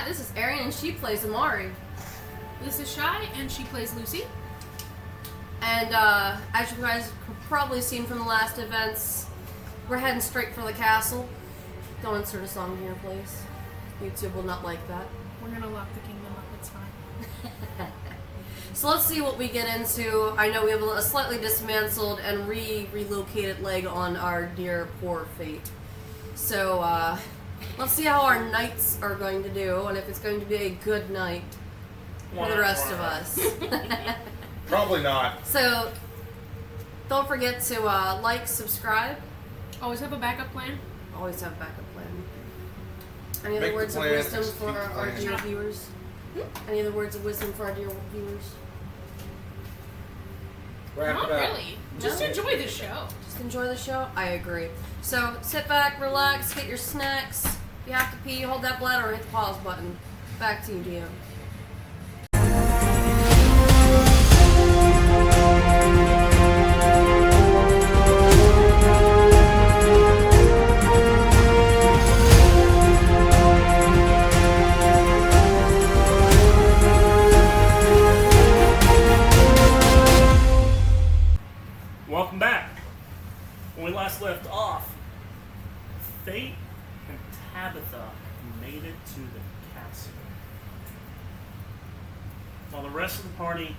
Hi, this is Erin and she plays Amari. This is Shy and she plays Lucy. And as you guys have probably seen from the last events, we're heading straight for the castle. Don't insert a song here, please. YouTube will not like that. We're gonna lock the kingdom up, it's fine. So let's see what we get into. I know we have a slightly dismantled and relocated leg on our dear poor fate. So let's see how our nights are going to do and if it's going to be a good night for the rest of us. Probably not. So don't forget to like, subscribe. Always have a backup plan. Always have a backup plan. Any Make other the words of plan, wisdom execute for the our plan. dear viewers? Any other words of wisdom for our dear viewers? Wrap Not it up. really. Just enjoy the show. Just enjoy the show? I agree. So sit back, relax, get your snacks. If you have to pee, hold that bladder or hit the pause button. Back to you, DM. Welcome back. When we last left off, Fate and Tabitha made it to the castle. While the rest of the party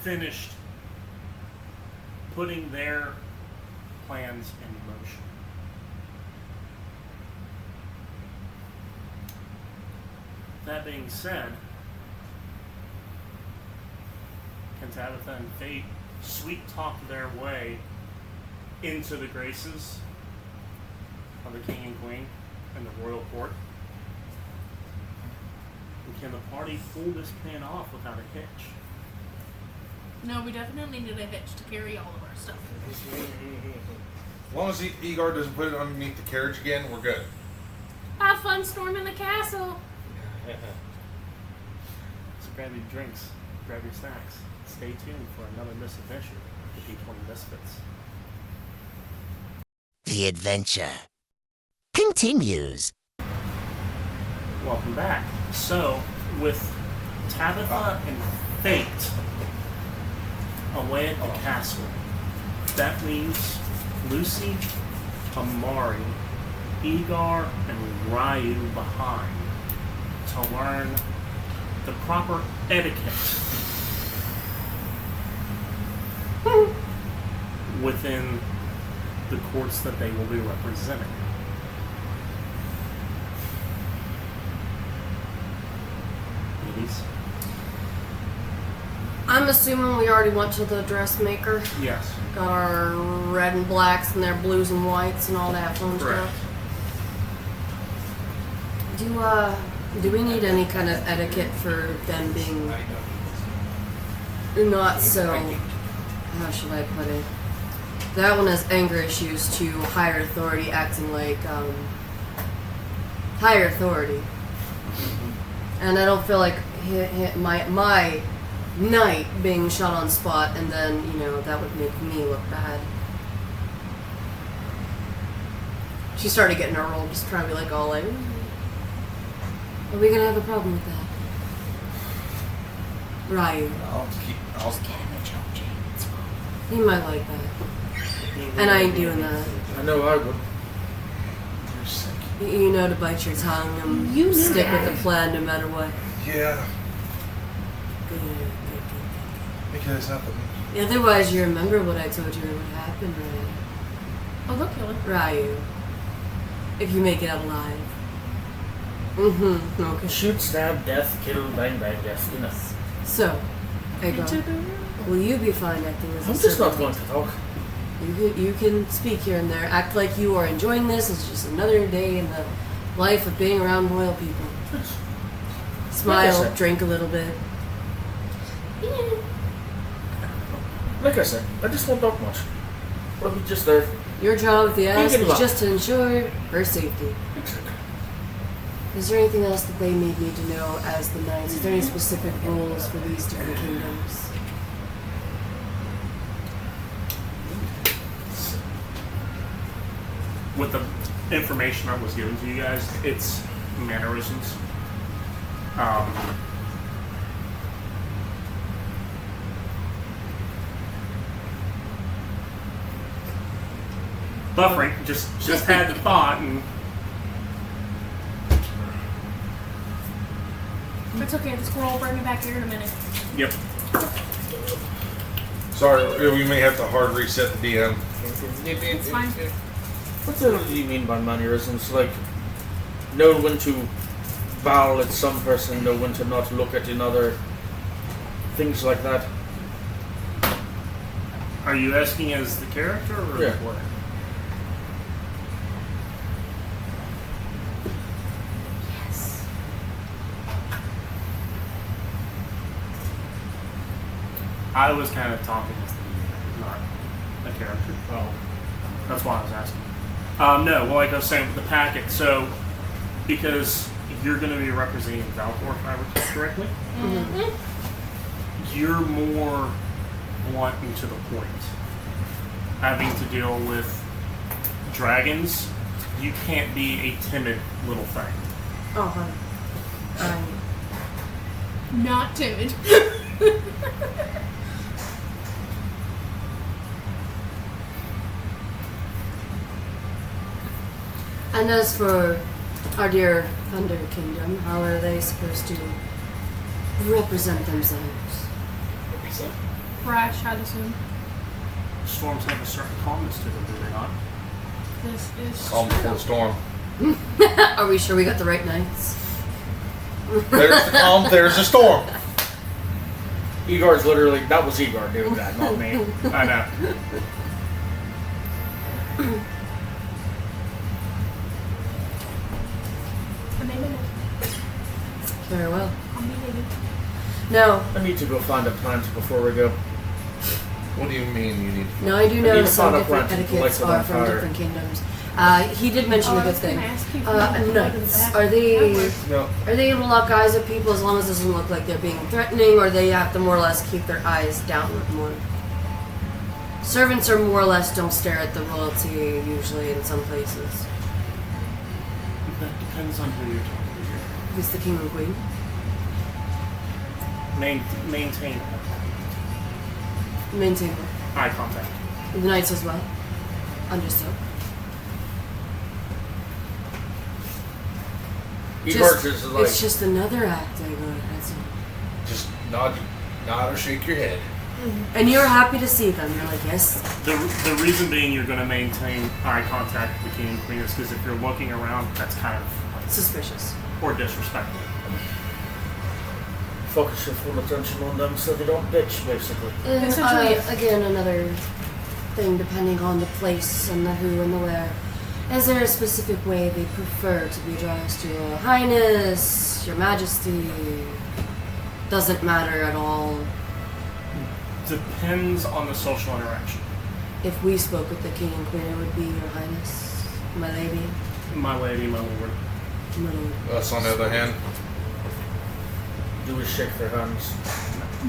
finished putting their plans in motion. That being said, can Tabitha and Fate sweet talk their way into the graces of the king and queen and the royal court? And can the party pull this plan off without a hitch? No, we definitely need a hitch to carry all of our stuff. As long as Igor doesn't put it underneath the carriage again, we're good. Have fun storming the castle. So grab your drinks, grab your snacks. Stay tuned for another misadventure with the D20 Misfits. The adventure continues. Welcome back. So, with Tabitha and Fate away at the castle, that leaves Lucy, Amari, Igor, and Ryu behind to learn the proper etiquette within the courts that they will be representing. Ladies? I'm assuming we already went to the dressmaker. Yes. Got our red and blacks and their blues and whites and all that fun Correct. stuff. Do we need any kind of etiquette for them being not so, how should I put it? That one has anger issues to higher authority acting like higher authority. And I don't feel like my knight being shot on spot and then, that would make me look bad. She started getting her roll, just trying to be like all like, are we gonna have a problem with that? Ryu. I'll Get him a Joe James. He might like that. And I ain't doing that. I know I would. You're sick. You know to bite your tongue and stick with the plan no matter what. Yeah, Good. because happened. Otherwise, you remember what I told you would happen, right? Oh, they'll kill him. Ryu. If you make it out alive. Mm-hmm. Okay. Shoot, stab, death, kill, bang, bang, death. Enough. So, Ego, will you be fine acting as a I'm just not servant? going to talk. You can speak here and there. Act like you are enjoying this. It's just another day in the life of being around royal people. Smile, said. drink a little bit. Like I said, I just won't talk much. I'll be just there. Your job with the ass Thinking is about just to ensure her safety. Exactly. Is there anything else that they need me to know as the knights? Is there any specific rules for these different kingdoms? With the information that was given to you guys, it's mannerisms. Buffering, just had the thought, and It's okay, the squirrel will bring me back here in a minute. yep. Sorry, we may have to hard reset the DM. It's fine. What the hell do you mean by mannerisms? Like, know when to bow at some person, know when to not look at another. Things like that. Are you asking as the character or Yeah. what? Yes. I was kind of talking as the not a character. Oh, that's why I was asking. No, well, like I was saying with the packet, so because you're going to be representing Valcor, if I recall correctly, you're more blunt and to the point. Having to deal with dragons, you can't be a timid little thing. Oh, honey. Not timid. And as for our dear Thunder Kingdom, how are they supposed to represent themselves? Brash, I'd assume. Storms have a certain calmness to them, do they not? This is Calm before the storm. Are we sure we got the right nights? There's the calm, there's the storm. Igor's literally, that was Igor doing that, not me. I know. I'm in it. Very well. I'm in it. No, I need to go find a plant before we go. What do you mean you need? no, I do I know need to some find a different plant to etiquettes light it on are from fire. different kingdoms. He did mention Oh, a I good was gonna thing. ask you if you wanted to go to the Knights, back. are they No. able to lock eyes at people as long as it doesn't look like they're being threatening, or they have to more or less keep their eyes downward more? Servants are more or less don't stare at the royalty usually in some places. That depends on who you're talking to. Who's the king and queen? Maintain Maintain eye contact. the knights as well. Understood. Igor just like, It's just another act, I go. That's all. Just nod or shake your head. And you're happy to see them. You're like, yes. The reason being you're going to maintain eye contact with the king and queen is because if you're looking around, that's kind of Suspicious. or disrespectful. focus your full attention on them so they don't bitch, basically. And, Essentially, again, another thing depending on the place and the who and the where. Is there a specific way they prefer to be addressed? Your Highness, Your Majesty? Doesn't matter at all. Depends on the social interaction. If we spoke with the King and Queen, it would be Your Highness, my lady, My lady, my lord. my lord. Us, on the other hand, Do we shake their hands?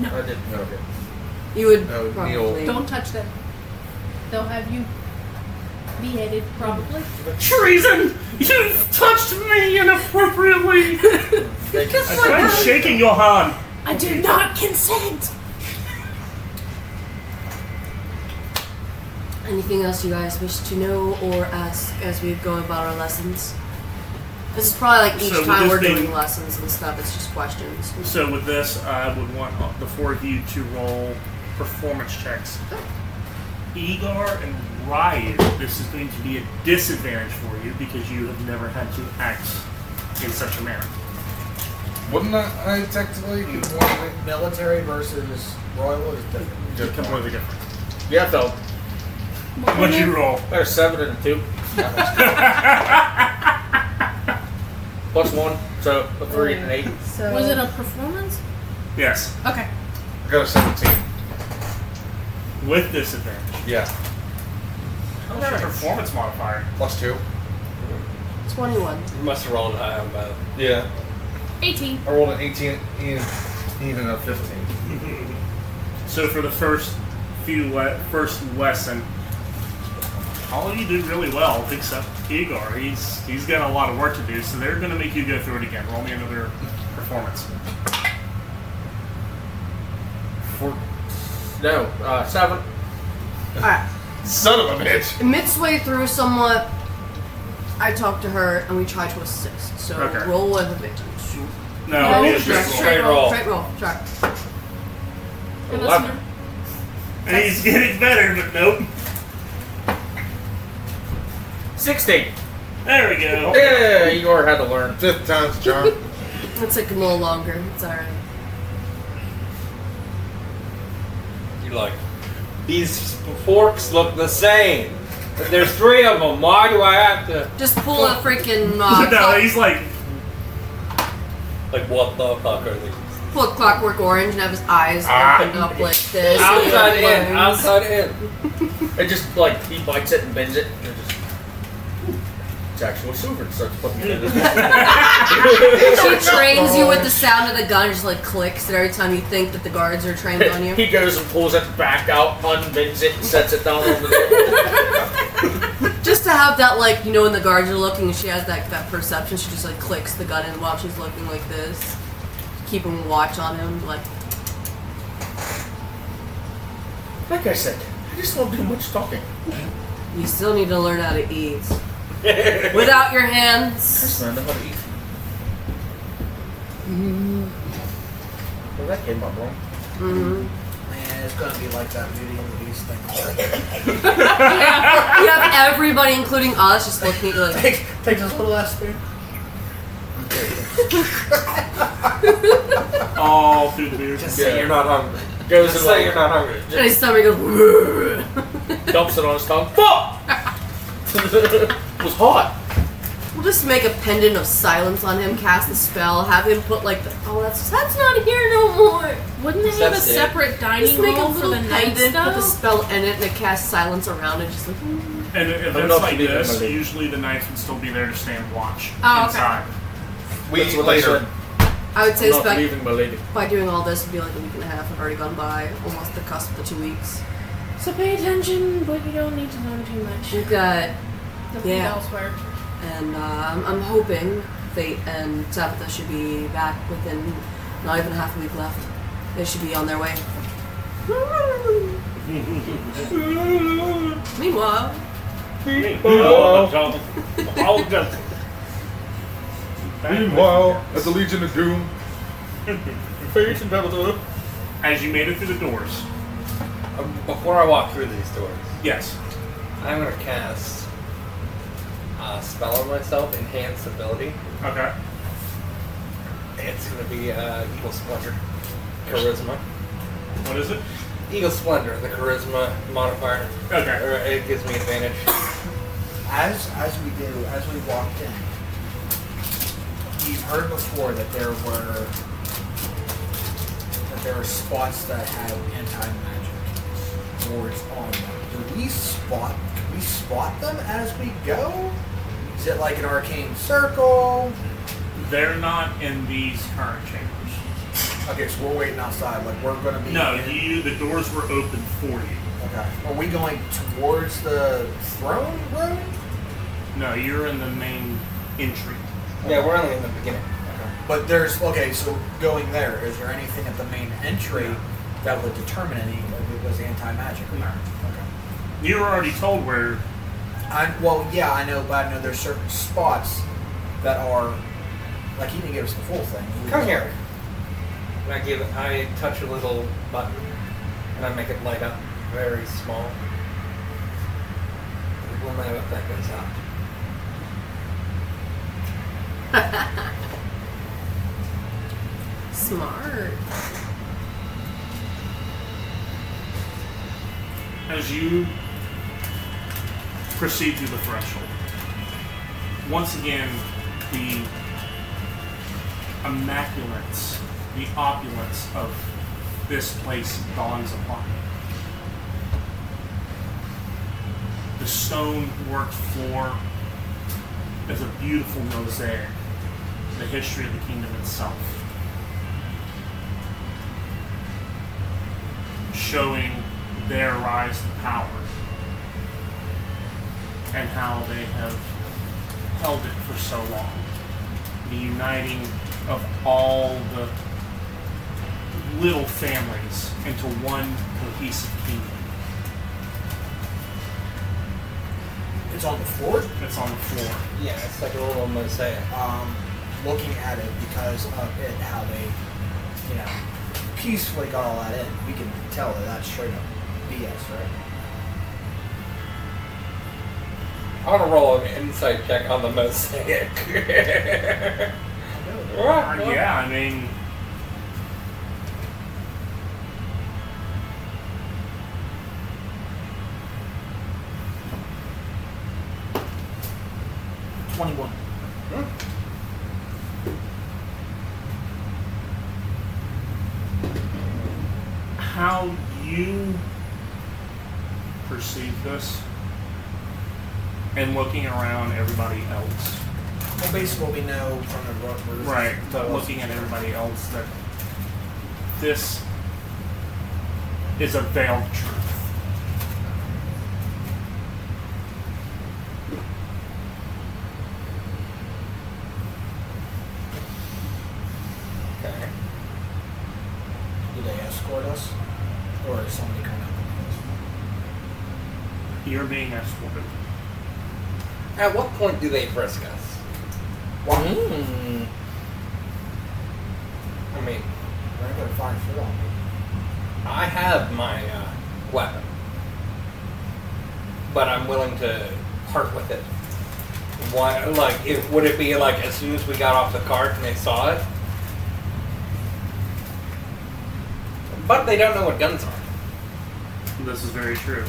No. I didn't know it. You would No, probably. kneel. Don't touch them. They'll have you beheaded, probably. Treason! You've touched me inappropriately! I'm shaking your hand. I do not consent! Anything else you guys wish to know or ask as we go about our lessons? This is probably like each So with time this we're being- doing lessons and stuff, it's just questions. So with this, I would want the four of you to roll performance checks. Igor and Riot, this is going to be a disadvantage for you because you have never had to act in such a manner. wouldn't I technically? Military versus royal is different. Completely different. Yeah, though. What'd you roll? There's 7 and 2. Plus 1, so a 3 and an 8. So Was it a performance? Yes, Okay. I got a 17. with disadvantage. Yeah, How's your performance modifier? plus 2. 21. You must have rolled high on both. Yeah, 18. I rolled an 18 and a 15. So for the first first lesson, all of you did really well except Igor. He's got a lot of work to do, so they're going to make you go through it again. Roll me another performance. 7. Alright. Son of a bitch. Midway through somewhat, I talk to her and we try to assist. So Okay. roll with advantage. No, it's just Straight roll. Straight roll. Try. 11. He's getting better, but nope. 16. There we go. Yeah, Igor had to learn. 5th time's charm. It'll take a little longer. It's alright. You like, these forks look the same. But there's 3 of them. Why do I have to? Just pull a freaking No, he's like, Like, what the fuck are these? pull a Clockwork Orange and have his eyes opened up like this. Outside in, and outside in. It just like he bites it and bends it. And it just, it's actual silver. It starts putting it in. She trains you with the sound of the gun, just like clicks, and every time you think that the guards are trained on you. He goes and pulls it back out, unbends it, and sets it down over there. Just to have that, like, you know, when the guards are looking and she has that perception, she just like clicks the gun in while she's looking like this. Keeping watch on him, like. Like I said, I just don't do much talking. You still need to learn how to eat. Without your I hands. just don't know how to eat. Well, that came up wrong. Man, it's gonna be like that Beauty and the Beast thing. You have everybody, including us, just looking at you like. Take this little ass spoon. all through the beard. Just say you're not hungry. Goes Just and say you're like, not hungry. And his stomach goes. dumps it on his tongue. Fuck! It was hot. We'll just make a pendant of silence on him, cast the spell, have him put like the. Oh, that's not here no more. Wouldn't they have a That's it. separate Just dining make a hall for little the night pendant, put the stuff? spell in it, and it casts silence around it, just like. And if I'm it's not like believing this, my lady. usually the knights would still be there to stand watch Oh, okay. inside. We That's eat what I later. said. I would say I'm this not leaving my lady. by doing all this would be like a week and a half have already gone by, almost the cusp of the 2 weeks. So pay attention, but you don't need to learn too much. We've got, Nothing yeah. elsewhere. and I'm hoping Fate and Tabitha should be back within not even half a week left. They should be on their way. Meanwhile, Meanwhile, at the Legion of Doom, As you made it through the doors. Before I walk through these doors, Yes. I'm gonna cast a spell on myself, enhance ability. Okay. It's gonna be Eagle Splendor, Charisma. What is it? Eagle Splendor, the Charisma modifier. Okay. Or it gives me advantage. As we walked in, you've heard before that there were spots that had anti-magic wards on them. Can we spot them as we go? Is it like an arcane circle? They're not in these current chambers. Okay, so we're waiting outside. Like we're gonna be. No, in- the doors were open for you. Okay. Are we going towards the throne room? No, you're in the main entry. Yeah, we're only in the beginning. But there's so going there. Is there anything at the main entry that would determine if it was anti-magic or not? Okay. You were already told where. I know, but I know there's certain spots that are like he didn't give us the full thing. Come here. And I touch a little button, and I make it light up very small. We'll know if that goes out. smart. As you proceed through the threshold, once again, the immaculance, the opulence of this place dawns upon you. The stone worked floor is a beautiful mosaic, the history of the kingdom itself, showing their rise to power and how they have held it for so long. The uniting of all the little families into one cohesive kingdom. It's on the floor. It's on the floor. Yeah, it's like a little mosaic. Looking at it because of it, how they, peacefully got all that in, we can tell that that's straight up BS, right? I want to roll an insight check on the mosaic. Yeah, I mean, 21. how you perceive this and looking around everybody else. Well, basically what we know from the roof. Right, but looking at everybody else, that this is a veiled truth. Okay. Do they escort us? Or is somebody coming up with You're being escorted. At what point do they frisk us? Well, I mean, they're going to find shit on me. I have my weapon, but I'm willing to part with it. Why? Like, would it be like as soon as we got off the cart and they saw it? But they don't know what guns are. This is very true.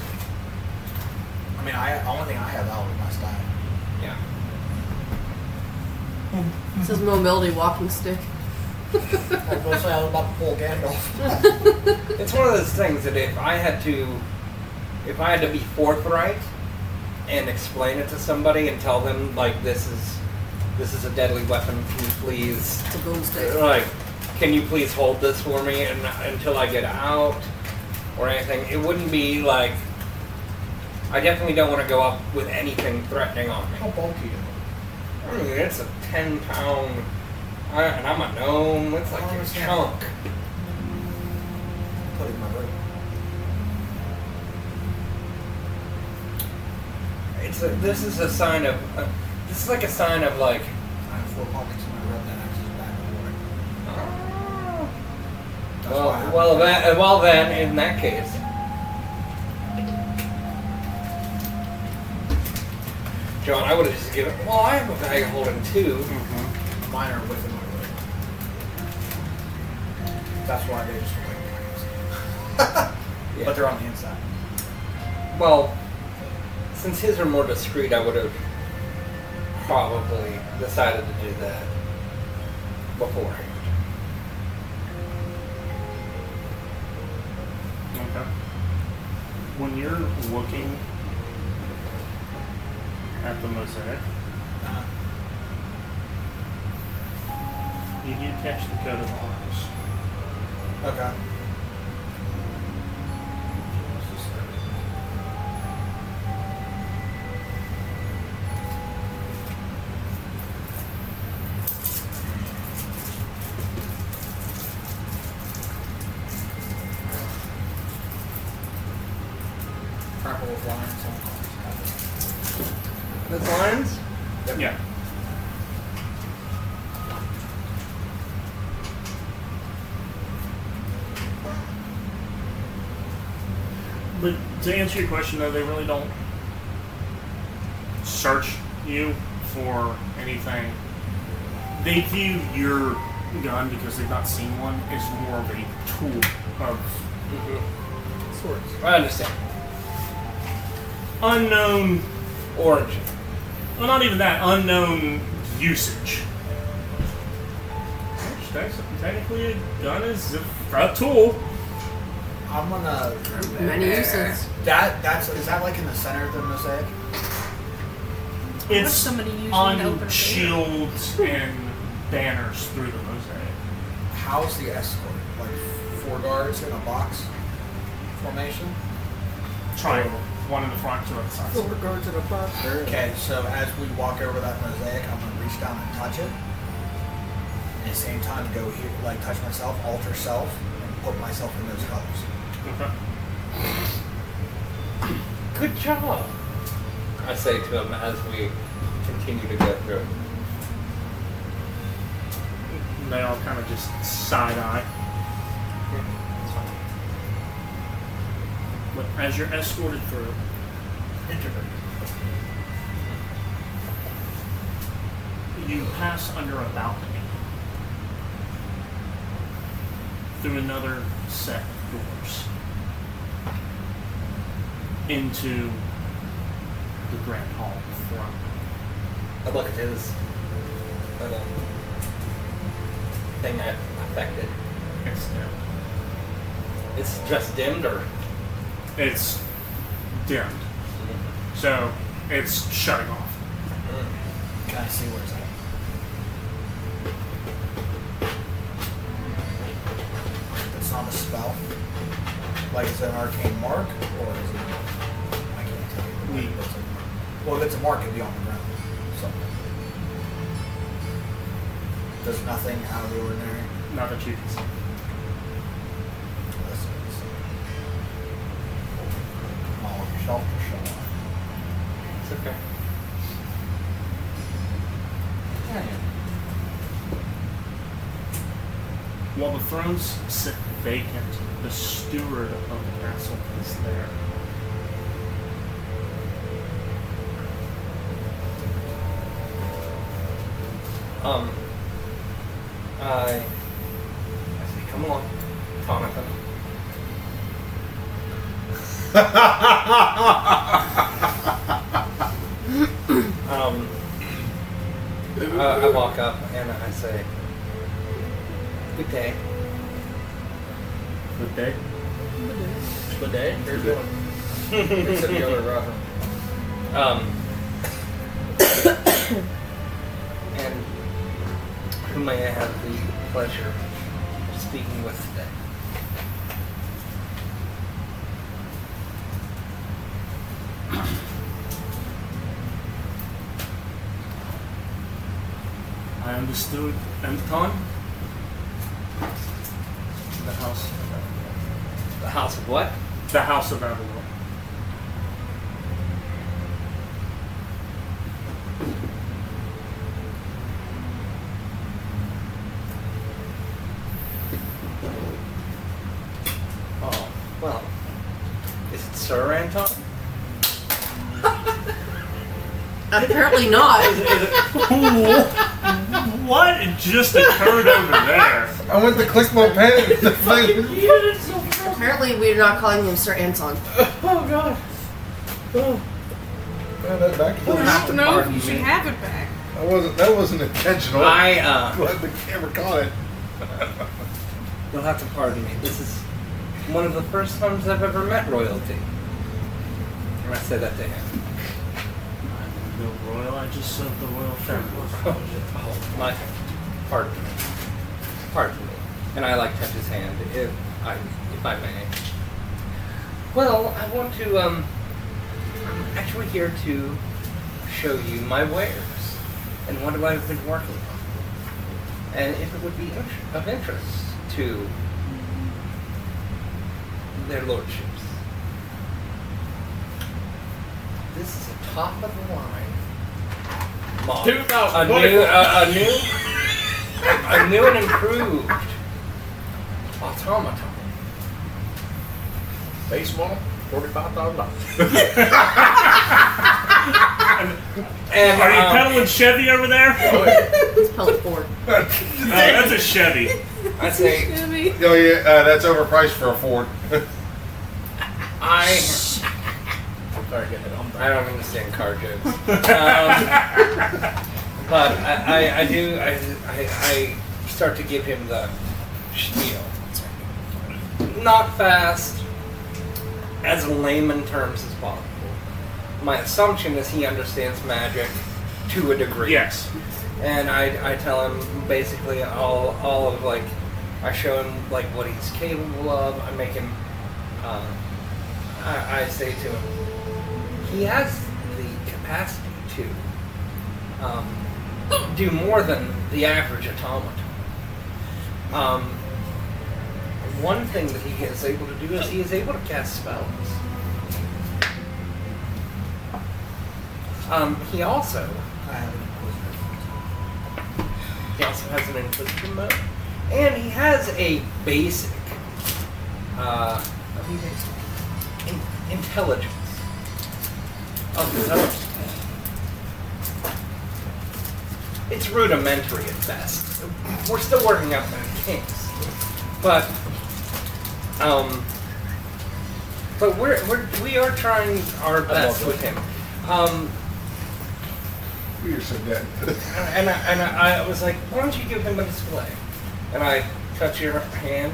I mean, the only thing I have out is my style. Yeah. It says mobility walking stick. I was going to say I was about to pull Gandalf. It's one of those things that if I had to be forthright and explain it to somebody and tell them like this is a deadly weapon, can you please It's a boomstick. like can you please hold this for me until I get out or anything? It wouldn't be like I definitely don't want to go up with anything threatening on me. How bulky is it? I mean, it's a 10-pound, and I'm a gnome. It's like a chunk. Put it in my robe. This is a sign of. This is like a sign of like. I have 4 pockets in my robe that acts as a back door. That's why I have Well then, in that case. John, I would have just given. Well, I have a bag of holding too. Mine are within my robe. That's why they just look like pockets. Yeah. But they're on the inside. Well, since his are more discreet, I would have probably decided to do that beforehand. Okay. When you're looking at the mosaic, you do catch the coat of arms. Okay. Purple with lines on The lions? Yeah. But to answer your question, though, they really don't search you for anything. They view your gun, because they've not seen one, as more of a tool of sorts. I understand. Unknown, Origin. well, not even that, unknown usage. Which technically a gun is a tool. I'm gonna. Many uses. Is that like in the center of the mosaic? It's somebody usually on open a door? shields and banners through the mosaic. How's the escort? Like 4 guards in a box formation? Triangle. One in the front, two on the sides. guards in a box. Okay, so as we walk over that mosaic, I'm gonna reach down and touch it, the same time go here, like touch myself, alter self, and put myself in those colors. Okay. Good job. I say to him as we continue to go through. They all kind of just side eye. But as you're escorted through, you pass under a balcony through another set of doors into the grand hall front. I look at his little thing I affected. It's dim. It's just dimmed, or It's dimmed, so it's shutting off. Can I see where it's at? It's not a spell. Like it's an arcane mark, or is it? I can't tell you. Well, if it's a mark, it'd be on the ground. So. There's nothing out of the ordinary. Not that you can see. This is all on your shelf to show off. it's okay. While the thrones sit vacant, the steward of the castle is there. I say, come along, Jonathan. I walk up and I say, good day. Good day. Good day. Very good. It's in the other bathroom. And who may I have the pleasure of speaking with today? I understood. Anton? The house. The house of what? The house of Avalon. Oh, well, is it Sir Anton? Apparently not. What just occurred over there? I went to click my pen. The thing. Apparently we're not calling him Sir Anton. Oh, God. Oh. Yeah, that back. You'll have to No, pardon you should me. have it back. That wasn't intentional. I, The camera caught it. You'll have to pardon me. This is one of the first times I've ever met royalty. And I say that to him. I'm no royal, I just serve the royal family. Oh, my, pardon me. Pardon me. And I like touch his hand, if I may. Well, I want to, I'm actually here to show you my wares and what I've been working on. And if it would be of interest to their lordships. This is a top of the line model. 2000. A new and improved automaton. Base model, $45,000. And Are you pedaling Chevy over there? It's pellet Ford. That's a Chevy. I say Oh yeah, that's overpriced for a Ford. I Sorry, get it on. I don't understand car jokes. But I start to give him the spiel. Not fast, as layman terms as possible. My assumption is he understands magic to a degree. Yes. And I tell him basically all of like, I show him like what he's capable of. I make him, I say to him, he has the capacity to do more than the average automaton. One thing that he is able to do is he is able to cast spells. He also I have an inquisitive. He also has an Inquisitive mode. And he has a basic intelligence of his own. It's rudimentary at best. We're still working out the kinks. But we are trying our best with him. You're so dead. And I was like, why don't you give him a display? And I touch your hand,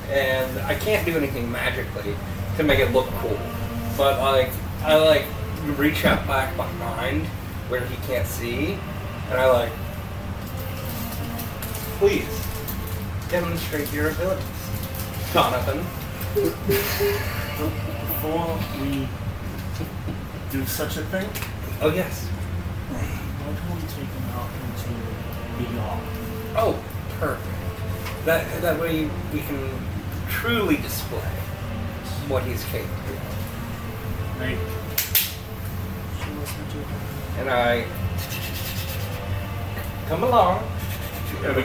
and I can't do anything magically to make it look cool. But I reach out back behind where he can't see, and I please demonstrate your abilities, Jonathan. Before we do such a thing, Oh yes. why don't we take him out into the yard? Oh, perfect. That way we can truly display what he's capable of. Right? And I come along. Yeah, the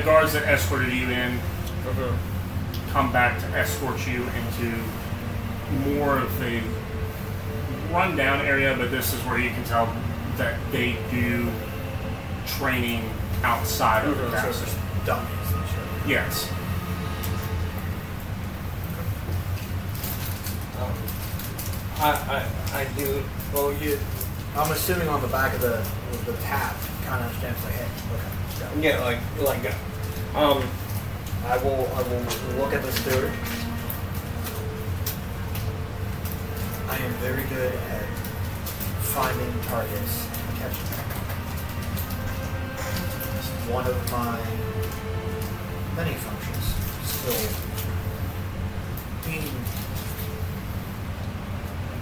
guards that escorted you in come back to escort you into more of a rundown area, but this is where you can tell that they do training outside of the So it's castle. just dummies and shit. Yes. I do. Well, I'm assuming on the back of the tab, kind of understands like, hey, okay, go. Yeah, like go. I will look at the steward. I am very good at finding targets and catching them. It's one of my many functions still being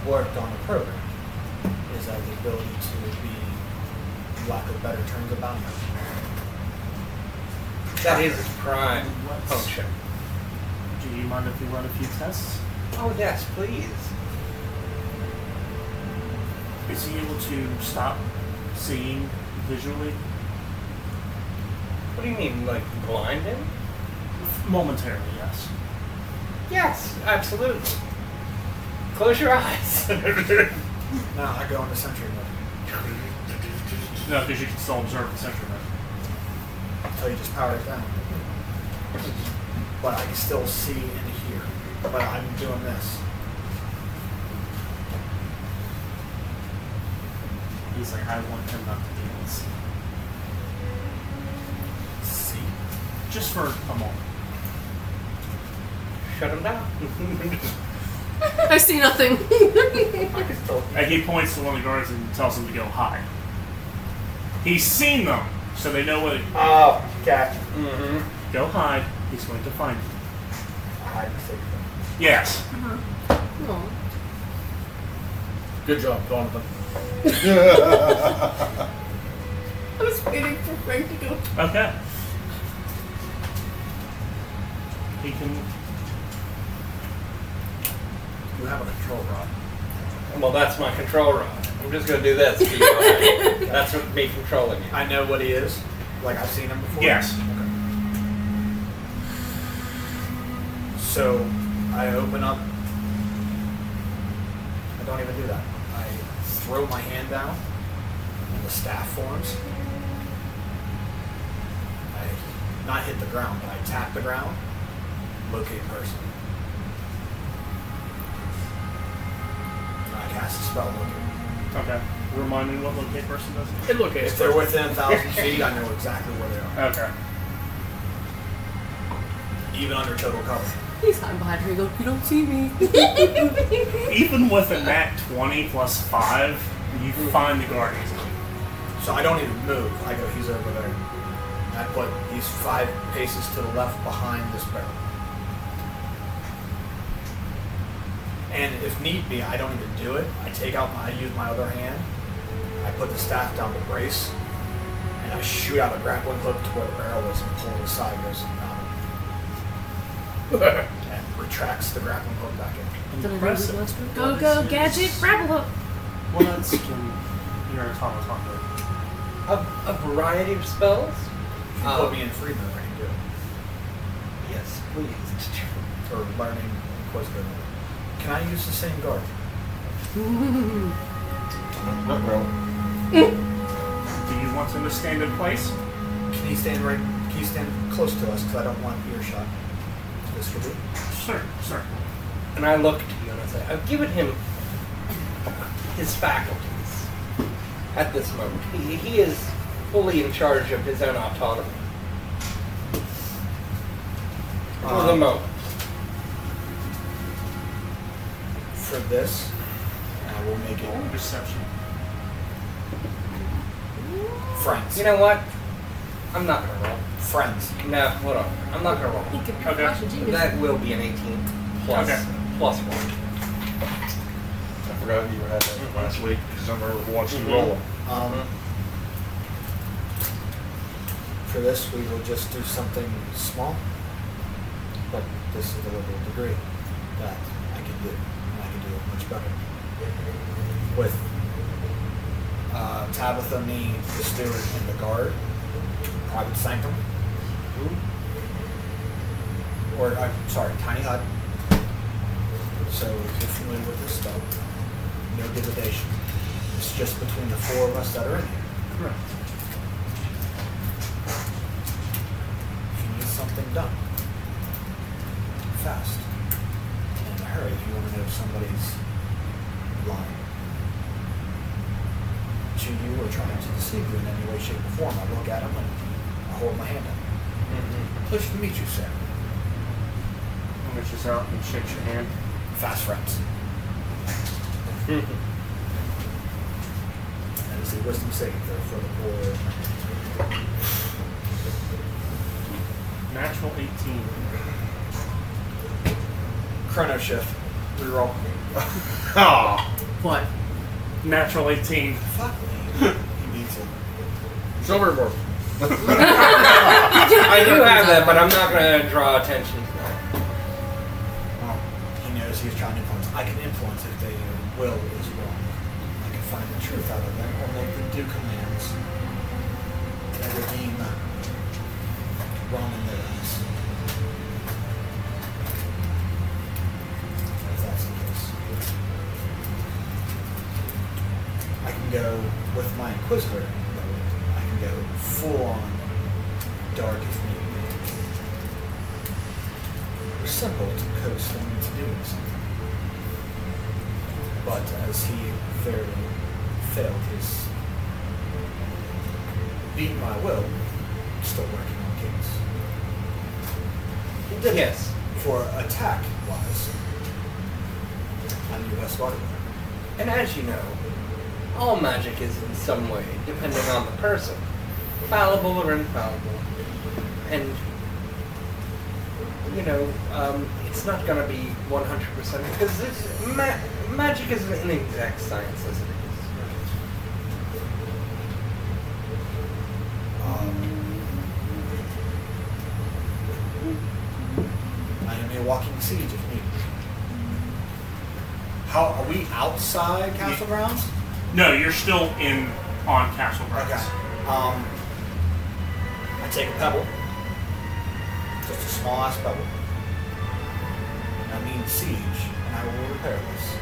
worked on the program is the ability to be, lack of better terms, a bounty hunter. That is his prime function. Do you mind if we run a few tests? Oh yes, please. Is he able to stop seeing visually? What do you mean, like blind him? Momentarily, yes. Yes, absolutely. Close your eyes. No, I go into sentry mode. No, because you can still observe the sentry mode. So you just power it down. But I can still see and hear. But I'm doing this. He's like, I want him not to be able to see. See? Just for a moment. Shut him down. I see nothing. And he points to one of the guards and tells him to go hide. He's seen them, so they know what. Oh, okay. Mm-hmm. Go hide. He's going to find you. Hide and seek. Yes. Aw. Good job, Donovan. I was waiting for Frank to go. Okay. He can. You have a control rod. Well, that's my control rod. I'm just gonna do this. To you, right? That's what me controlling you. I know what he is. Like I've seen him before. Yes. Okay. So I open up. I don't even do that. I throw my hand down, and the staff forms. I not hit the ground, but I tap the ground. Locate person. And I cast a spell locate. Okay. Remind me what locate person does. It locates If they're within 1,000 feet, I know exactly where they are. Okay. Even under total cover. He's hiding behind her. You don't see me. Even with a nat 20 plus 5, you find the guard easily. So I don't even move. I go, he's over there. I put these 5 paces to the left behind this barrel. And if need be, I don't even do it. I use my other hand. I put the staff down the brace, and I shoot out a grappling hook to where the barrel is and pull it aside. Goes, and retracts the grappling hook back in. Impressive. Go, gadget, grapple hook. What else can your automaton do? A variety of spells. If you put me in free mode, I can do it. Yes, please. Or learning Inquisitor mode. Can I use the same guard? No. Do you want him to stand in place? Can he stand close to us? Because I don't want earshot. This could be. Sure. And I look to you and I say, I've given him his faculties at this moment. He is fully in charge of his own autonomy. For the moment. For this, I will make it Perception. friends. You know what? I'm not going to roll. Friends. No, hold on. I'm not going to roll. He could be Okay. flash a genius. That will be an 18 plus, Okay. plus 1. I forgot you had that last week because I remember watching you roll them. For this, we will just do something small, but this is the level of degree that I can do, and I can do it much better. With Tabitha, me, the steward, and the guard, private sanctum, or I'm sorry, tiny hut. So if you're familiar with this spell, no dividation. It's just between the 4 of us that are in here. Correct. If you need something done fast and in a hurry, if you want to know if somebody's lying to you or trying to deceive you in any way, shape, or form, I look at them and I hold my hand up. Pleasure to meet you, sir. He reaches out and shakes your hand. Fast friends. That is the wisdom saving throw for the poor. Natural 18. Chrono shift. Reroll. Ah, What? Natural 18. Fuck me. He needs it. silverboard. I do have that, but I'm not going to draw attention to that. Well, he knows he's trying to influence. I can influence if their will is wrong. I can find the truth out of them or make them do commands that redeem wrong in their eyes. If that's the case. I can go with my Inquisitor mode. I can go full on dark if need be. It's simple to coast them into doing something. But as he fairly failed his beat my will, I'm still working on kings. He did Yes. for attack wise. I'm your best bodyguard. And as you know, all magic is in some way, depending on the person, fallible or infallible. And, you know, it's not going to be 100% because magic is an inexact science as it is. I am a walking siege if needed. How are we outside castle grounds? No, you're still on castle grounds. Okay. I take a pebble, just a small ass pebble. And I mean siege, and I will repair this.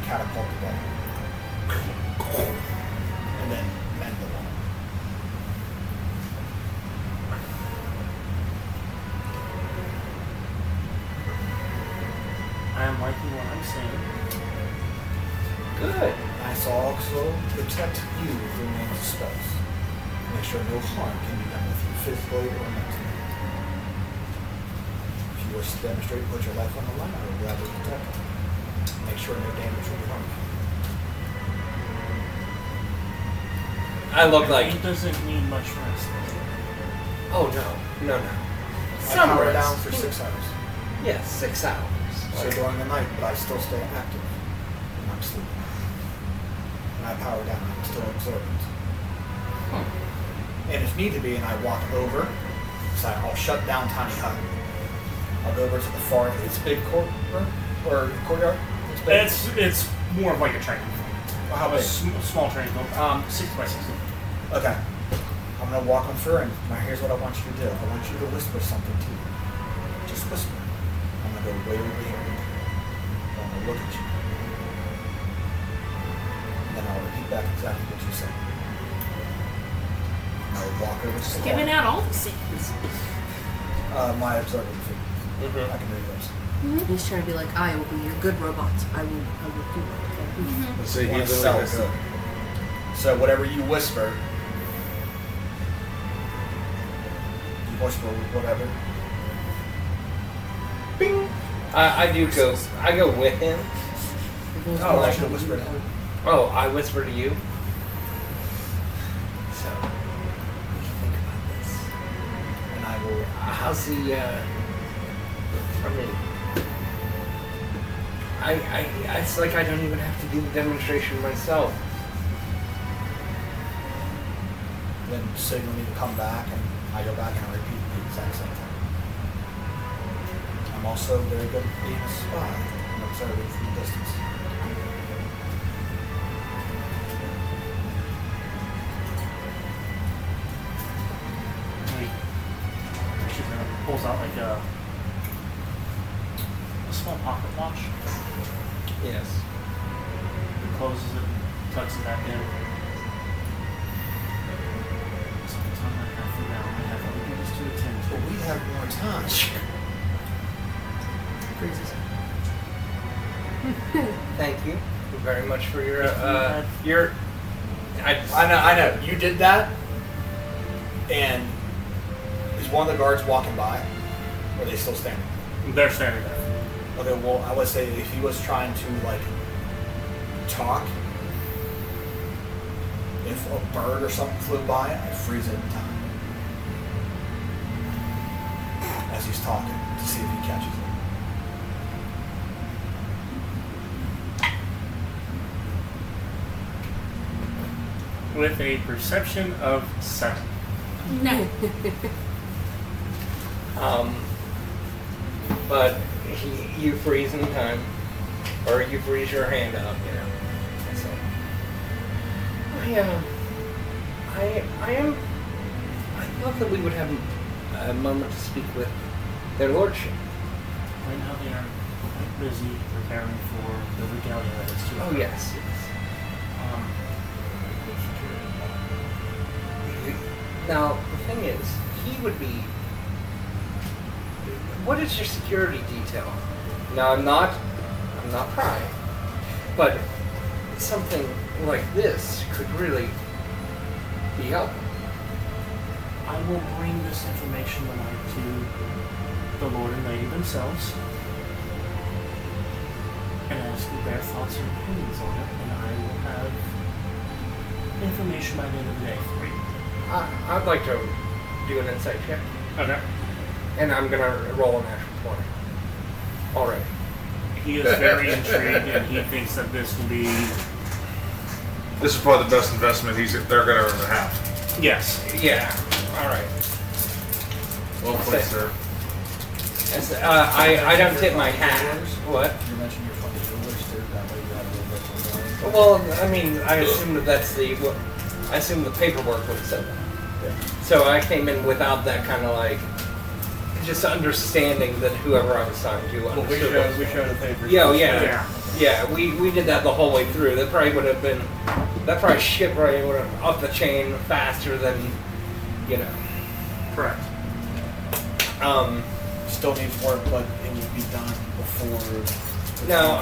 Catapult the wall. And then mend the wall. I am liking what I'm saying. Good. I shall also protect you with the remaining spells. Make sure no harm can be done with you physically or mentally. If you wish to demonstrate put your life on the line, I will gladly protect. Make sure no damage will be harmed. I look like, He doesn't need much rest. oh no. I Some power rest. down for 6 hours. Yes, 6 hours. So during the night, but I still stay active when I'm sleeping. When I power down, I'm still absorbent. And if need to be, and I walk over, so I'll shut down Tiny Hut I'll go over to the far. It's a big courtroom or courtyard. It's big. It's more of like a training field. How big? Small training field. 60 by 60. Okay. I'm gonna walk them through, and now here's what I want you to do. I want you to whisper something to me. Just whisper. I'm gonna go way over here. I'm gonna look at you. And then I'll repeat back exactly what you said. I'll walk over to the Giving wall. out all the secrets. My observing feet. Mm-hmm. I can read those. He's trying to be like, I will be your good robot. I will do it. Okay? Let's see, he Wanna literally sell has good. So whatever you whisper, you whisper whatever. Bing. I go with him. Oh, I should have whispered it. Oh, I whisper to you. So, what do you think about this? And I will. How's the? I mean, it's like I don't even have to do the demonstration myself. Then signal me to come back, and I go back and I repeat the exact same thing. I'm also very good at being a spy and observing from a distance. She pulls out like a small pocket watch, Yes. closes it, tucks it back in. Sometime like half an hour, I have other things to attend to. But we have more time. Thank you very much for your I know. You did that, and is one of the guards walking by? Or are they still standing? They're standing there. Okay, well, I would say if he was trying to, like, talk, if a bird or something flew by, I'd freeze it in time. As he's talking, to see if he catches it. With a perception of 7. No. But you freeze in time, or you freeze your hand up, you know. So, I thought that we would have a moment to speak with their lordship. Right now they are quite busy preparing for the regalia that is to Oh yes, yes. Now the thing is, he would be. What is your security detail? Now I'm not prying, but something like this could really be helpful. I will bring this information tonight to the Lord and Lady themselves and ask their thoughts and opinions on it, and I will have information by the end of the day for you. I'd like to do an insight check, Okay. and I'm gonna roll a natural 20. Already. He is very intrigued, and he thinks that this will be. This is probably the best investment they're going to ever have. Yes. Yeah. All right. Well played, sir. I don't tip my hat. What? You mentioned your funny jewelers too. That way you had a little bit more. Well, I mean, I assume that that's the. I assume the paperwork would have said that. Yeah. So I came in without that kind of like, just understanding that whoever I was talking to understood. We showed the papers. Yeah. We did that the whole way through. That probably would have been. That probably shit probably would have up the chain faster than, you know. Correct. Still needs work, but it would be done before. No.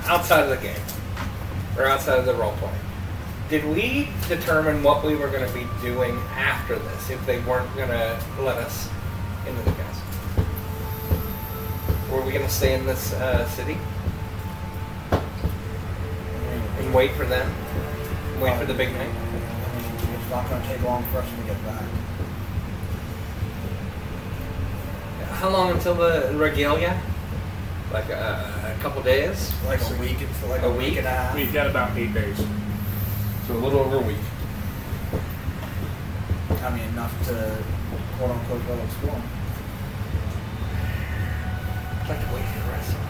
Outside of the game, or outside of the role play. Did we determine what we were going to be doing after this if they weren't going to let us into the castle? Were we going to stay in this city and wait for them? Wait for the big night? I mean, it's not going to take long for us to get back. How long until the regalia? Like a couple days? Like a week and like A a week week? and a half. We've got about 8 days. So a little over a week. I mean, enough to quote unquote go explore. castle.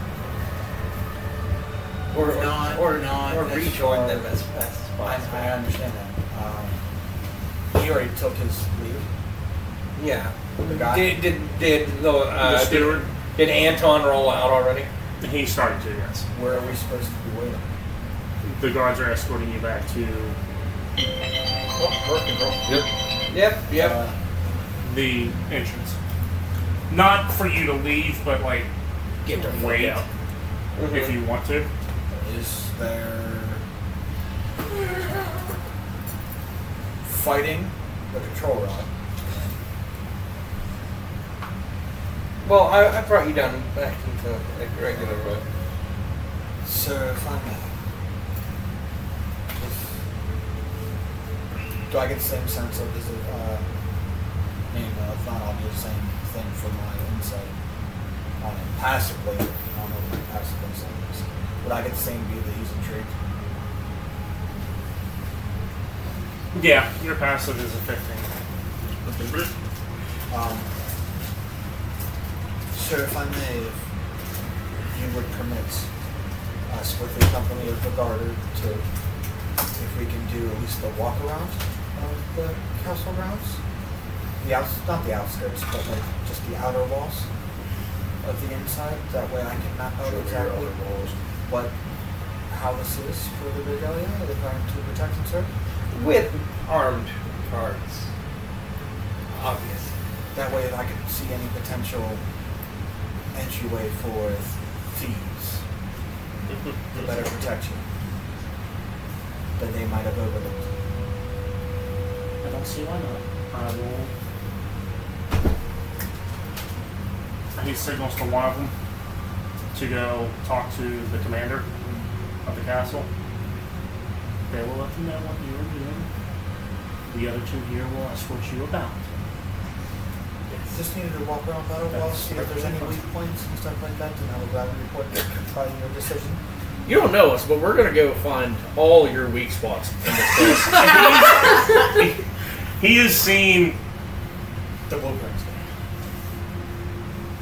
Or not. or as rejoin far- them as fast as possible. I understand that. He already took his leave. Yeah. The guy. The steward. Did Anton roll out already? He started to, yes. Where are we supposed to be waiting? The guards are escorting you back to Yep. the entrance. Not for you to leave, but like Get to wait out. if you want to. Is there fighting the control rod? Well, I brought you down back into a regular road. Sir, if I may, do I get the same sense of, is it, I mean, it's not obvious the same thing from my insight on it passively, I don't know what my passive insight is, but I get the same view that he's intrigued. Yeah, your passive is a 15. Sir, if I may, if you would permit us with the company of the Garter to, if we can do at least a walk around of the castle grounds? Not the outskirts, but like just the outer walls of the inside. That way I can map out exactly how this is for the regalia they're going to protect and serve. With armed guards. Obvious. That way I can see any potential entryway for thieves. The better protection that they might have overlooked. I don't see why not. I will. He signals to one of them to go talk to the commander of the castle. They will let them know what you are doing. The other two here will escort you about. Just needed to walk around Battle Wall, see if there's any weak points and stuff like that, and I will gladly report by your decision. You don't know us, but we're gonna go find all your weak spots in this place. He has seen. The blueprints.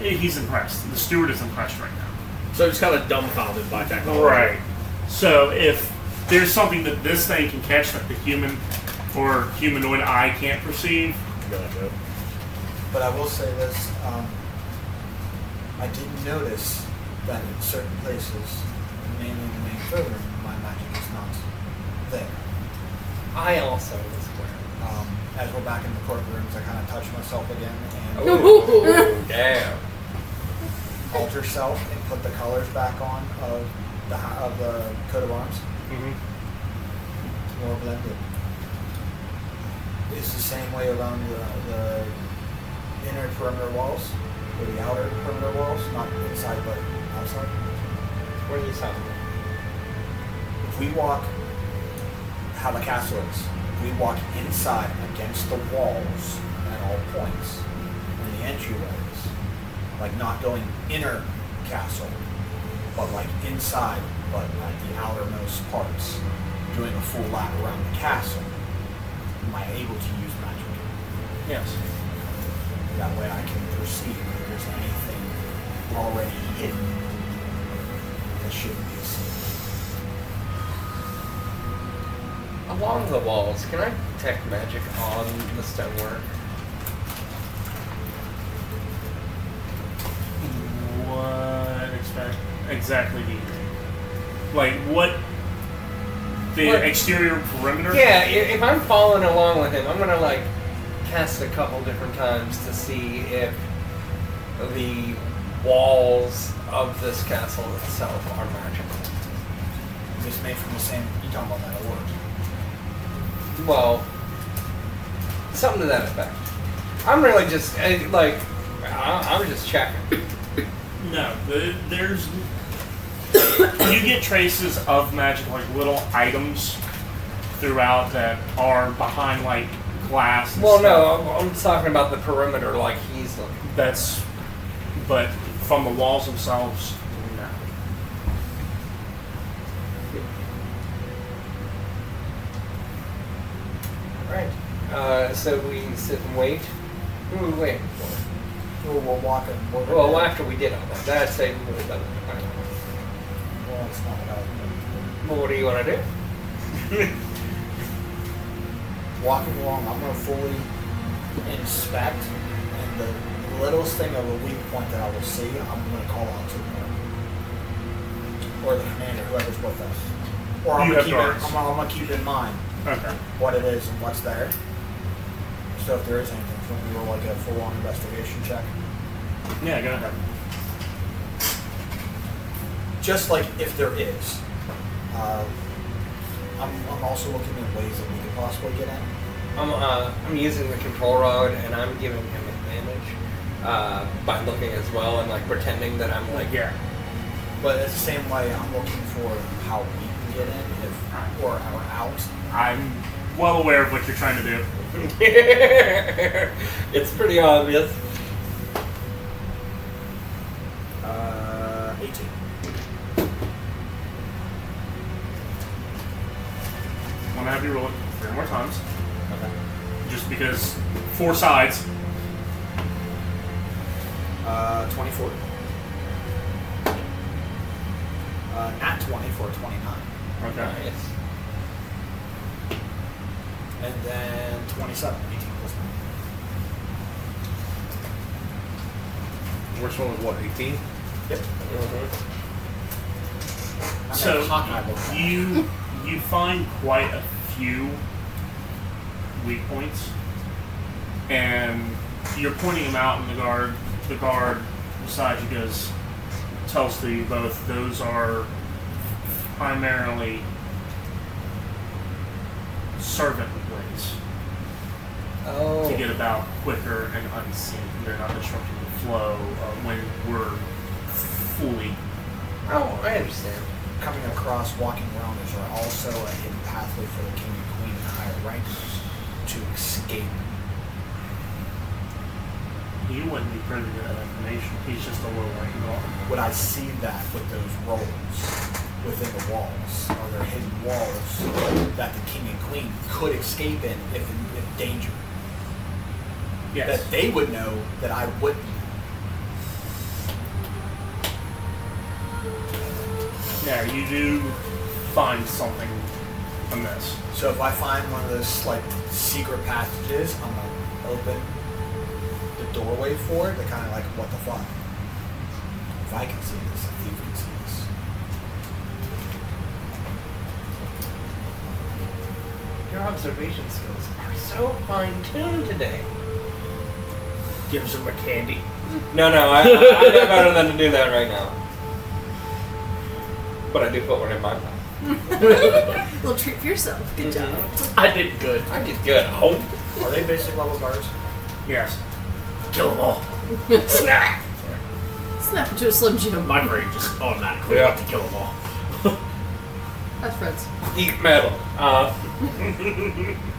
He's impressed. The steward is impressed right now. So he's kind of dumbfounded by technology. Right. So if there's something that this thing can catch that the human or humanoid eye can't perceive, Gotcha. But I will say this, I did notice that in certain places, mainly in the main room, my magic is not there. I also was aware. As we're back in the courtrooms, I kind of touch myself again and Oh, damn. alter self and put the colors back on of the coat of arms. More blended. It's the same way around the inner perimeter walls, or the outer perimeter walls, not inside but outside. What are you talking about? If we walk how the castle is, we walk inside against the walls at all points in the entryways, like not going inner castle, but like inside, but at the outermost parts, doing a full lap around the castle. Am I able to use magic? yes. That way I can perceive if there's anything already hidden that shouldn't be seen. Along the walls, can I detect magic on the stonework? What exactly do you mean? Like what? The What? exterior perimeter? Yeah, if I'm following along with him, I'm gonna like cast a couple different times to see if the walls of this castle itself are magical. It's made from the same, you're talking about that orb. Well, something to that effect. I'm really just I'm just checking. No, there's. You get traces of magic, like little items throughout that are behind like glass. And Well, stuff. no, I'm talking about the perimeter, like he's looking. That's. But from the walls themselves, no. Right. So we sit and wait. Who are we waiting for? we're walking. Well, after we did all that, I'd say we would have done it. Well, it's not what I Well, what do you want to do? walking along, I'm going to fully inspect, and the littlest thing of a weak point that I will see, I'm going to call out to the guard. Or the commander, whoever's with us. Or I'm You going have guards. to keep in mind Okay. what it is and what's there. So if there is anything, so we roll like a full-on investigation check. Yeah, go ahead. Just like if there is. I'm also looking at ways that we could possibly get in. I'm using the control rod, and I'm giving him advantage by looking as well and like pretending that I'm like Yeah. But it's the same way I'm looking for how we can get in, or out. I'm well aware of what you're trying to do. It's pretty obvious. 18. I'm gonna have you roll it 3 more times, Okay. just because 4 sides. 24. Not 20 for 29. Okay. Nice. And then 27. 18 plus Worst one was what, 18? 9. Yep. So you find quite a few weak points, and you're pointing them out, and the guard beside you tells to you both those are primarily servant ways Oh. to get about quicker and unseen. They're not disrupting the flow when we're fully. Oh, I understand. Coming across walking around is there also a hidden pathway for the king and queen and higher ranks to escape. You wouldn't be privy to that information. He's just a low rank guard. Would I see that with those rolls within the walls? Are there hidden walls that the king and queen could escape in if in danger? Yes. That they would know that I wouldn't. Yeah, you do find something amiss. So if I find one of those like secret passages, I'm gonna open the doorway for it. They're kind of like, what the fuck? If I can see this, a thief can see this. Your observation skills are so fine-tuned today. Give him some candy. No, I know better than to do that right now. But I do put one in my mouth. Little treat for yourself. Good job. I did good. I did good. Oh. Are they basic level guards? Yes. Kill them all. Snap! Snap into a Slim Jim. My brain just automatically Yeah. went to kill them all. That's friends. Eat metal.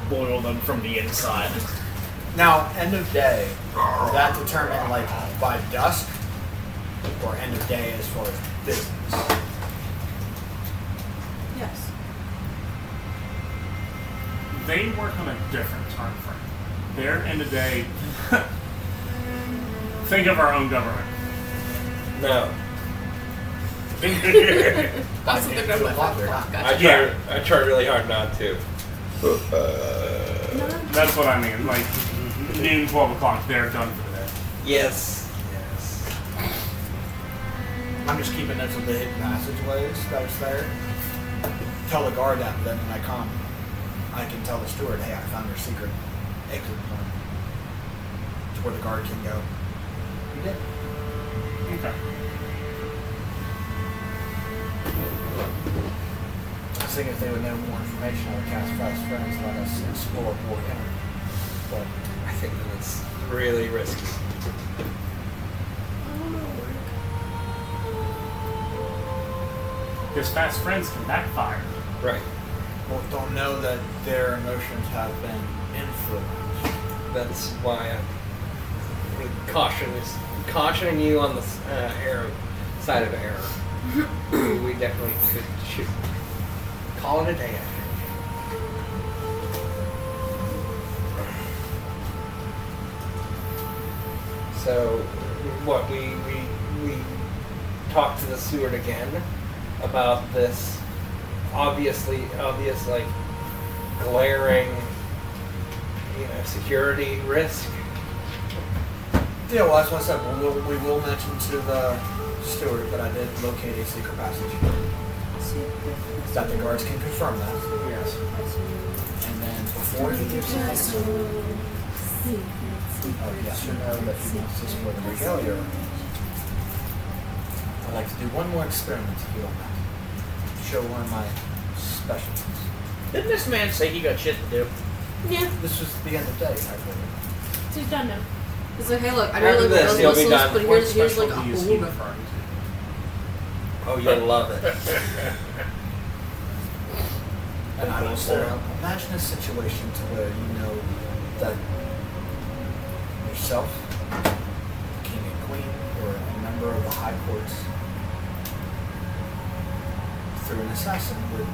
Boil them from the inside. Now, end of day, is that determined like by dusk, or end of day as far as business? Yes. They work on a different time frame. Their end of day. Think of our own government. No. That's what they're going with. I try really hard not to. That's what I mean. Like noon, 12 o'clock, they're done for the day. Yes. I'm just keeping notes of the hidden passageways that was there. Tell the guard that, then when I come, I can tell the steward, hey, I found your secret exit point to where the guard can go. You did. Okay. I was thinking if they would know more information, I would cast Fast Friends and let us explore more inner. But I think that it's really risky. Because fast friends can backfire. Right. well, don't know that their emotions have been influenced. That's why I'm cautioning you on the error side of error. We definitely could shoot. Call it a day. So, what we talked to the steward again about this obvious like glaring, security risk. Yeah, well, as I said, we will mention to the steward that I did locate a secret passage. That the guards can confirm that. Yes. And then before he gives it yes or no that he wants this for the regalia, I'd like to do one more experiment if you don't mind. Show one of my specialties. Didn't this man say he got shit to do? Yeah, This was the end of day, I believe. he's done now. He's like, hey, look, I After really this, want he'll be whistles, done. but What here's like a specialty is he beluga. referring to? Oh, you'll love it. And I will say, imagine a situation to where you know that yourself, the king and queen, or a member of the high courts, through an assassin would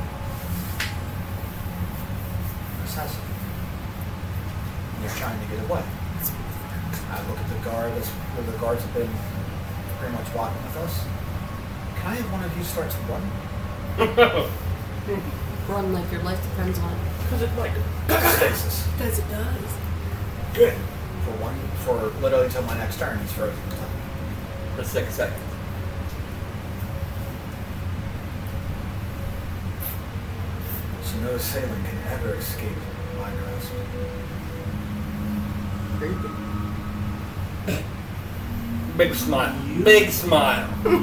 assassinate. And you're trying to get away. I look at the guard, where the guards have been pretty much walking with us. Can I have one of you start to run? Run like your life depends on it. Because it's like Stasis. Because it does. Good. For literally until my next turn, he's frozen. For 6 seconds. So no assailant can ever escape my grasp. Big smile. Big smile. Your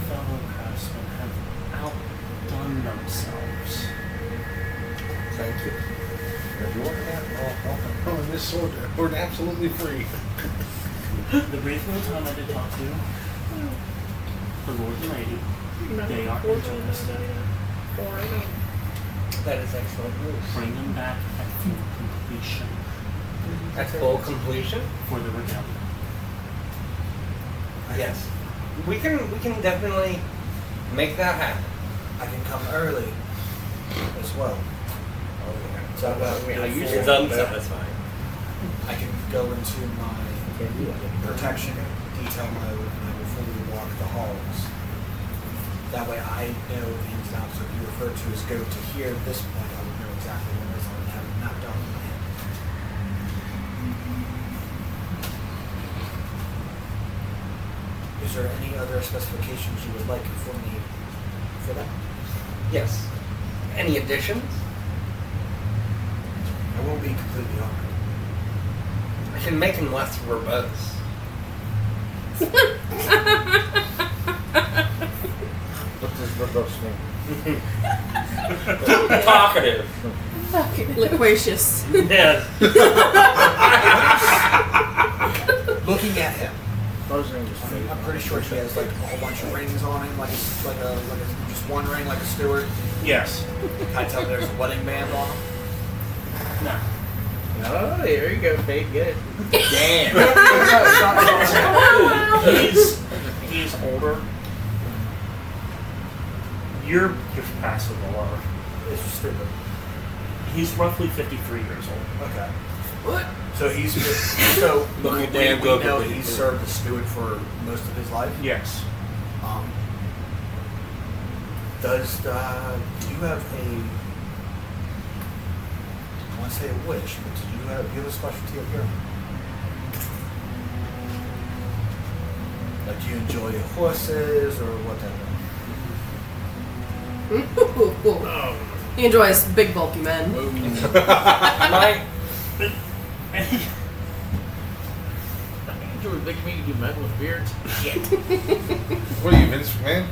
fellow craftsmen have outdone themselves. Thank you. If you want that, I'll this sword absolutely free. The brief little time I did talk to the Lord and Lady, they are interested. That is excellent news. Bring them back at full completion At full completion? for the regalia. Yes. We can definitely make that happen. I can come early as well. So I usually It's up, so that's fine. I can go into my protection detail mode and I will fully walk the halls. That way I know the ins and outs. So if you refer to as go to here at this point, I would know exactly what it is. I would have it mapped out in my head. Is there any other specifications you would like for me for that? Yes. Any additions? I won't be completely armed. I can make them less verbose. what does verbose mean? Talkative. Loquacious. Yes. Looking at him, Those are just I'm pretty sure he has like a whole bunch of rings on him, like just one ring, like a steward. Yes. Can I tell there's a wedding band on him? No. Oh, there you go, Fade. Good. Damn. He's older. You're passive alert. It's just stupid. He's roughly 53 years old. Okay. What? So he's so Looking we damn good know for he's 52. served as steward for most of his life. Yes. Does do you have a? I want to say a wish, but do you have a specialty of your own? Like, do you enjoy horses or whatever? He enjoys big bulky men. My You think me do men with beards? What are you, Vince McMahon?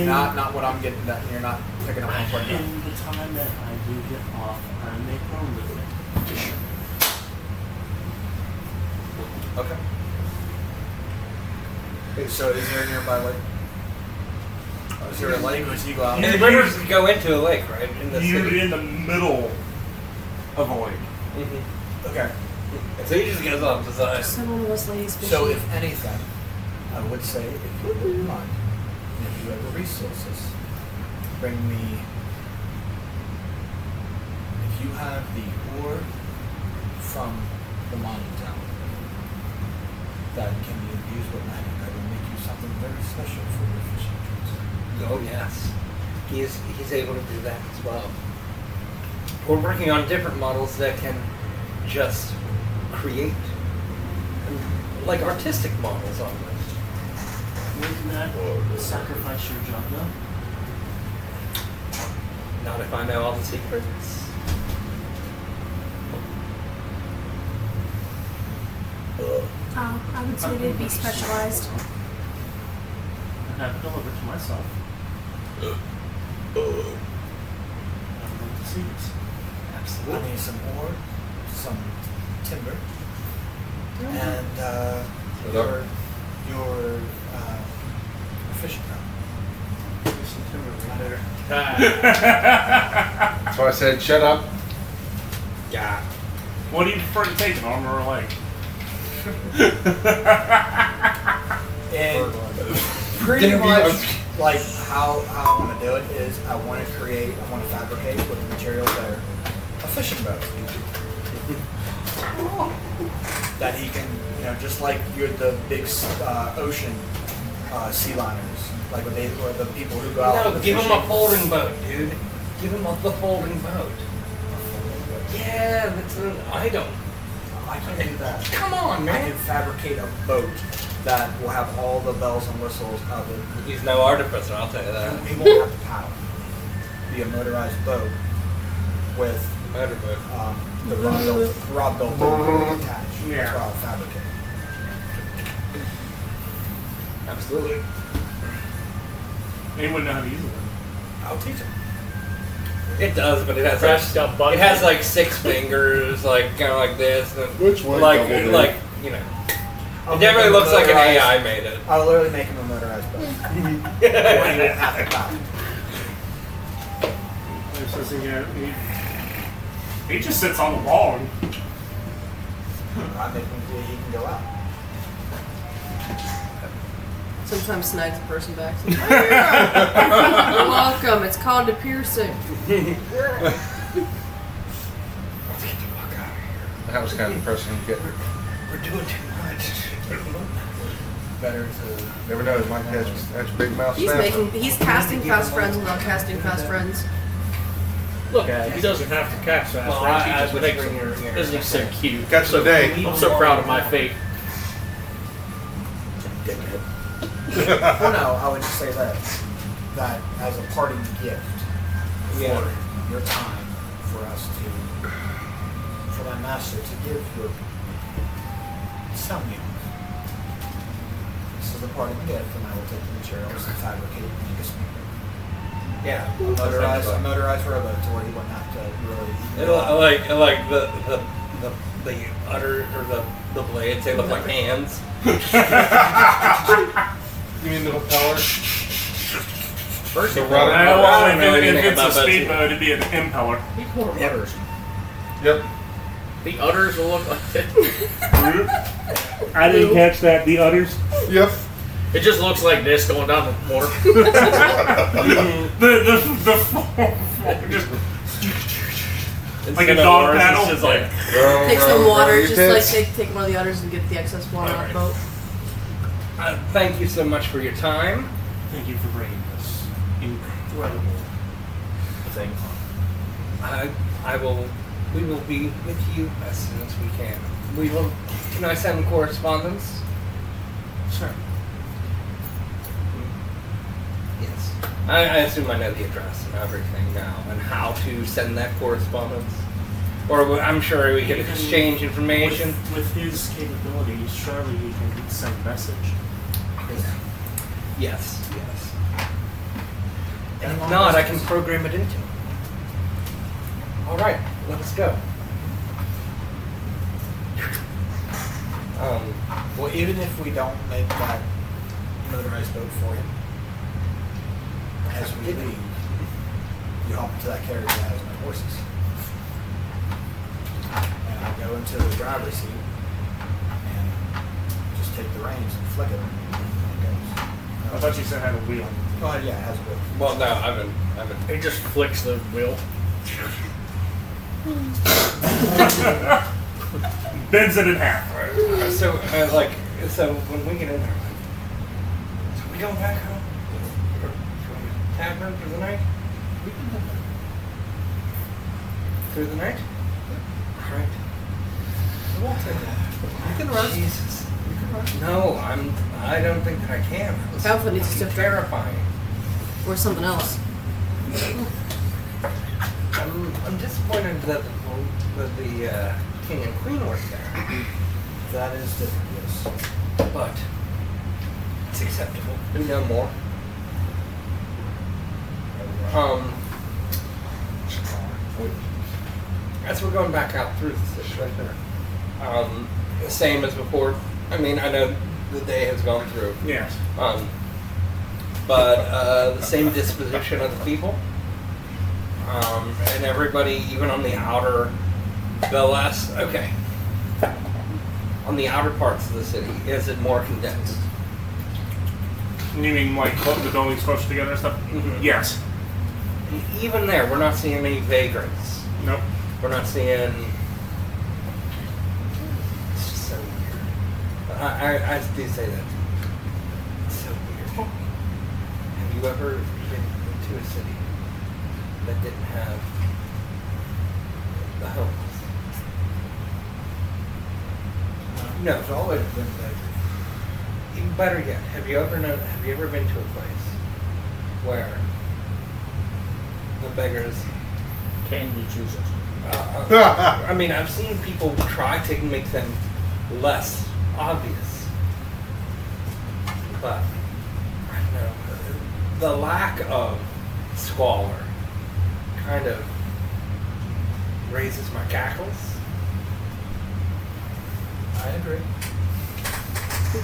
Not what I'm getting. That you're not picking up on right now. In the time that I do get off, I make my own living. Okay. So is there a nearby lake? Is there a lake, or does he go out? the rivers go into a lake, right? In the You're city. in the middle of a lake. Mm-hmm. Okay. So he just goes off the side. Send one of us ladies fishing. So if anything, I would say if you wouldn't mind, if you have the resources, bring me. If you have the ore from the mining tower, that can be infused with magic that will make you something very special for your fishing trips. Oh yes, he's able to do that as well. We're working on different models that can just create like artistic models almost. Wouldn't that sacrifice your job though? Not if I know all the secrets. I would say they'd be specialized. I have it delivered to myself. I don't know the secrets. I need some ore, some timber, and your fishing rod. Some timber right there. That's why I said shut up. Yeah. What do you prefer to take, an arm or a leg? And pretty much like how I want to do it is I want to fabricate with the materials that are a fishing boat. That he can, just like you're the big ocean sea liners, like what or the people who go out. No, give him a folding boat, dude. Give him the folding boat. Yeah, that's an item. I can do that. Come on, I man. can fabricate a boat that will have all the bells and whistles of it. He's no artificer, I'll tell you that. He won't have to paddle. Be a motorized boat with Motorboat. the rod built attached. Yeah. That's what I'll fabricate. Absolutely. They wouldn't know how to use it. I'll teach him. It does, but it has Press the button. it has like 6 fingers, like kind of like this, and Which one? like it definitely looks like an AI made it. I'll literally make him a motorized boat. Or he won't have to paddle. He just sits on the wall. I make him so he can go out. Sometimes snags a person back. So, "Oh, you're welcome. It's called a piercing. Let's get the fuck out of here. That was kind of depressing. We're doing too much. Better to. Never know, it might catch big mouth snapper. He's casting fast friends without casting fast friends. Look at him. He doesn't have to catch fast. Well, Right? He I just would makes bring them. your- Isn't he so cute? Catch the day. I'm so proud of my fate. Well, no, I would just say that as a parting gift for your time, for us to, for my master to give your some meal. This is a parting gift, and I will take the materials and fabricate and make a speedboat. Yeah. A motorized rowboat to where he wouldn't have to really. I like the udder or the blades. They look like hands. You mean the propeller? First The of rudder. all, I don't know If anything it's about a that. speedboat, it'd be an impeller. He called them udders. Yep. The udders will look like that. I didn't catch that. The udders. Yep. It just looks like this going down the water. Just Instead like a of dog oars, paddle. It's just like, Take some water, your just tits. like take one of the others and get the excess water off the boat. Thank you so much for your time. Thank you for bringing this incredible thing. We will be with you as soon as we can. Can I send correspondence? Sure. Yes. I assume I know the address and everything now, and how to send that correspondence. Or I'm sure we can exchange information. With his capabilities, surely he can send a message. Yes. And if not, I can program it into it. All right, let us go. Well, even if we don't make that motorized boat for him, as we leave, you hop into that carriage that has no horses. And I'll go into the driver's seat and just take the reins and flick it. And it goes. I thought you said it had a wheel. Oh, yeah, it has a wheel. Well, no, I haven't. he just flicks the wheel. Bends it in half. So, So when we get in there, like, so we going back home? Or tavern for the night? We can have that. Through the night? Alright. It won't take long. You can rest. Jesus. You can rest. No, I don't think that I can. Alpha needs to It's terrifying. or something else. I'm disappointed that the king and queen weren't there. That is different, yes. But it's acceptable. We know more. As we're going back out through the city, right there. The same as before. I mean, I know the day has gone through. Yes. But the same disposition of the people. And everybody, even on the outer, on the outer parts of the city, is it more condensed? You mean like the buildings close together and stuff? Mhm. Yes. And even there, we're not seeing any vagrants. Nope. We're not seeing. It's just so weird. I do say that. It's so weird. Have you ever been into a city that didn't have the homeless? No. There's always been beggars. Even better yet, have you ever been to a place where the beggars? Can you choose it? I mean, I've seen people try to make them less obvious, but I don't know. The lack of squalor kind of raises my cackles. I agree.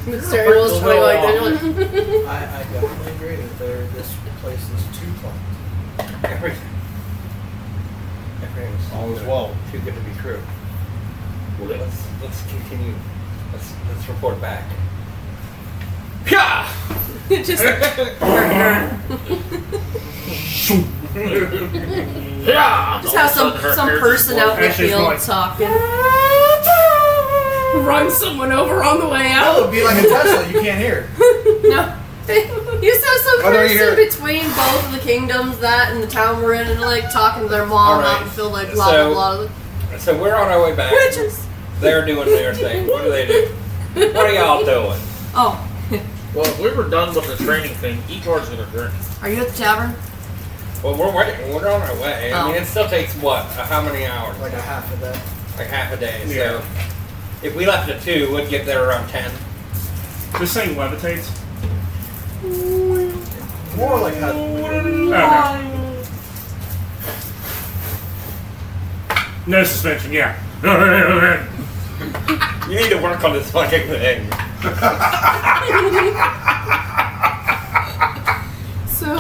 Mr. Will's probably like, I definitely agree that this place is too clean. Everything. Everything's All is well. too good to be true. Well, let's continue. Let's report back. Yeah. just Yeah. Just have some person out in the Actually, it's more field like- talking. Run someone over on the way That out. would be like a Tesla. You can't hear. No. You saw some Oh, no, you hear person it. between both of the kingdoms, that and the town we're in, and like talking to their mom All right. out and feel like blah So- blah blah. So we're on our way back. Witches. They're doing their thing. What do they do? What are y'all doing? Oh, Well, if we were done with the training thing, each one's gonna drink. are you at the tavern? Well, we're waiting. We're on our way. I Oh. mean, it still takes what? How many hours? Like a half of that. Like half a day. Yeah. So if we left at 2, we'd get there around 10. This thing levitates. More like how. Okay. No suspension. Yeah. You need to work on this fucking thing. So,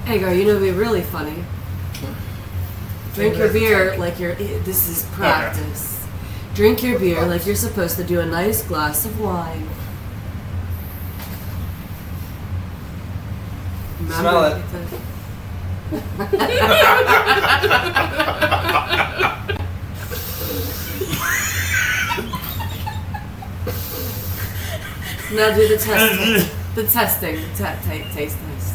Hagar, you know, it'd be really funny. Drink your beer like you're. This is practice. Drink your beer like you're supposed to do a nice glass of wine. Smell it. Now do the testing. The testing. Taste test.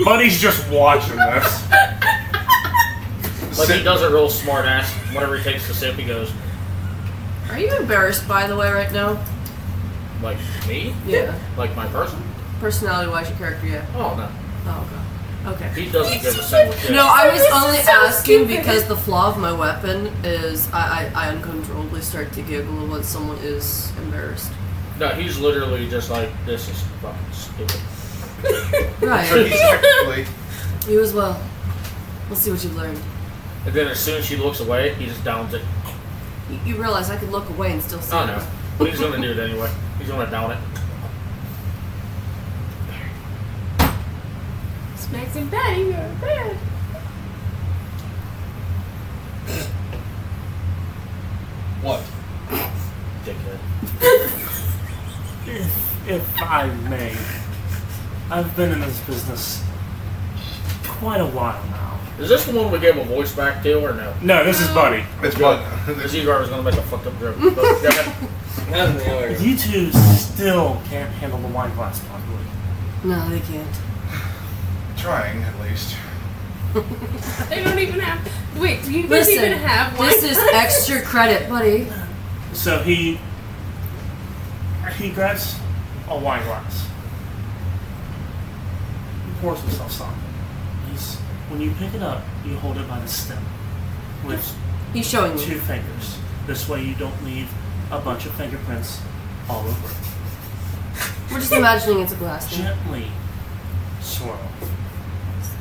Buddy's just watching this. Like he does a real smart ass. Whenever he takes the sip, he goes, Are you embarrassed, by the way, right now? like, me? Yeah. Like my person? Personality-wise, your character, yeah. Oh, no. Oh, God. Okay. He doesn't give a single shit. No, I was This is only so asking stupid. because the flaw of my weapon is I uncontrollably start to giggle when someone is embarrassed. No, he's literally just like, this is fucking stupid. Right. Technically, You as well. Let's see what you've learned. And then as soon as she looks away, he just downs it. You realize I could look away and still see Oh it. no. But he's gonna do it anyway. He's gonna down it. Smacks and bang or bad. what? Dickhead. If I may, I've been in this business quite a while now. Is this the one we gave a voice back to, or no? No, this is Buddy. It's fun. Because Igor was going to make a fucked up joke. But go ahead. That's the other. You two still can't handle the wine glass properly. No, they can't. Trying, at least. They don't even have. Wait, do you guys Listen, even have one? this is extra credit, buddy. So he grabs a wine glass. He pours himself some. When you pick it up, you hold it by the stem with He's showing 2 you. fingers. This way you don't leave a bunch of fingerprints all over it. We're just imagining it's a glass thing. Gently swirl.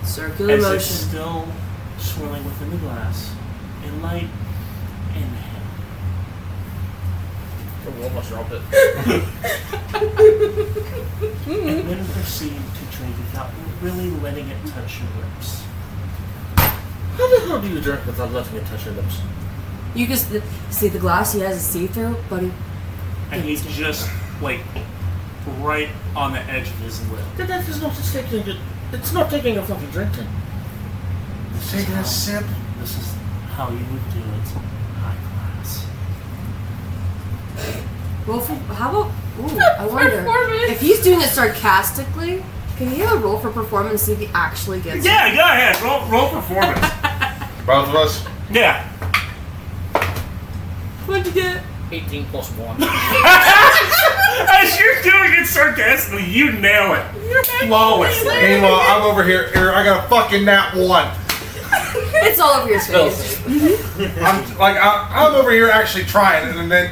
Circular As motion. it's still swirling within the glass, a light inhale. We almost dropped it. And then proceed to drink without really letting it touch your lips. How the hell do you drink without letting it touch your lips? You just see the glass he has is see-through, buddy. And he's just like right on the edge of his lip. That is not just taking it. It's not taking a fucking drink thing. Taking a sip. This is how you would do it. High class. Roll for how about? Ooh, I wonder Performance. if he's doing it sarcastically. Can he have a roll for performance? See if he actually gets. Yeah, go ahead. Roll performance. Both of us? Yeah. What'd you get? 18 plus 1. As you're doing it sarcastically, you nail it. Flawlessly. Meanwhile, I'm over here. I got a fucking nat 1. It's all over your face. I'm over here actually trying, and then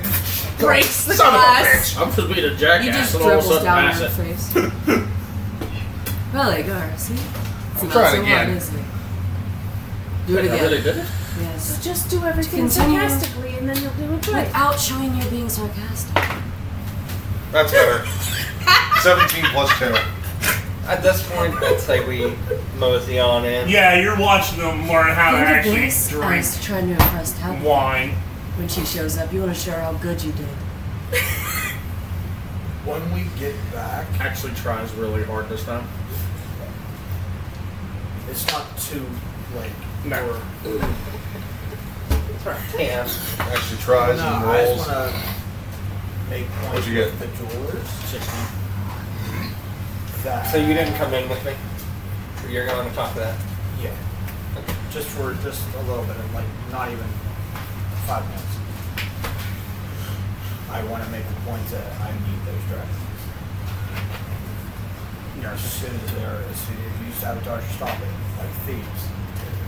Breaks the Son of a glass. I'm just being a You jackass just and all of a dribbles sudden down pass your it. face. Well, there you go. See? It's I'm not trying so again. hard, is it? Do it Wait, I again. really did it? Yes. So just do everything Continue. sarcastically and then you'll do it good. Without showing you're being sarcastic. that's better. 17 plus 2. At this point, I'd say we mosey on in. Yeah, you're watching them learn how to Think of actually this drink as trying to impress Tabitha. wine. When she shows up, you want to show her how good you did. When we get back, Actually tries really hard this time. it's not too late. No. Or- Yeah. Actually tries no, and I rolls. just want to make points What'd you with get? the jewelers. 16. That, So you didn't come in with me? You're going to talk to that? Yeah. Just for just a little bit, like not even 5 minutes. I want to make the point that I need those dragons. As soon as you sabotage or stop it, like thieves.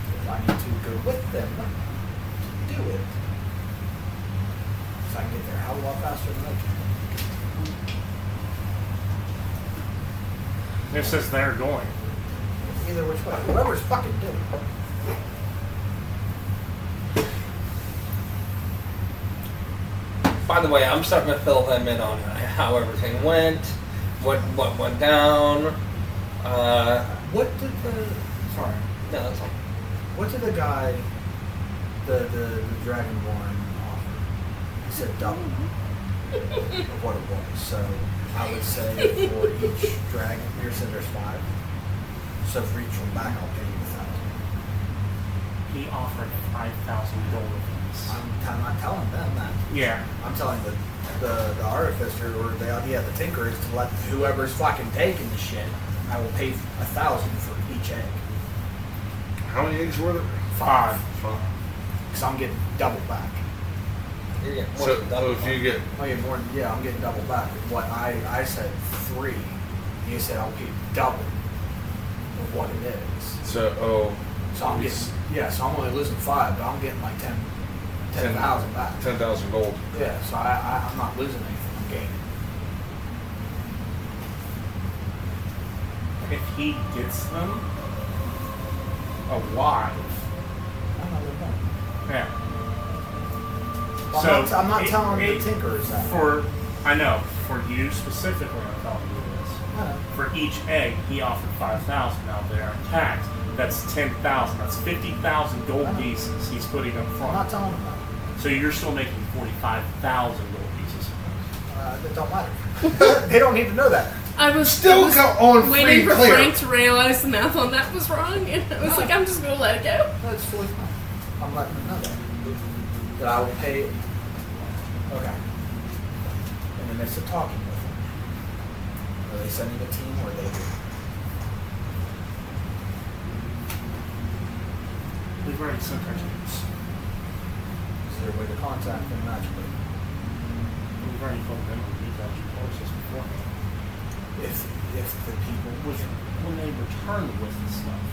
If I need to go with them to do it, so I can get there a hell of a lot faster than they can. It says they're going. Either which way. Whoever's fucking doing it. By the way, I'm starting to fill him in on how everything went, what went down. What did the... Sorry. No, that's all. What did the guy, the Dragonborn offer? He said double of what it was. So I would say for each dragon, you said there's 5. So for each one back, I'll pay you 1,000. He offered 5,000 gold apiece. I'm not telling them that. Yeah. I'm telling the artificer or the tinker is to let whoever's fucking taking the shit. I will pay 1,000 for each egg. How many eggs were there? 5. Because I'm getting double back. You're getting more So than double. if you get I get more. Yeah, I'm getting double back. What I said 3. You said I'll pay double of what it is. so So I'm getting so I'm only losing 5, but I'm getting like 10,000 back. 10,000 gold. Yeah, so I'm not losing anything. I'm gaining. If he gets them alive, I'm not losing money. yeah. Well, I'm not telling the tinkers that. I know, for you specifically, I'm telling you this. For each egg, he offered 5,000 out there in tax. That's 10,000. That's 50,000 gold pieces he's putting up I'm front. not telling them that. So you're still making 45,000 gold pieces. It don't matter. They don't need to know that. I was Still I was go on free waiting and for clear. Frank to realize the math on that was wrong, and I was like, I'm just gonna let it go. That's fully fine. I'm letting them know that I will pay. Okay. In the midst of talking with them, are they sending a team or are they? We've already sent our teams. Is there a way to contact them magically? We've already told them on details courses beforehand. If the people When they return with the stuff.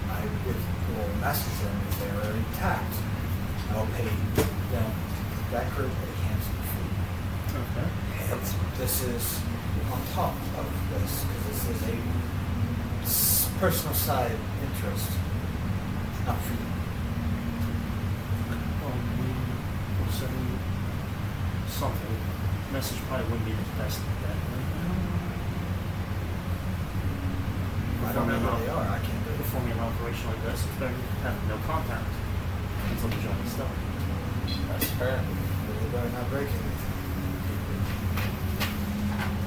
I will message them if they are intact. I'll pay them that group a handsome fee. Okay. And this is on top of this because this is a personal side interest, not for you. Well, we'll send something. Message probably wouldn't be the best bet right now. I don't know where they are. I can't do it. Performing an operation like this, it's better to have no contact until they join the stuff. That's fair. They better not break anything.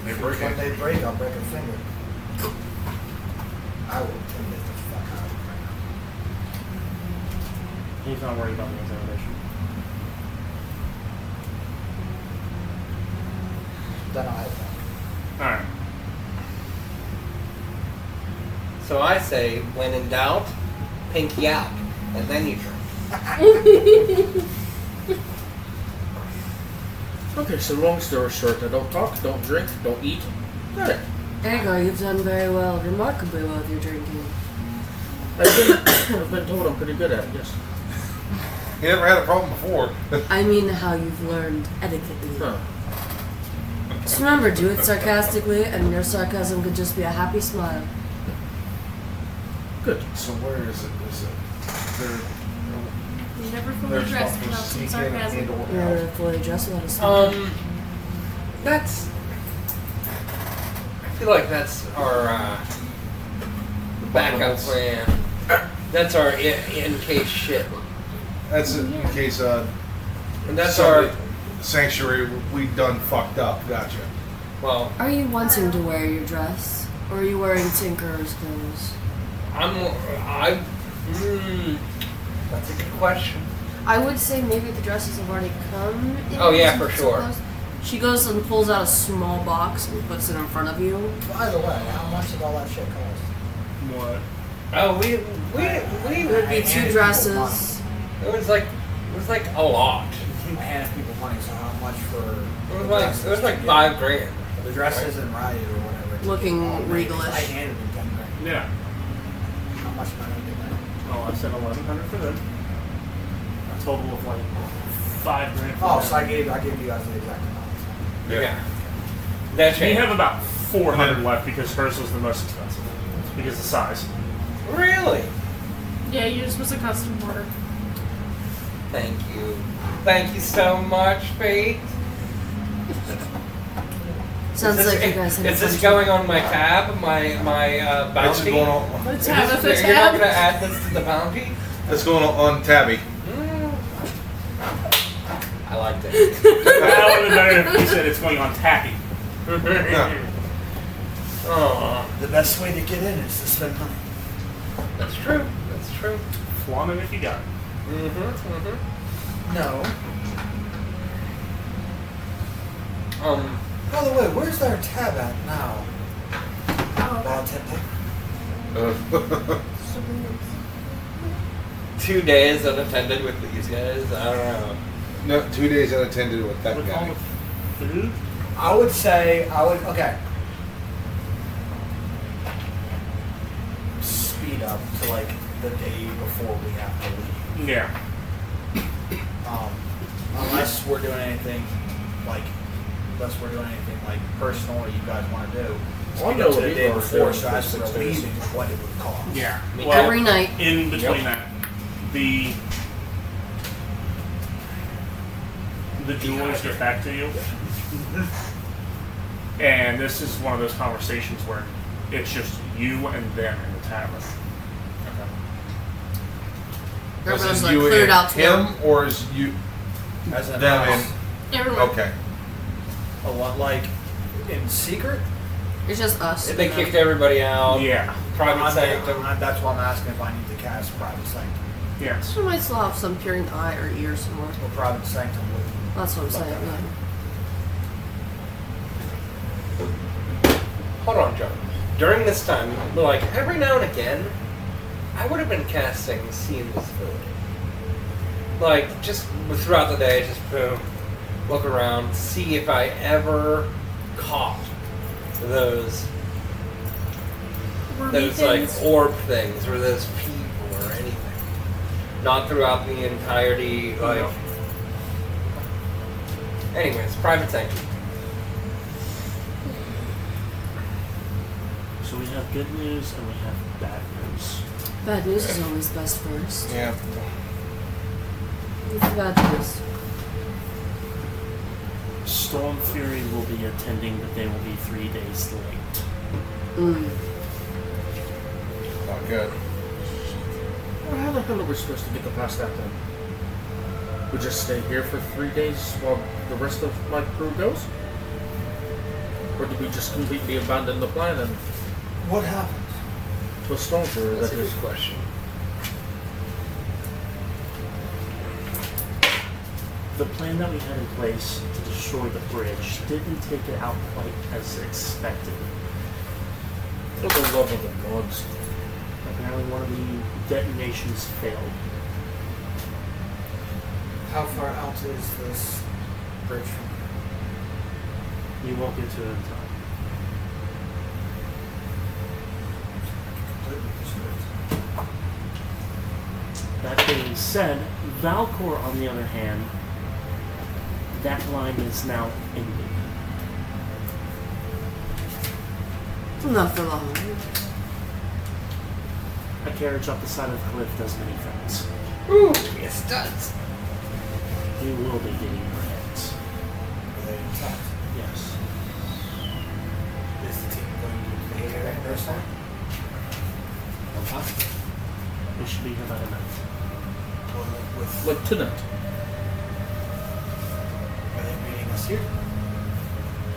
They break When it. they break, I'll break a finger. I will intimidate the fuck out of them right now. He's not worried about the intimidation. Then I'll have that. Alright. So I say, when in doubt, pinky out, and then you drink. Okay, so long story short, I don't talk, don't drink, don't eat. Got it. Ego, you've done very well, remarkably well with your drinking. I've been told I'm pretty good at it, yes. You never had a problem before. I mean how you've learned etiquette. Huh. Just remember, do it sarcastically, and your sarcasm could just be a happy smile. Good. So where is it? Is it? You never fully They're dressed supposed without to some sneak in sarcasm. and or You're out. fully dressed without a smile. That's. I feel like that's our backup plan. That's our in case shit. That's in case And that's somebody- our. sanctuary we done fucked up. Gotcha. Well, Are you wanting to wear your dress? Or are you wearing Tinker's clothes? That's a good question. I would say maybe the dresses have already come in. Oh, yeah, some for sure. clothes. She goes and pulls out a small box and puts it in front of you. By the way, how much did all that shit cost? What? Oh, we It would be two dresses. it was like a lot. I handed people money, so how much for? It was like $5,000. The dresses and ride or whatever. Looking I regalish. handed them 10 grand. Yeah. How much am I gonna get now? Oh, I said 1,100 for them. A total of like $5,000 for Oh, them. so I gave you guys the exact amount. Yeah. That We changed. have about 400 left because hers was the most expensive. Because of size. Really? Yeah, yours was a custom order. Thank you. Thank you so much, Faith. Sounds Is this- like you guys had Is this fun. going on my tab, my It's bounty? going on. The Is tab this- of the you're not tab. gonna add this to the bounty? It's going on Tabby. I liked it. That would have been better if you said it's going on tappy. Oh, The best way to get in is to spend money. that's true. That's true. Flaunt it if you got it. No. By the way, where's our tab at now? Bartender. 2 days unattended with these guys. I don't know. No, 2 days unattended with that With all guy. the food? I would say, okay. Speed up to like the day before we have to leave. Yeah. Unless we're doing anything like personal or you guys want to do. Well, I Speed know up to what the you day are before, doing so for as 6 we're days. leaving, what it would cost. Yeah. Every night. In between that, the jewelers get back to you. And this is one of those conversations where it's just you and them in the tavern. This Everyone's is like you cleared and out to him, or is you As in them us. and Everyone. okay? A lot like in secret. It's just us. They kicked everybody out. Yeah. Private sanctum. That's why I'm asking if I need to cast private sanctum. Yes. We might still have some peering eye or ear somewhere. Or private sanctum would. That's what I'm saying. Yeah. Hold on, John. During this time, like every now and again, I would have been casting See Invisibility. Like just throughout the day, just boom, look around, see if I ever caught those like orb things or those people or anything. Not throughout the entirety, like. Anyways, private sanctum. So we have good news and we have bad news. Bad news is always best first. Yeah. What's the bad news? Storm Fury will be attending, but they will be 3 days late. Not good. Well, how the hell are we supposed to get past that then? We just stay here for 3 days while the rest of my crew goes? Or do we just completely abandon the plan and What happened? to a storm through That's that a is good question. The plan that we had in place to destroy the bridge didn't take it out quite as expected. for the love of the gods? Apparently one of the detonations failed. How far out is this bridge from here? You won't get to it in time. Completely destroyed. That being said, Valcor, on the other hand, that line is now ended. Not for long. A carriage up the side of the cliff does many things. Ooh, yes it does. You will be getting your heads. Are they intact? Yes. Is the team going to be here at this time? We should be here by the night. Well, with Lieutenant, are they meeting us here?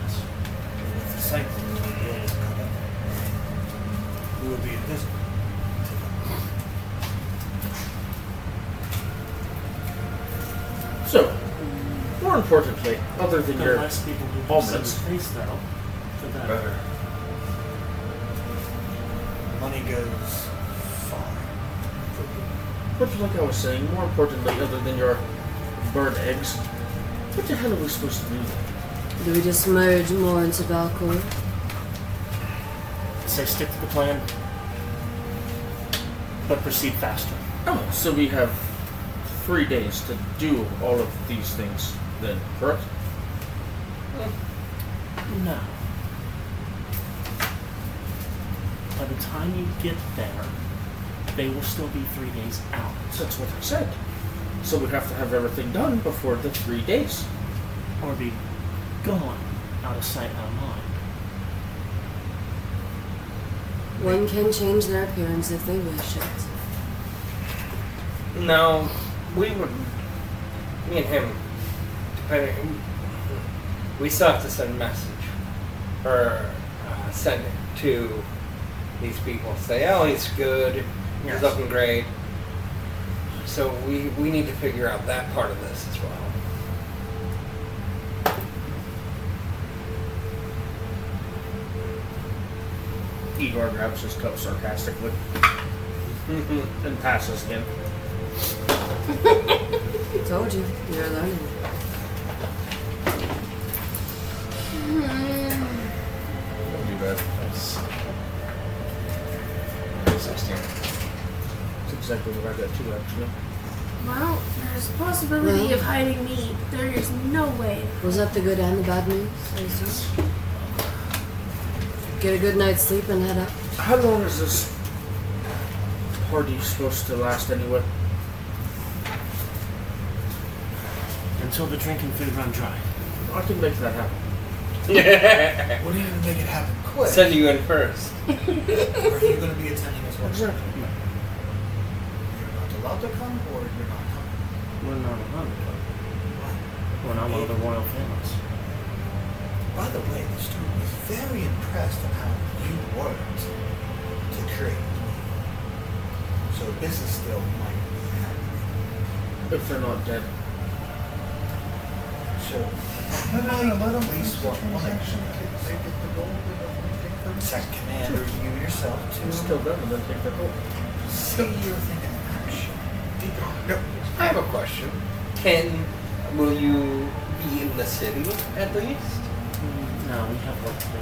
Yes. With the sanctum, we will be able to come in. We will be invisible to them. so, more importantly, other than The your less people who almonds. see face, though, the better. Better. Money goes far. But like I was saying, more importantly, other than your bird eggs, what the hell are we supposed to do? Do we just merge more into Valcor? Say stick to the plan, but proceed faster. Oh, so we have 3 days to do all of these things then, correct? No. By the time you get there, they will still be 3 days out. That's what I said. So we have to have everything done before the 3 days. Or be gone, out of sight, out of mind. One can change their appearance if they wish it. No, we would. Me and him, depending. We still have to send a message. Or send it to these people. Say, oh, he's good. Yes. He's looking great. So we need to figure out that part of this as well. Igor grabs his cup sarcastically and passes again. Told you, you're learning. Won't be bad. That's 16. That's exactly what I got too, actually. Well, there's a possibility of hiding me. There is no way. Was that the good and the bad news? I assume? Get a good night's sleep and head up. How long is this party supposed to last anyway? Until the drink and food run dry. I can make that happen. What do you to make it happen quick? Send you in first. Are you going to be attending as well? Exactly. You're not allowed to come, or you're not coming? We're not allowed to go. Why? We're not one of the royal families. By the way, the steward was very impressed at how you worked to create me. So business still might be happening. If they're not dead. So, let at least one action. Second commander, you yourself too. Still them and then take their gold. See, you're thinking action. No. I have a question. Will you be in the city at least? No, we have work to do.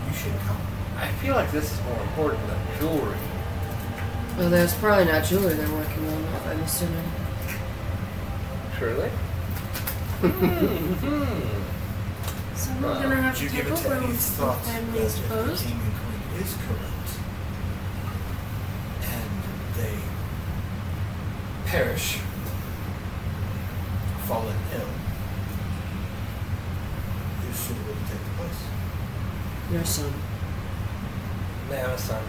You should come. I feel like this is more important than jewelry. Well, there's probably not jewelry they're working on, I'm assuming. Truly? So we're gonna have Did you to give take it to over any with thoughts that family if the exposed. king and queen is correct and they perish, fallen ill, who's suitable to take the place? Your son. They have a son.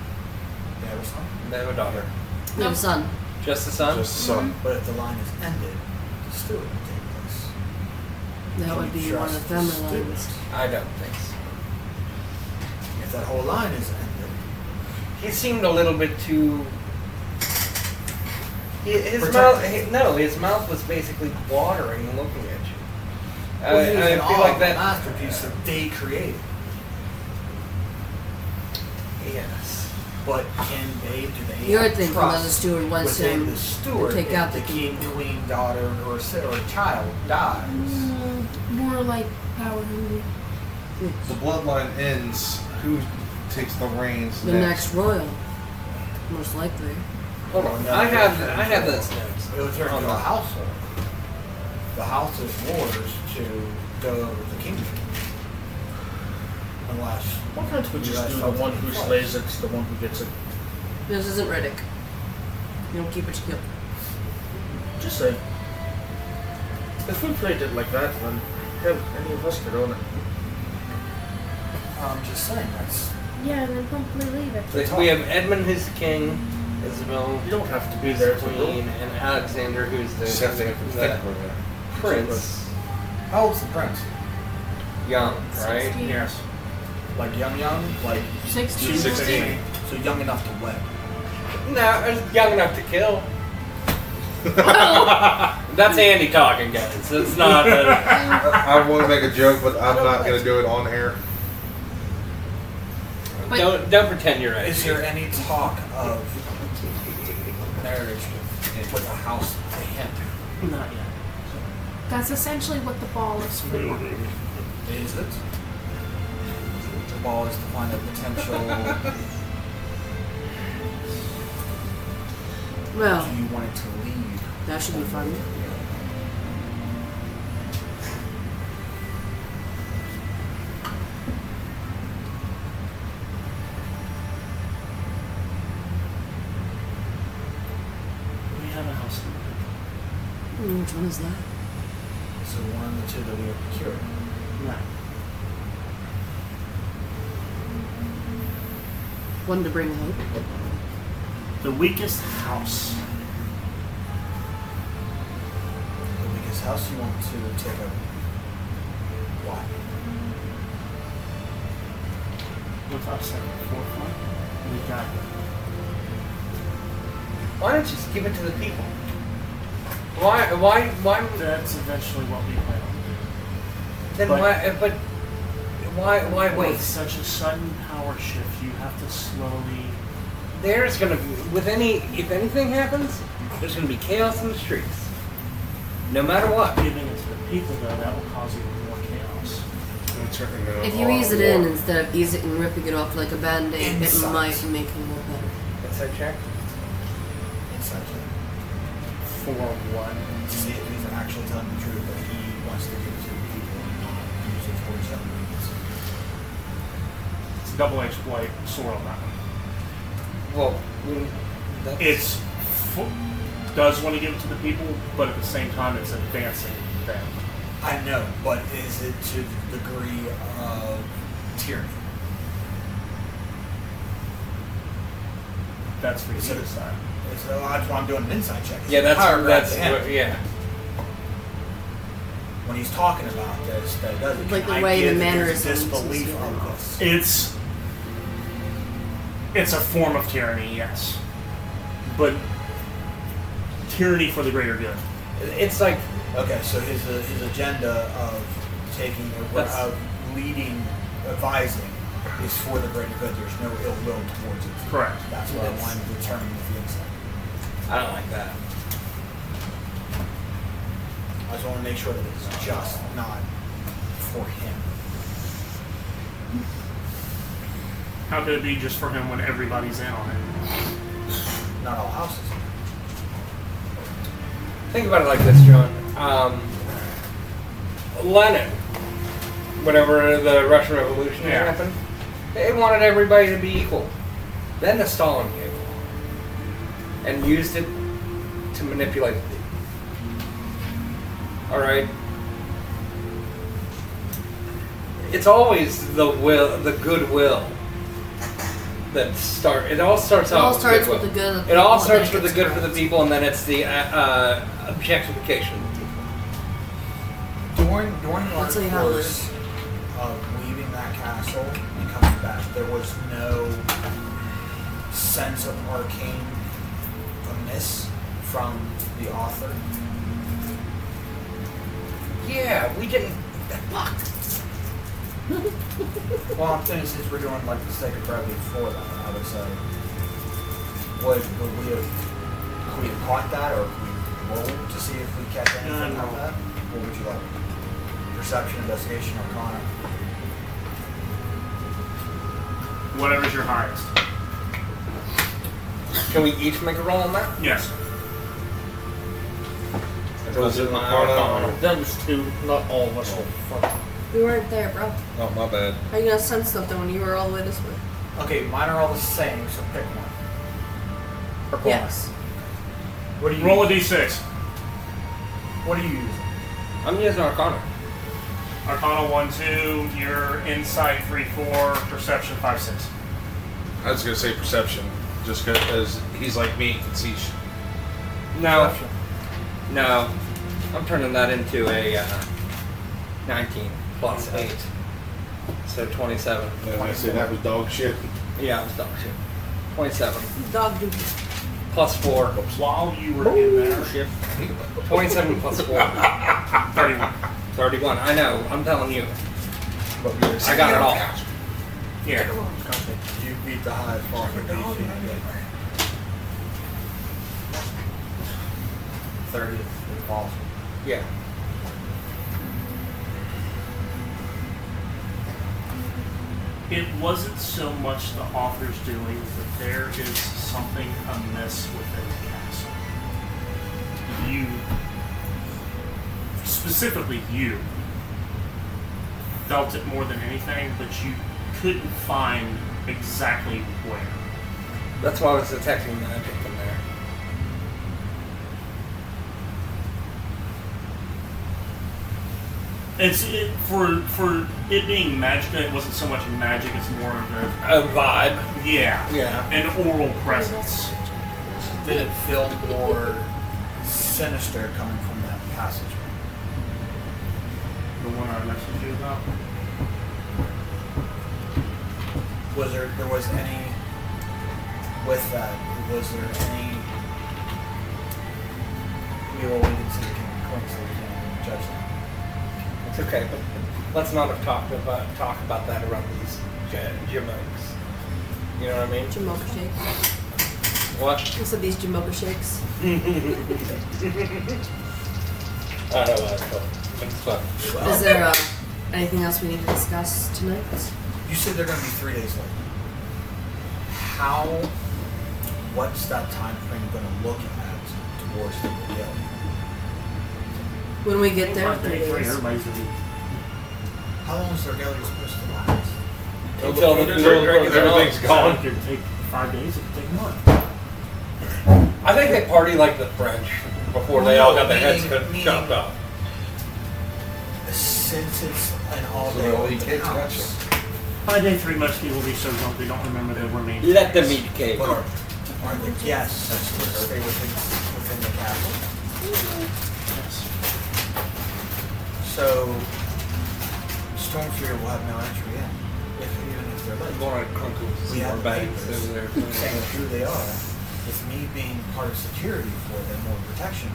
They have a son? They have a daughter. Your son. Just the son? Just son. But if the line is ended, the steward will take place. That would be one of the family lines. I don't think so. If that whole line is ended, He seemed a little bit too. His Protective. mouth. His mouth was basically watering looking at you. well, he was I in feel awe like of the that. masterpiece that they created. Yes. But can they? Do they? You're have thinking trust that the steward wants within him the steward to take if out the the king, queen, daughter, or child dies. More like power hungry. The bloodline ends. Who takes the reins the next royal. Most likely. Hold on. No, I have those notes. It would turn on to a the- household. The house's wars to go over the kingdom. Unless Why can't we you just guys do the felt one it who was. slays it's the one who gets it? This isn't Riddick. You don't keep what you kill. Just say. If we played it like that, then hell, any of us could own it. I'm just saying that's Yeah, and then promptly leave it. So we have Edmund, who's the king, Isabel, You don't have to be who's there the to rule. queen, and Alexander, who's the there. prince. how old's the prince? Young, right? 16. Yes. Like young, like 16. 16. so young enough to wed. No, young enough to kill. That's Andy talking, guys. It's not. I want to make a joke, but I'm not going to do it on air. But- Don't pretend you're right. Is there any talk of marriage with a house to him? Not yet. That's essentially what the ball is for. Is it? The ball is to find a potential. Well, Do you want it to lead? that should be fun. We have a house. Which one is that? So one of the two that we have procured. Right. One to bring hope. The weakest house. The biggest house you want to take over. Why? With us at the forefront, we got it. Why don't you just give it to the people? Why? That's eventually what we plan on doing. Then But- why With wait? such a sudden power shift, you have to slowly. There's gonna be if anything happens, there's gonna be chaos in the streets. No matter what. Giving it to the people, though, that will cause even more chaos. If you ease it in instead of easing and ripping it off like a band-aid, it Insight. might make it more better. Inside check. Inside check. For one. To see if he's actually telling the truth, but he wants to give it to the people and not use it for his own needs. It's a double-edged blade sword on that one. Well, that's, It's does want to give it to the people, but at the same time, it's advancing them. I know, but is it to the degree of tyranny? That's for you So- to decide. That's why I'm doing an inside check. Is yeah, it power grab that's to him? what, yeah. when he's talking about this that he does it. Like Can the I way get the that there's a mannerisms and disbelief stuff. of this. It's a form of tyranny, yes, but tyranny for the greater good. It's like Okay, so his agenda of taking of leading, advising is for the greater good. There's no ill will towards it. Correct. That's what I wanted to determine with the insight. I don't like that. I just want to make sure that it's just, not for him. How could it be just for him when everybody's in on it? Not all houses. Think about it like this, John. Lenin, whenever the Russian Revolution happened, they wanted everybody to be equal. Then the Stalin came along and used it to manipulate the people. All right. It's always the goodwill that start. It all starts It all out. starts with with the good of the It all people, starts and with then the it good for the gets people, and then it's the objectification of the people. During our That's how it course of leaving that castle and coming back, there was no sense of arcane amiss from the author. Yeah, we didn't. Fuck. Well, I'm thinking since we're doing like the sacred brevity for that, I would say, would we have caught that, or could we roll to see if we catch anything No. like that? What would you like? Perception, investigation, arcana. Whatever's your highest. Can we each make a roll on that? Yes. Was it Arcana? Those two, not all of us. We weren't there, bro. Oh, my bad. How you gonna sense something when you were all the way this way? Okay, mine are all the same, so pick one. Yes. What do you Roll a d6. What are you using? I'm using Arcana. Arcana 1, 2, your insight 3, 4, perception 5, 6. I was gonna say perception, just because he's like me, he can see. No. No. I'm turning that into a 19 plus 8. So 27. I say that was dog shit. Yeah, it was dog shit. 27. Dog duty. Plus 4. While you were in there, 27 plus 4. 31. 31. I know. I'm telling you. But we were I got it all. Yeah. You beat the highest bar for DC. 30 if possible. Yeah. It wasn't so much the author's doing, but there is something amiss within the castle. You, specifically you, felt it more than anything, but you couldn't find exactly where. That's why I was detecting magic in there. For it being magical. It wasn't so much magic; it's more of A vibe. yeah, an oral presence. Did it feel more sinister coming from that passage? The one I messaged you about. Was there any with that? Was there any? We didn't see the King, so we can't judge that. It's okay, but let's not have talked about that around these Jamokes. You know what I mean? Jamocha shakes. What? What's up, these Jamocha shakes? I don't know. It's fun. Is there anything else we need to discuss tonight? You said they're going to be 3 days late. What's that time frame going to look at towards the regalia? When we get there, By day 3, 3 days. everybody's gonna be. How long is the regalia supposed to last? Until the everything's It gone. could take 5 days. It could take a month. I think they party like the French before they all got their heads chopped off. Since it's an So all-day all you open kids got house, By day 3, most people will be so drunk they don't remember their remains. Let them eat cake. but are the guests supposed to stay within the castle? Yes. So Stormfury will have no entry in, even if they're late. More like Crunkles. We have banks papers over there. saying who they are. With me being part of security for them or protection,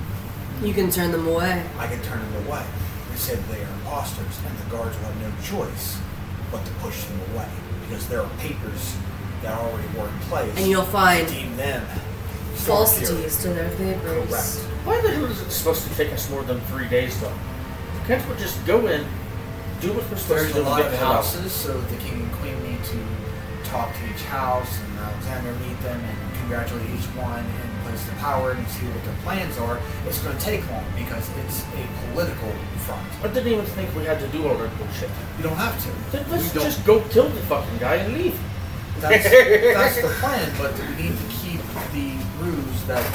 You can turn them away. I can turn them away. They said they are imposters, and the guards will have no choice but to push them away because there are papers that already were in place. And you'll find to deem them falsities to their papers. Correct. Why the hell is it supposed to take us more than 3 days, though? Can't we just go in, do what we're supposed There's to do, a lot and of get the hell out? houses, so the king and queen need to talk to each house, and Alexander meet them and congratulate each one and place the power and see what their plans are. It's going to take long because it's a political front. I didn't even think we had to do all that bullshit. You don't have to. Then let's We don't- just go kill the fucking guy and leave. That's the plan, but we need to keep the ruse that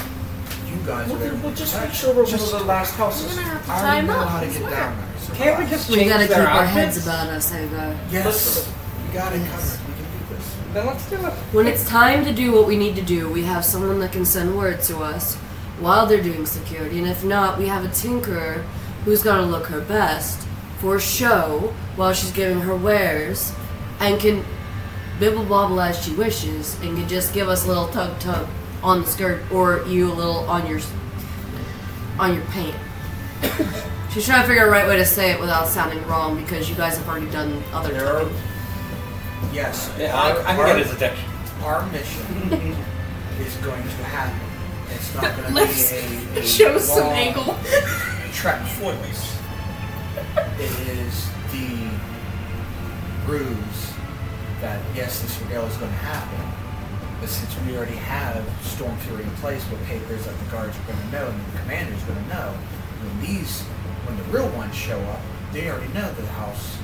you guys are there. We'll to just protect. make sure we're one Just- of the last We're houses. gonna have to I tie already him know up. how to I get swear. down there. So Can't we relax. just We change gotta keep their our outfits? heads about us, Ava. Yes, you got it covered. We can do this. Then let's do it. When it's time to do what we need to do, we have someone that can send word to us while they're doing security. And if not, we have a tinkerer who's gonna look her best for show while she's giving her wares and can bibble bobble as she wishes and can just give us a little tug tug on the skirt or you a little on your pant. She's trying to figure out a right way to say it without sounding wrong because you guys have already done other There are, times. yes, Yeah, I can get his attention. our mission is going to happen. It's not going to Let's be a show some long angle. trek for us. It is the ruse that yes, this reveal is going to happen, but since we already have Stormfury in place with papers that the guards are going to know and the commander's going to know, when the real ones show up, they already know the house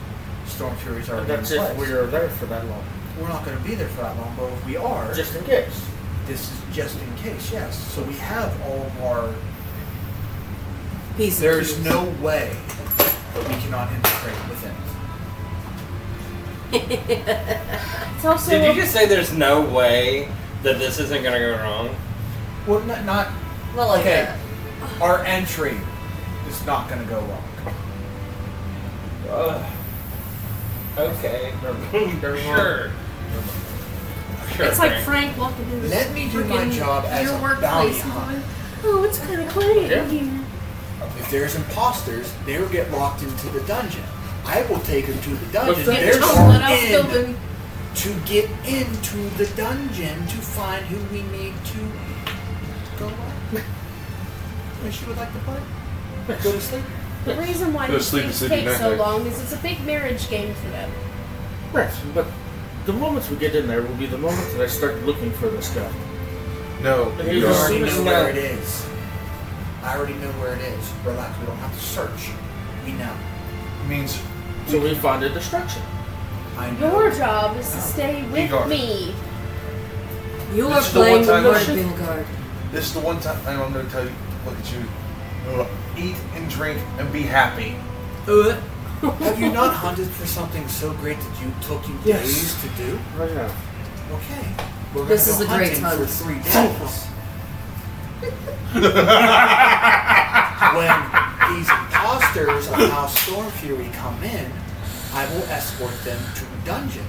Stormfury's And already that's in if place. we're there for that long. We're not going to be there for that long, but if we are, Just in case. this is just in case, yes. So we have all of our. Peace. and There's peace. no way that we cannot infiltrate within it. It's also Did you just say there's no way that this isn't gonna go wrong? Well, not Well, like okay. that. Our entry is not going to go wrong. Okay. Sure. Sure. Sure. It's like Frank. Frank walking in Let me do my freaking job as your a workplace bounty and hunter. going, oh, it's kind of quiet Yeah. in here. If there's imposters, they will get locked into the dungeon. I will take them to the dungeon. What's that? There's Don't let us in building. to get into the dungeon to find who we need to go on. Wish you would like to play? Go to sleep. The reason why Go to these sleep things and sleep take at so night. long is it's a big marriage game for them. Right, but the moments we get in there will be the moments that I start looking for this guy. No, And you you I just are. already soon as know now- where it is. I already know where it is. Relax, we don't have to search. We know. Means So we find a distraction. I know. Your job is to stay with guard. me. You are This is the playing one the time part I of should- being a guard. this is the one time I'm going to tell you. Look at you. Eat and drink and be happy. Have you not hunted for something so great that you took you Yes. days to do? Right now. Okay. We're This gonna is go a great hunting for hunt. 3 days. When these imposters of House Stormfury come in, I will escort them to dungeon.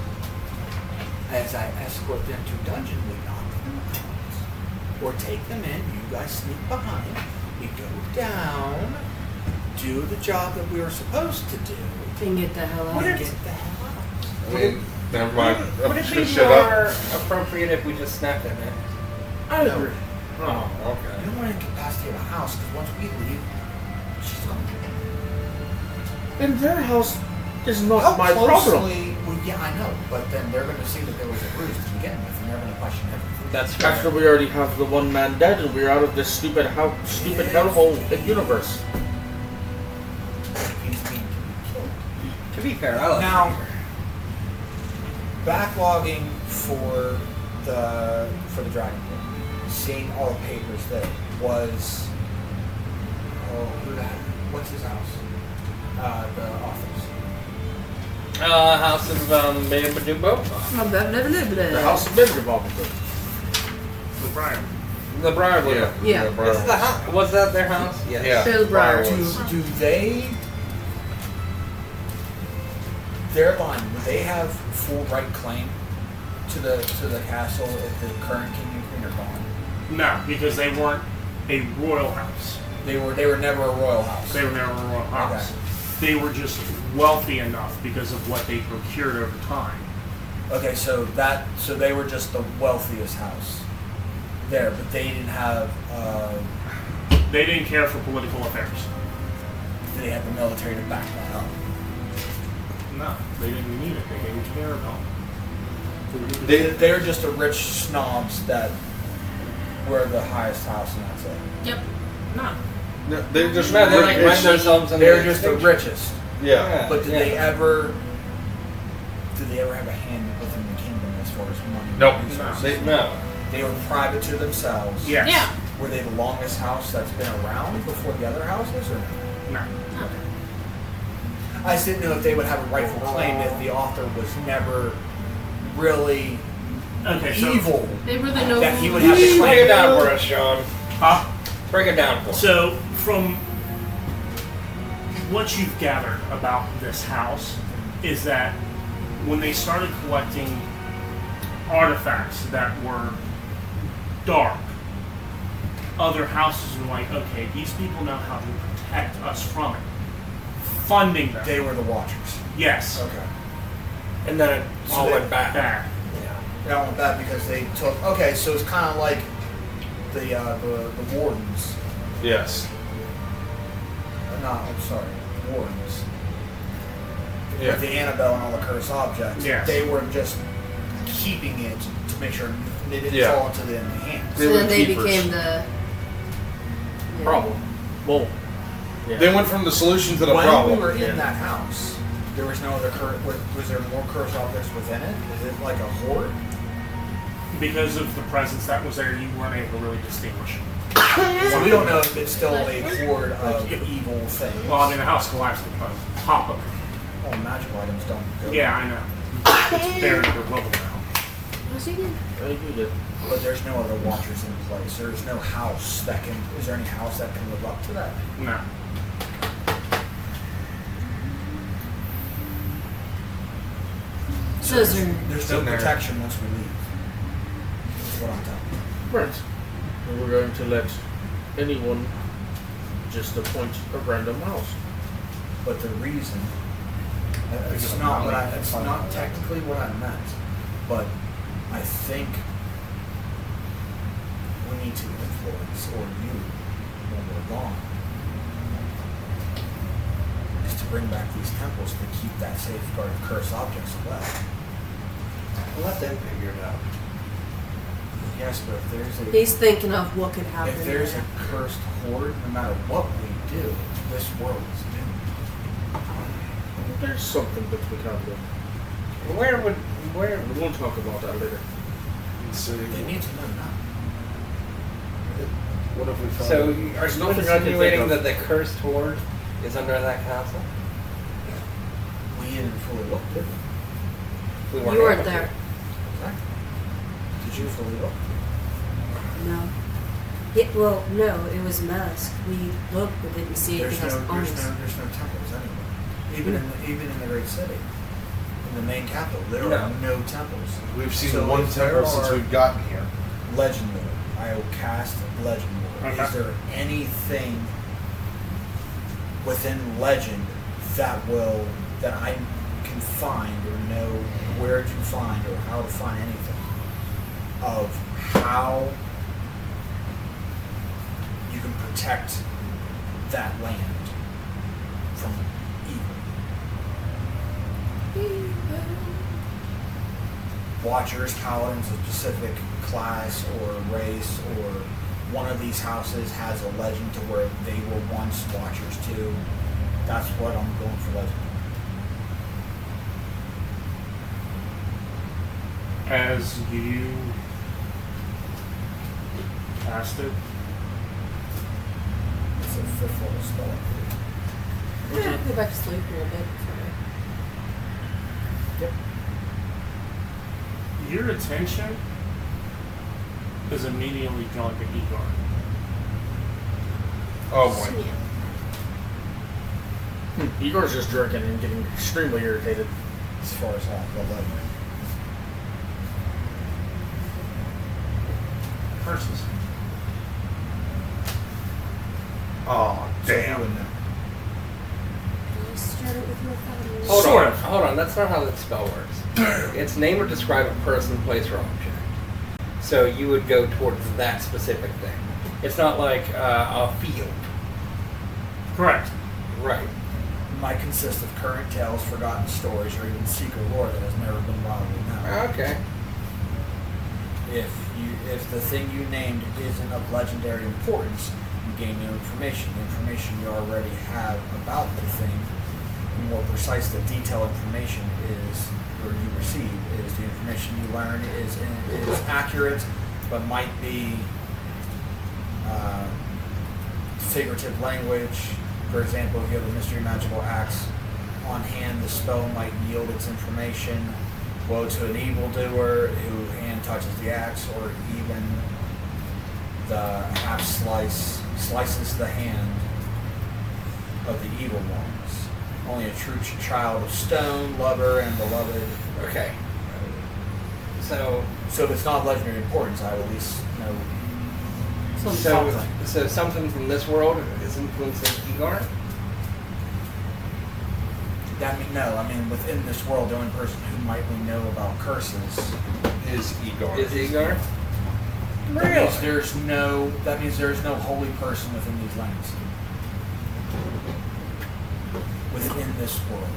As I escort them to dungeon, we knock them out. Or take them in, you guys sneak behind, we go down, do the job that we were supposed to do, And get the hell out. and get the hell out. I mean, never mind. Would it be Shut more up. appropriate if we just snapped in it? I agree. Oh, You okay. don't want to incapacitate a house, because once we leave, she's gone. And their house is not How my problem. closely? Well, yeah, I know, but then they're going to see that there was a ruse to begin with, and they're going to question everything. That's After fair. we already have the one man dead and we're out of this stupid hellhole universe. He's being killed. To be fair, I like Now, backlogging for the Dragon Book, seeing all the papers that was. Oh, who that? What's his house? The authors. House of Badumbo? The house of Bender Bob. The Brian. The Briarwood. Yeah. Brian. Is the house? Was that their house? Yes. Yeah. Bill Briar. Brian was. Do they their line, would they have full right claim to the castle if the current king and queen are gone? No, because they weren't a royal house. They were never a royal house. They were never a royal house. Okay. They were just wealthy enough because of what they procured over time. Okay, so they were just the wealthiest house there, but they didn't have. They didn't care for political affairs. They had the military to back that up. No, they didn't need it. They didn't care about it. They're just the rich snobs that were the highest house, and that's it. Yep. No. No, they're just No, they like rich. rent themselves under They're the just the extinction. richest. Yeah. But did they ever have a hand within the kingdom as far as money? Nope. and resources? No. They were private to themselves. Yes. Yeah. Were they the longest house that's been around before the other houses, or no? No. I just didn't know if they would have a rightful claim if the author was never really Okay, so evil. They were the That he would noble. have to Break it claim. down for us, Sean. huh? Break it down for us. So from what you've gathered about this house is that when they started collecting artifacts that were dark, other houses were like, okay, these people know how to protect us from it. Funding them. They were the Watchers. Yes. Okay. And then it So all they- went back. Back. Yeah. Yeah, I want that because they took. Okay, so it's kind of like the wardens. Yes. No, I'm sorry, wardens. Yeah. With the Annabelle and all the cursed objects. Yes. They were just keeping it to make sure they didn't Yeah. fall into the enemy hands. They So were then they keepers. became the yeah. Problem. Well, yeah. They went from the solution to the When problem. we were in Yeah. that house, there was no other was there more cursed objects within it? Is it like a horde? Because of the presence that was there, you weren't able to really distinguish. So we don't know if it's still a horde of evil things. Well, I mean, the house collapsed on top of it. All magical items don't go. Yeah, I know. It's buried under rubble now. Was he good? You did. But there's no other watchers in place. There's no house that can. Is there any house that can live up to that? No. So is there, There's no protection once we leave. That's what I'm telling you. Right. And we're going to let anyone just appoint a random house. But the reason it's not technically what I meant, but I think we need to influence, or you, when we're gone, is to bring back these temples to keep that safeguard of cursed objects away. Let them figure it out. Yes, but if there's a he's thinking of what could happen. if there's a cursed horde, no matter what we do, this world is doomed. There's something that we can do. Where? We won't talk about that later. They need to know now. What if we found So, it? are There's you nothing I can think insinuating of. that the cursed horde is under that castle? We didn't fully look, did we? We You weren't able to. there. Exactly. Did you fully look? No. Yeah, well, no, it was masked. We looked but didn't see There's anything else no, on there's us. no, there's no temples anywhere. Even in the great city, in the main capital, there No. are no temples. We've seen So one if there temple since are we've gotten here. Legend lore. I will cast legend lore. Okay. Is there anything within legend that I can find or know where to find or how to find anything of how you can protect that land from evil? Watchers, paladins, a specific class or race, or one of these houses has a legend to where they were once watchers too. That's what I'm going for legend. As you cast it, It's a fifth level spell. Yeah, go back to sleep a little bit. Yep. your attention is immediately drawn to Igor. Oh boy. Yeah. Igor's just drinking and getting extremely irritated. as far as how the letter. Curses. Oh, So you damn. would know. You start it with your family. Hold Sort on, of. hold on. That's not how that spell works. It's name or describe a person, place, or object. So you would go towards that specific thing. It's not like a field. Correct. Right. Might consist of current tales, forgotten stories, or even secret lore that has never been widely known. Okay. If the thing you named isn't of legendary importance, you gain new information. The information you already have about the thing, the more precise the detailed information is, or you receive, is the information you learn is accurate, but might be figurative language. For example, if you have a mystery magical axe on hand, the spell might yield its information. Woe to an evildoer who hand touches the axe, or even the half slices the hand of the evil ones. Only a true child of stone, lover, and beloved. Okay. So So if it's not legendary importance, I would at least know so something from this world is influencing Igor? I mean within this world, the only person who might we know about curses Is Igor. Is Igor? that means there's no holy person within these lands. Within this world.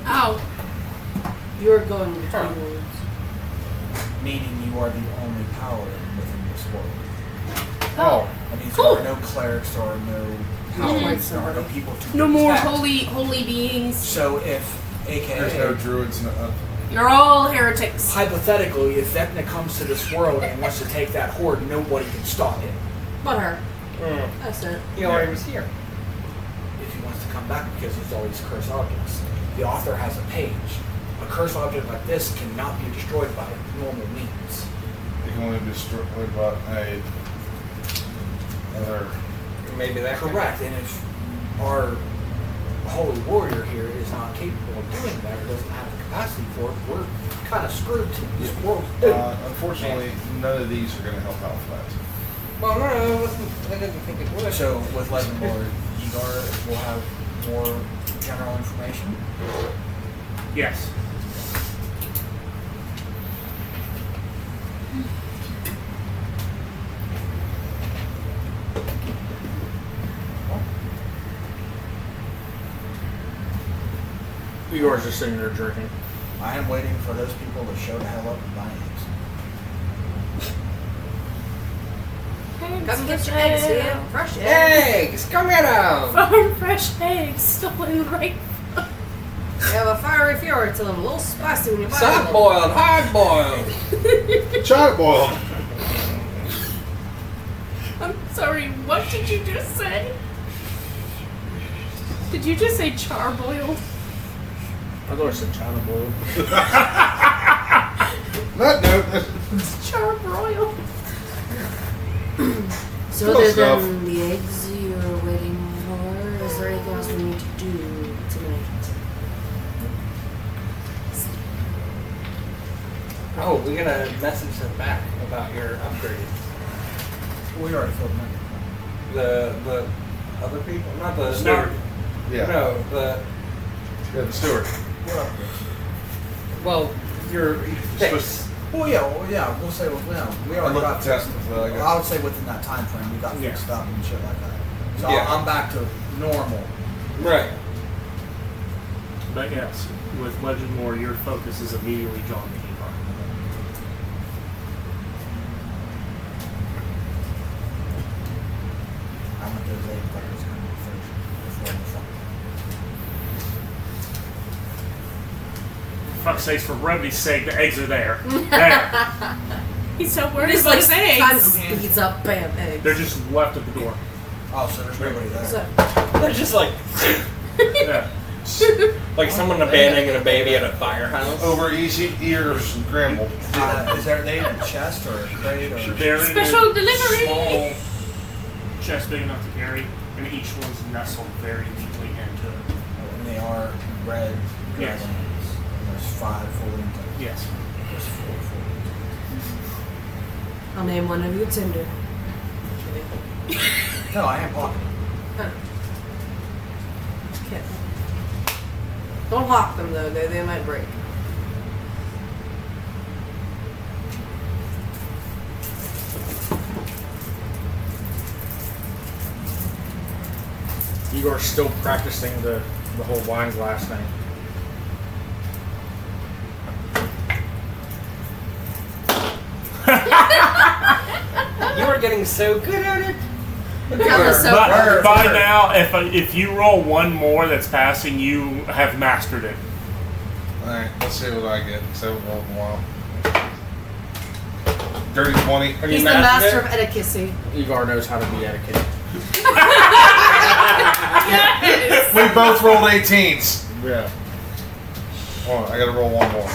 Ow. You're going between Huh. worlds. Meaning you are the only power within this world. Oh, That means Cool. there are no clerics, there are no Mhm. there are no people to No more protect. holy beings. So if, aka, there's no druids. You're all heretics. hypothetically, if Vecna comes to this world and wants to take that horde, nobody can stop him. But her. Mm. That's it. He already was here. If he wants to come back, because it's always cursed objects. The author has a page. A cursed object like this cannot be destroyed by normal means. You can only be destroyed by another. Maybe that. Correct, and if our holy warrior here is not capable of doing that, or doesn't have the capacity for it, we're kind of screwed to this world. Unfortunately, none of these are going to help out with that. Well, no, I didn't think it would. So with Legend Lord Igor, we'll have more general information. Yes. Igor's just sitting there drinking. I am waiting for those people to show the hell up and buy eggs. Come get your eggs here. Fresh eggs. Eggs! Come get them! Farm fresh eggs stolen right. You have a fiery fury to them, a little spicy when you bite Soft them. boiled, hard boiled. China boiled. I'm sorry, what did you just say? Did you just say charboiled? I thought I said China boiled. That note. It's charbroiled. So Close other enough. than the eggs you're waiting for, is there anything else we need to do tonight? Oh, we got a message sent back about your upgrade. We already filled them in. The other people? Not the Steward. Yeah. No, the Yeah, the steward. well, your fix. Supposed- Well, yeah, we'll say, we I already looked got at the test. I would say within that time frame, we got Yeah. fixed up and shit like that. So Yeah. I'm back to normal. Right. But yes, with Legend Lore, your focus is immediately drawn to Igor. I want those egg players coming first before the fuck. Fuck's sakes, for brevity's sake, the eggs are there. There. He's so worried Just about like his eggs. speeds up, bam, eggs. They're just left at the door. Oh, so there's nobody there. So, They're just like Yeah. like someone abandoning a baby at a firehouse. Over easy ears and scrambled. Is there they in a chest or a crate or? They're in Special a delivery. small chest big enough to carry, and each one's nestled very neatly into it. And they are red Yes. lands. there's 5 fully intact. Yes. There's 4 fully I'll name one of you Tinder. intact. No, I am blocking. Okay. Don't hawk them though, they might break. You are still practicing the whole wine glass thing. You are getting so good at it. That was so But by Word. now, if you roll one more that's passing, you have mastered it. Alright, let's see what I get. 7 rolled in a while. Dirty 20. Have He's you the master mastered of etiquette. Igor knows how to be etiquette. We both rolled 18s. Yeah. Hold on, I gotta roll one more.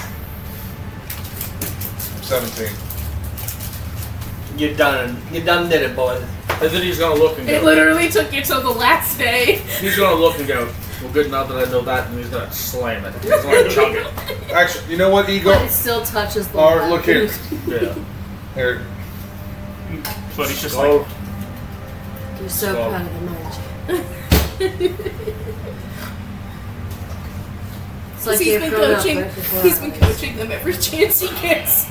17. You done did it, boys. And then he's gonna look and It go. literally took you till the last day. He's gonna look and go. Well, good enough that I know that, and he's gonna slam it. He's gonna chug it. Actually, you know what, Igor? But it still touches the Or wall. look here. Yeah. Here. But he's just Oh, like, You're so Well. proud of them, aren't you? It's like He's you've been grown up coaching. right before He's our been eyes. coaching them every chance he gets.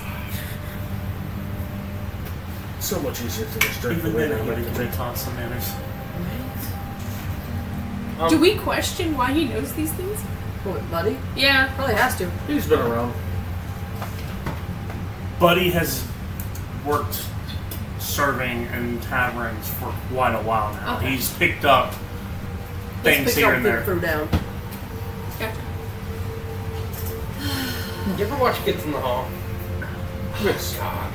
so much easier to just drink the even way then, everybody they can drink. taught some manners. Do we question why he knows these things? What, buddy? Yeah. Probably has to. He's been around. Buddy has worked serving in taverns for quite a while now. Okay. He's picked up things Let's pick here our and there. food down. Gotcha. You ever watch Kids in the Hall? Yes. God.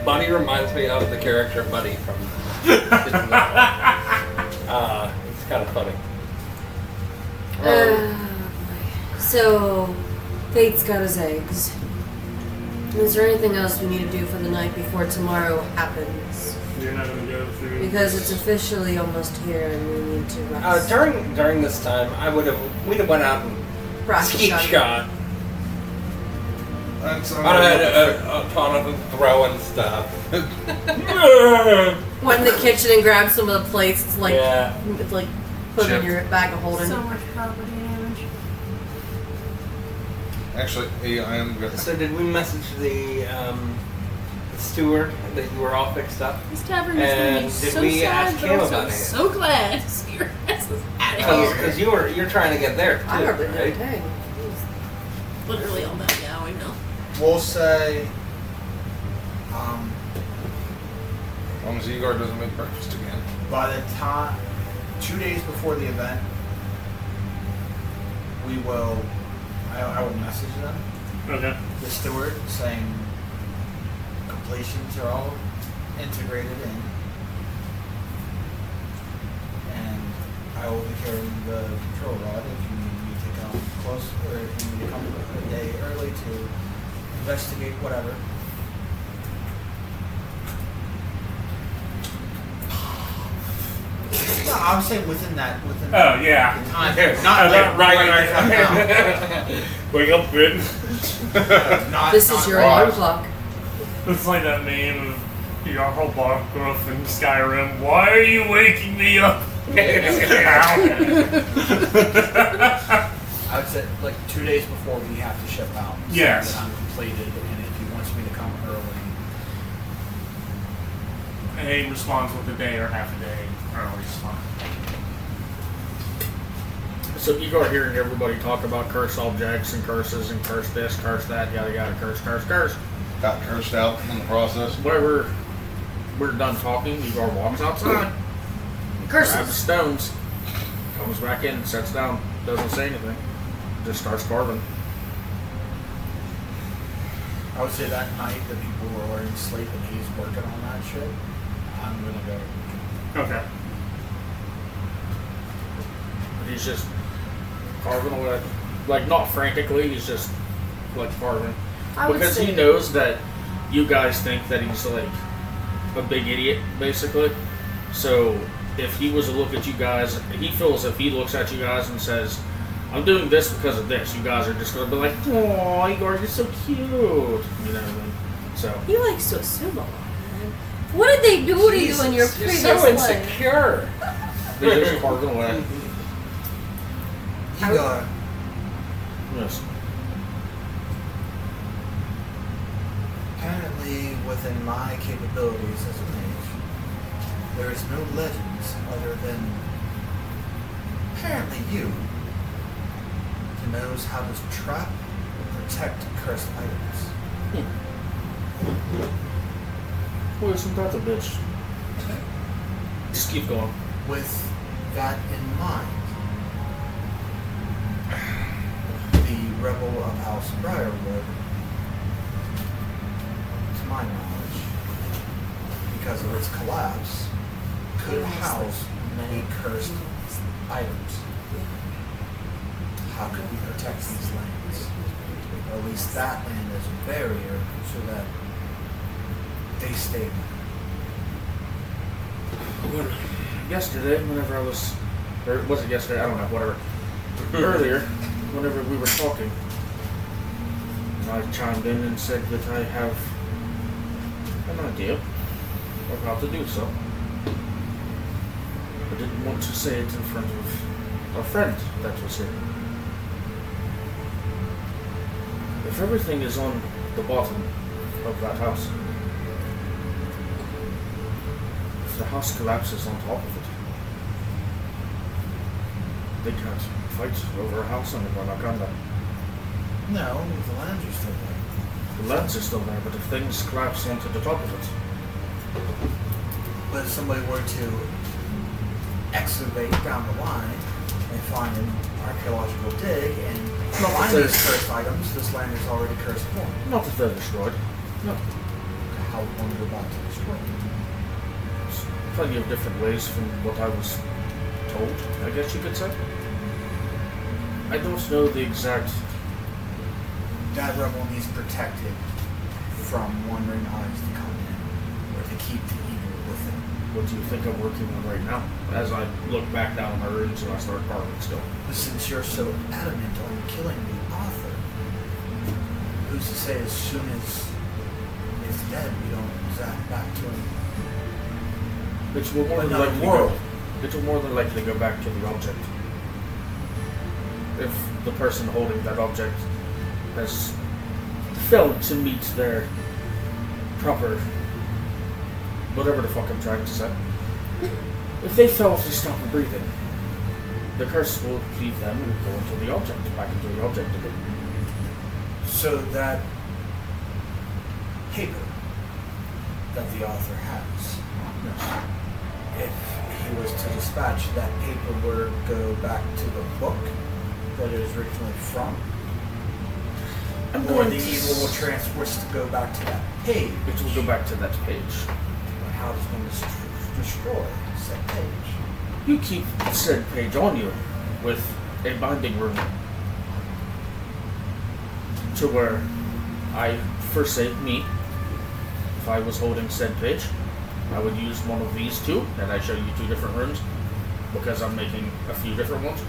Buddy reminds me of the character Buddy from Kids in the Hall. It's kind of funny. So, Fate's got his eggs. Is there anything else we need to do for the night before tomorrow happens? You're not going to go through. Because it's officially almost here and we need to rest. During this time, we'd have went out and Practice skeet shotgun. shot. That's I had a ton of throwing stuff. Went in the kitchen and grabbed some of the plates. It's like, Yeah. it's like put in Chip. your bag of holding. So much property damage. Actually, yeah, I am gonna. So did we message the steward that you were all fixed up? This tavern is going to And be did so we sad, ask but him also about it? so glad to see your asses out of here. Because you're trying to get there too, I hardly know. right? Dang. Literally all that. Yeah, I know. We'll say, As long as Igor doesn't make breakfast again. by the time, 2 days before the event, we will, I will message them, Okay. the steward, saying completions are all integrated in. And I will be carrying the patrol rod if you need me to come close, or if you need to come a day early to investigate whatever. No, I'm saying within that, within Oh, yeah. the time period. Not Okay, like right. now. Wake up, good. Not, This not is your right. alarm clock. It's like that meme of Jarl Barkruff in Skyrim. Why are you waking me up? I would say like 2 days before we have to ship out. So Yes. that I'm completed, and if he wants me to come early, And he responds with a day or half a day early. It's fine. So Igor hearing everybody talk about curse objects and curses and curse this, curse that, yada yada, curse, curse, curse. Got cursed out in the process. Whenever we're done talking, Igor walks outside, grabs the Curses. stones, comes back in, sits down, doesn't say anything, just starts carving. I would say that night that people were already asleep and he's working on that shit, I'm gonna go. Okay. But he's just carving away, like not frantically, he's just like carving. I would Because say he knows that you guys think that he's like a big idiot, basically. So if he was to look at you guys, he feels if he looks at you guys and says, I'm doing this because of this. You guys are just gonna be like, "Oh, Igor, you're so cute." You know what I mean? So He likes to assume a lot. What did they do to you in your Jesus, previous you're so life? insecure. they just carving away. Igor, Yes. apparently within my capabilities as a mage, there is no legends other than apparently you who knows how to trap and protect cursed items. Well, isn't that a bitch? Just keep going. With that in mind, the rebel of House Briarwood, to my knowledge, because of its collapse, could house many cursed items. How could we protect these lands? Or at least that land as a barrier so that they stay. When, yesterday, whenever I was, or was it yesterday? I don't know, whatever. Earlier, whenever we were talking, I chimed in and said that I have an idea of how to do so. I didn't want to say it in front of a friend that was here. If everything is on the bottom of that house, if the house collapses on top of it, they can't fight over a house anymore, like I'm done. No, the lands are still there. The lands are still there, but if things collapse onto the top of it, But if somebody were to excavate down the line and find an archaeological dig and Not find that these there's- cursed items, this land is already cursed for. not if they're destroyed. No. How one would about to destroy it. There's plenty of different ways from what I was told, I guess you could say. I don't know the exact. That rebel needs protected from wandering eyes to come in, or to keep the evil within. What do you think I'm working on right now? As I look back down my runes and I start carving still. But since you're so adamant on killing the author, who's to say as soon as it's dead, we don't zap back to him? It will more than Another likely world. go. It will more than likely go back to the object. If the person holding that object has failed to meet their proper, whatever the fuck I'm trying to say. If they fail to stop breathing, the curse will leave them and go into the object, back into the object again. So that paper that the author has, if he was to dispatch that paper, were to go back to the book that it is originally from, I'm or going the to evil will transfer to go back to that page. It will go back to that page. But how does one destroy said page? You keep said page on you with a binding rune to where I, for say me, if I was holding said page, I would use one of these two, and I show you two different runes because I'm making a few different ones.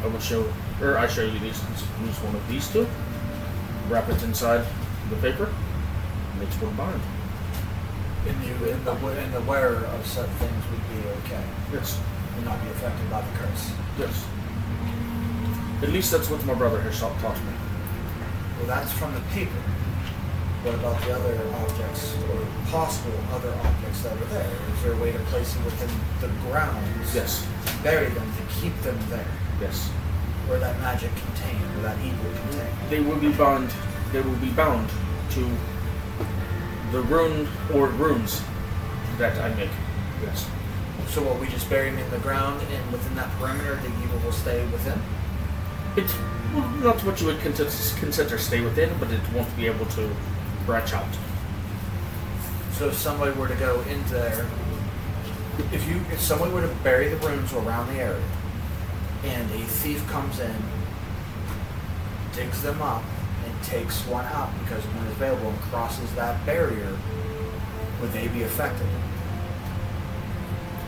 I show you these, use one of these two, wrap it inside the paper, makes one bind. And the wearer of such things would be okay, Yes, and not be affected by the curse. yes. At least that's what my brother has taught me. Well, that's from the paper. What about the other objects, or possible other objects that are there? Is there a way to place them within the grounds? Yes, Bury them to keep them there, yes. where that magic contained, or that evil contained. They will be bound. They will be bound to the rune or runes that I make. Yes. So what, we just bury them in the ground, and within that perimeter, the evil will stay within? It's not what you would consider stay within, but it won't be able to branch out. So if somebody were to go into there, if somebody were to bury the runes around the area, and a thief comes in, digs them up, and takes one out because one is available and crosses that barrier, would they be affected?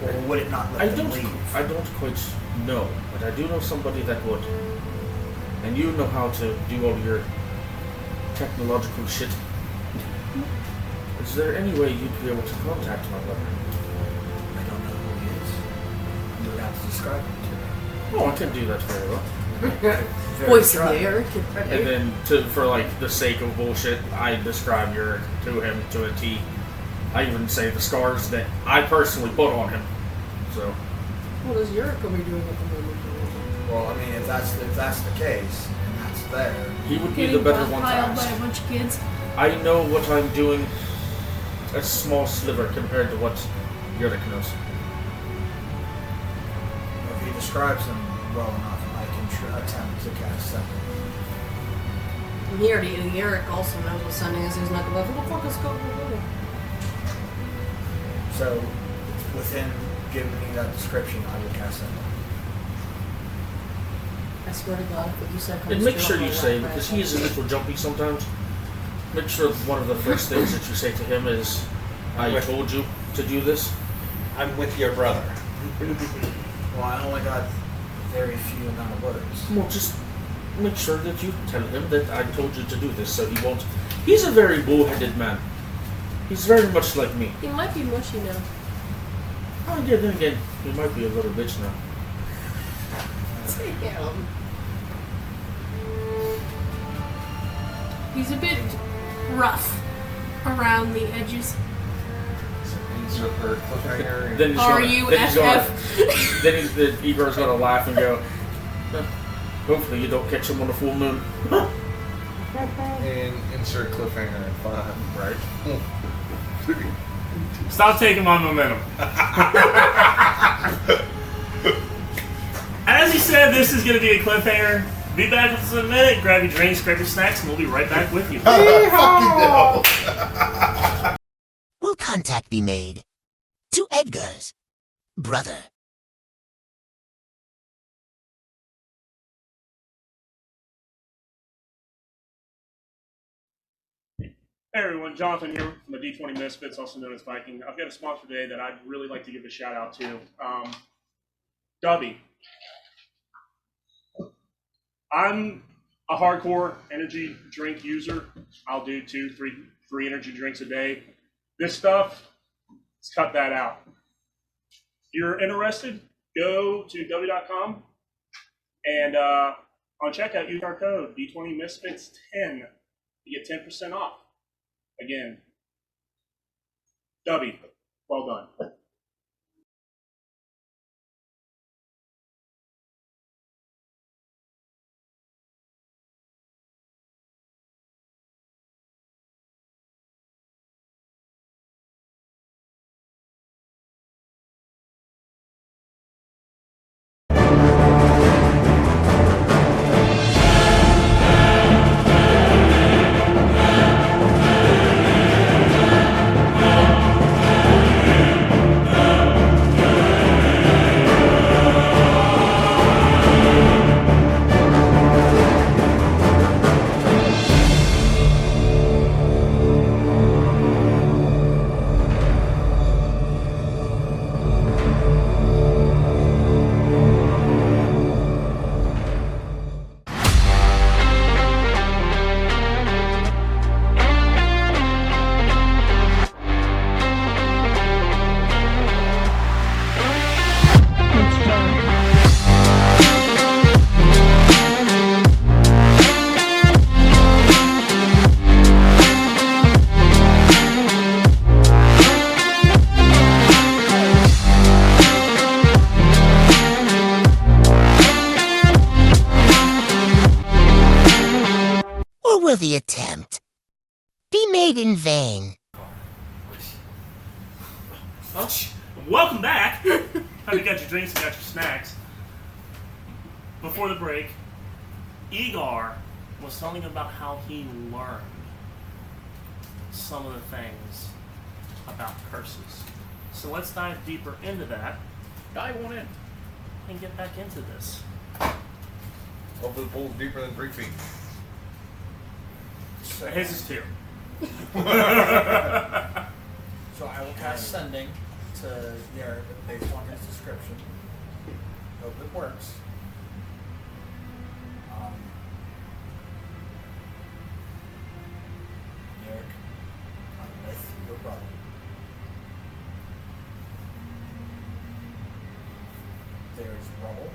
Or would it not let them leave? I don't quite No, but I do know somebody that would. And you know how to do all your technological shit. Is there any way you'd be able to contact my brother? I don't know who he is. You would have to describe him to me. Oh, I can do that very well. Very Voice in dry. the air. And then, for like the sake of bullshit, I describe your to him to a T. I even say the scars that I personally put on him. So, What is Yuriko be doing at the moment? Well, I mean, if that's the case, and that's there. he would be the Getting better one to piled by ask. a bunch of kids. I know what I'm doing. A small sliver compared to what Yuriko knows. If he describes him well enough, I can attempt to cast something. He already, Eric also knows what sending is. He's not going to, what the fuck is going on? So, within giving me that description, I will cast something. I swear to God, if what you said comes And make true, sure I'm you gonna say, laugh my because ass he off. is a little jumpy sometimes, make sure one of the first things that you say to him is, I told you to do this. I'm with your brother. Well, I only got very few amount of words. Well, just make sure that you tell him that I told you to do this so he won't. He's a very bullheaded man. He's very much like me. He might be mushy now. Oh, yeah, then again, he might be a little bitch now. Damn. He's a bit rough around the edges. Insert her cliffhanger. Then he's Are gonna, you then he's gonna, FF? then he's, the Igor's gonna laugh and go, "Huh, hopefully you don't catch him on a full moon." And insert cliffhanger in 5. Right. Stop taking my momentum. As he said, this is going to be a cliffhanger. Be back with us in a minute. Grab your drinks, grab your snacks, and we'll be right back with you. Fucking hell. Will contact be made to Edgar's brother? Hey everyone, Jonathan here from the D20 Misfits, also known as Viking. I've got a sponsor today that I'd really like to give a shout out to. Dubby. I'm a hardcore energy drink user. I'll do 2, 3 energy drinks a day. This stuff, let's cut that out. If you're interested, go to w.com and on checkout, use our code D20 Misfits 10 to get 10% off. Again, Dubby, well done. Or will the attempt be made in vain? Welcome back. Have you got your drinks and got your snacks? Before the break, Igor was telling about how he learned some of the things about curses. So let's dive deeper into that. Dive on in. And get back into this. Hopefully the pool's deeper than 3 feet. His is 2. So I will cast sending to Derek based on his description. Hope it works. Eric, I'm with your brother. There's rubble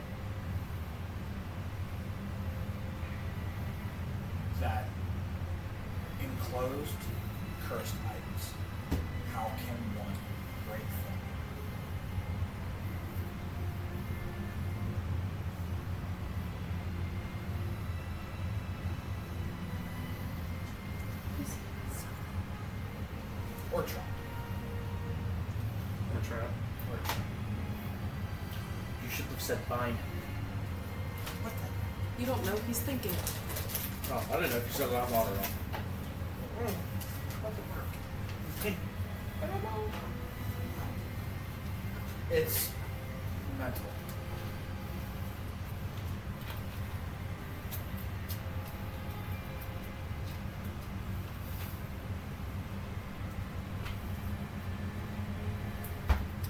that enclosed cursed items. How can one break them? Or try. Or trap. Or try. You should have said bind. What the? You don't know. He's thinking. Oh, I didn't know if you said that water wrong. What the work? I don't know. It's mental.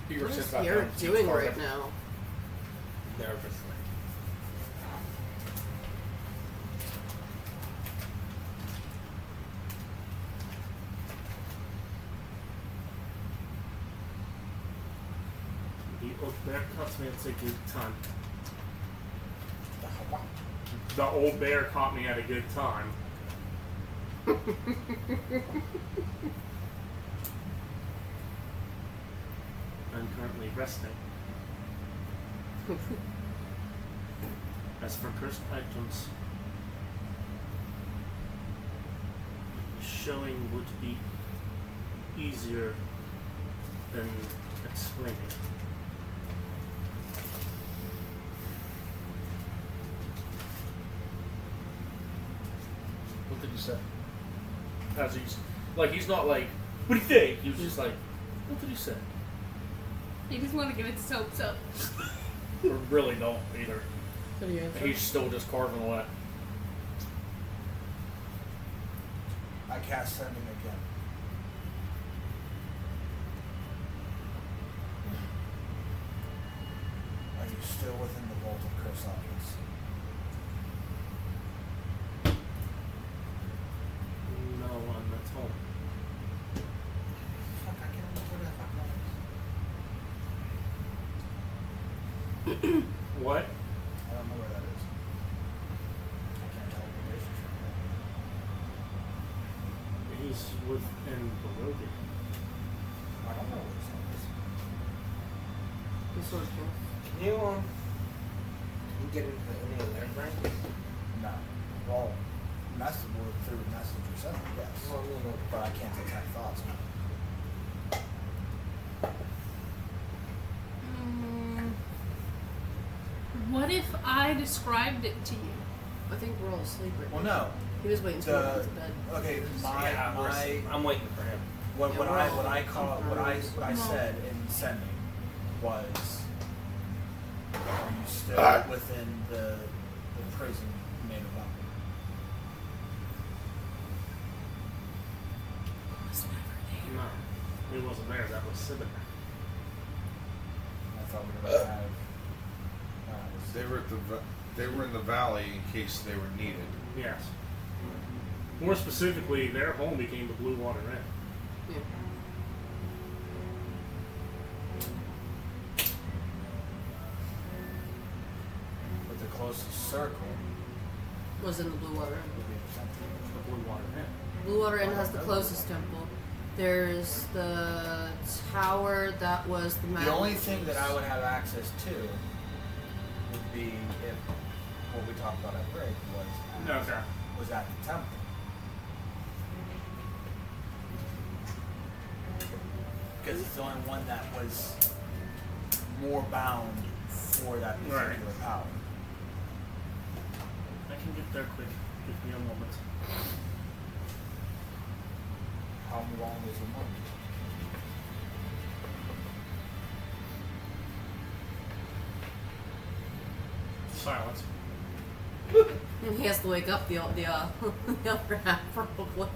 You were What saying is about Eric that. doing right now? Nervously. The old bear caught me at a good time. The hell? The old bear caught me at a good time. I'm currently resting. As for cursed items, showing would be easier than explaining. What did you say? As he's not like, what do you think? He was just like, what did he say? You just want to give it his hopes up. Or really don't either. So you answer? He's still just carving away. I cast sending again. Are you still within the vault of curse objects? No, I'm at home. Fuck, I can't remember where the fuck that is. What? I don't know where that is. I can't tell what it is. He's within Barovia. I don't know where this This one's cool. Can you get into any of their brains? is. No. Well, message through message or something, yes. Well, you know, But I can't detect thoughts. What if I described it to you? I think we're all asleep right Well, now. no. He was waiting until we went to bed. Okay, I'm waiting for him. What Yeah, what we're I all what I call what I No. said in sending was, are you still within the prison made of up? No, he wasn't there. That was Sibin. I thought we were gonna have. They were at they were in the valley in case they were needed. Yes. More specifically, their home became the Blue Water Inn. Yeah. But the closest circle Was in the Blue Water Inn. would be the temple. The Blue Water Inn. Blue Water Inn has the closest temple. There's the tower that was the The only thing that I would have access to would be if what we talked about at break Okay. was at the temple. Because it's the only one that was more bound for that particular Right. power. I can get there quick. Give me a moment. How long is the month? Silence. And he has to wake up the the other half probably.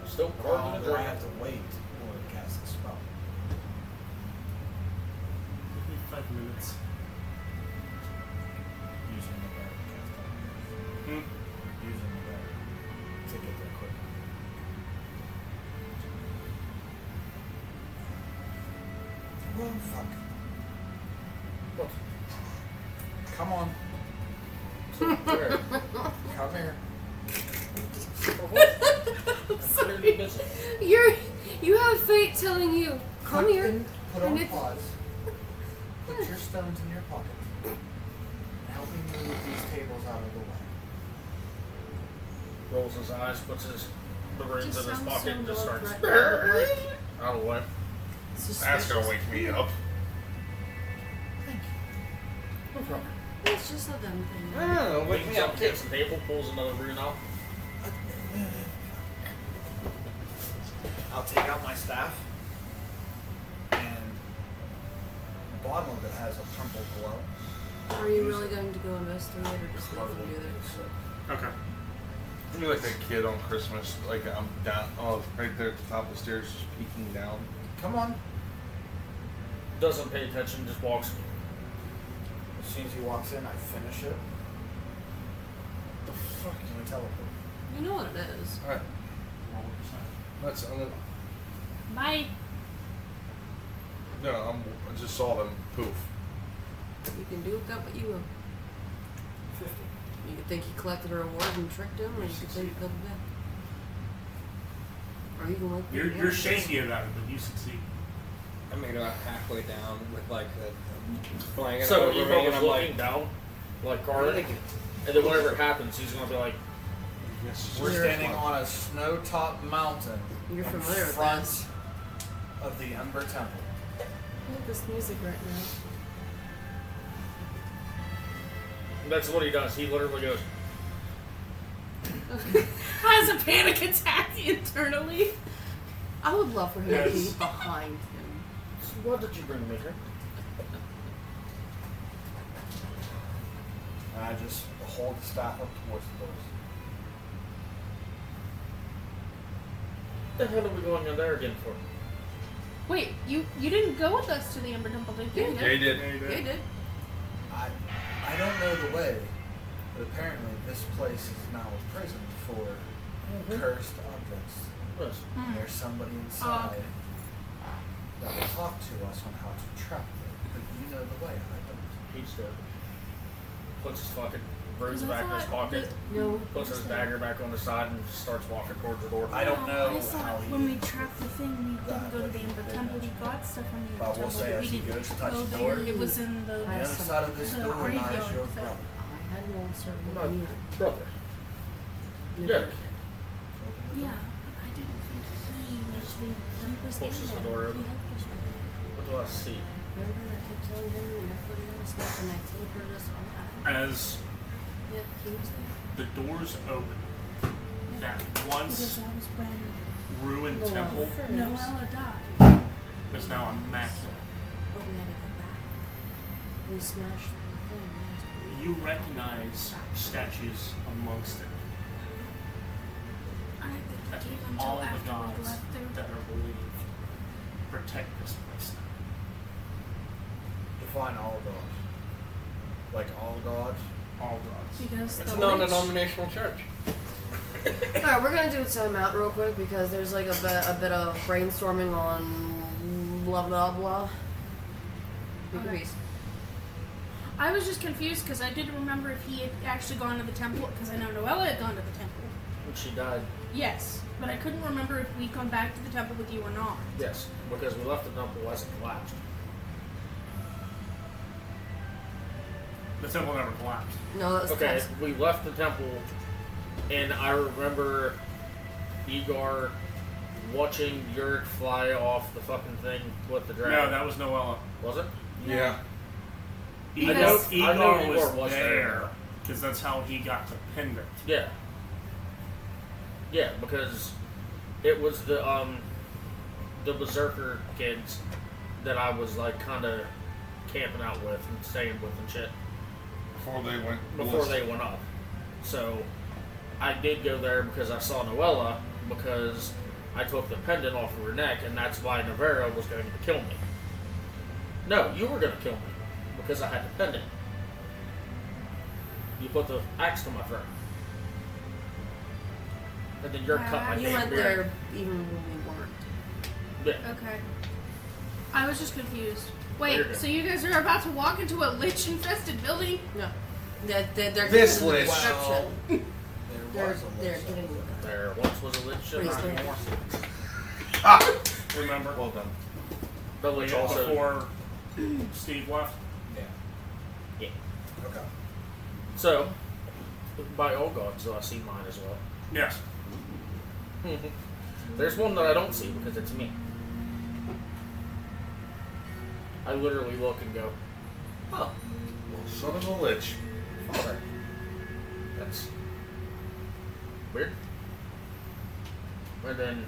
Still How long carving a do I dragon. have to wait in order to cast the spell? 5 minutes. Using the bear. Using the bear to get there quick. Well, fuck. What? Come on. Where? Come here. I'm clearly busy. You have fate telling you, come Put here. Put and on it's- pause. Put your stones in your pocket. And help me move these tables out of the way. Rolls his eyes, puts the rings Just in his sounds pocket, so and just low starts threat. out of the way. That's gonna wake me up. No problem. It's just a dumb thing. Oh, wake Leans me up up. against the table, pulls another rune out. I'll take out my staff, and the bottom of it has a purple glow. Are you really going to go investigate or just leave them do that? Okay. I'm like a kid on Christmas. Like I'm down, right there at the top of the stairs, just peeking down. Come on. Doesn't pay attention, just walks. As soon as he walks in, I finish it. The fuck can I teleport? You know what it is. All right. That's. Bye. No, I just saw them poof. You can do with that what you will. 50. You could think he collected a reward and tricked him, or you could think he'll be back. Or you can like You're shaky about it, but you succeed. I made about halfway down with like the flying So over he me, and was I'm looking like, down, like guard, and then whenever it happens, he's gonna be like, We're standing on a snow-topped mountain You're in familiar with front this. of the Ember Temple. I like this music right that's what he does. He literally goes, Has a panic attack internally. now. I would love for him to Yes. be behind him. "So what did you bring me here?" And I just hold the staff up towards the doors. The hell are we going in there again for? Wait, you didn't go with us to the Ember Temple, did you? Yeah, Yeah, he did. Yeah, he did. I don't know the way, but apparently this place is now a prison for cursed objects. Yes. And there's somebody inside that will talk to us on how to trap them. But you know the way, I don't. He's dead. Puts his fucking runes 'Cause I back in his thought pocket, No. puts his dagger back on the side, and starts walking towards the door. I don't know I thought how he when we did trapped the thing, we didn't go to the Ember Temple. We got stuff from the But I Ember will Temple. say, but as we he didn't goes to touch go the there. door, It was in the. on the other side of this The door lies graveyard, your so- brother. I had one certain My one. brother. Yeah. Yeah. Yeah, but I didn't think he was the Empress. Pushes the door open. What do I see? Remember I kept telling him and I put it on stuff and I teleported us all out. As Yeah, he was there. the doors open, that Because once that was when ruined temple Noella died. is now immaculate. But we had to go back. We smashed the thing last week. You recognize statues amongst it. I think That it gave all until the after we gods left there. that are believed protect this place now. Define all gods. Like all gods. All gods. Because it's a the non-denominational church. Alright, we're gonna do a timeout real quick because there's like a bit of brainstorming on blah blah blah. Make a Okay. piece. I was just confused because I didn't remember if he had actually gone to the temple. Because I know Noella had gone to the temple. When she died. Yes, but I couldn't remember if we'd gone back to the temple with you or not. Yes, because we left the temple as it collapsed. The temple never collapsed. No, that's Okay, that's we left the temple, and I remember Igor watching Yurk fly off the fucking thing with the dragon. No, that was Noella. Was it? Yeah. Igor, I know Igor Igor was was there. there because that's how he got the pendant. Yeah. Yeah, because it was the berserker kids that I was like kind of camping out with and staying with and shit Before they went. before they went up. So I did go there because I saw Noella because I took the pendant off of her neck, and that's why Navarro was going to kill me. No, you were going to kill me. because I had the pendant. You put the axe to my throat. And then you're cut my You damn went beard. there even when we weren't. Yeah. Okay. I was just confused. You're Wait, good. so you guys are about to walk into a lich-infested building? No. They're This giving the lich. description. There was a They're list. getting the There once was a lich ship, Please not do. anymore. Remember? Well done. The lich Yeah, also. before Steve left. Yeah. Okay. So, by all gods, I see mine as well. Yes. There's one that I don't see because it's me. I literally look and go, oh, Well, son of a lich. father. That's weird. And then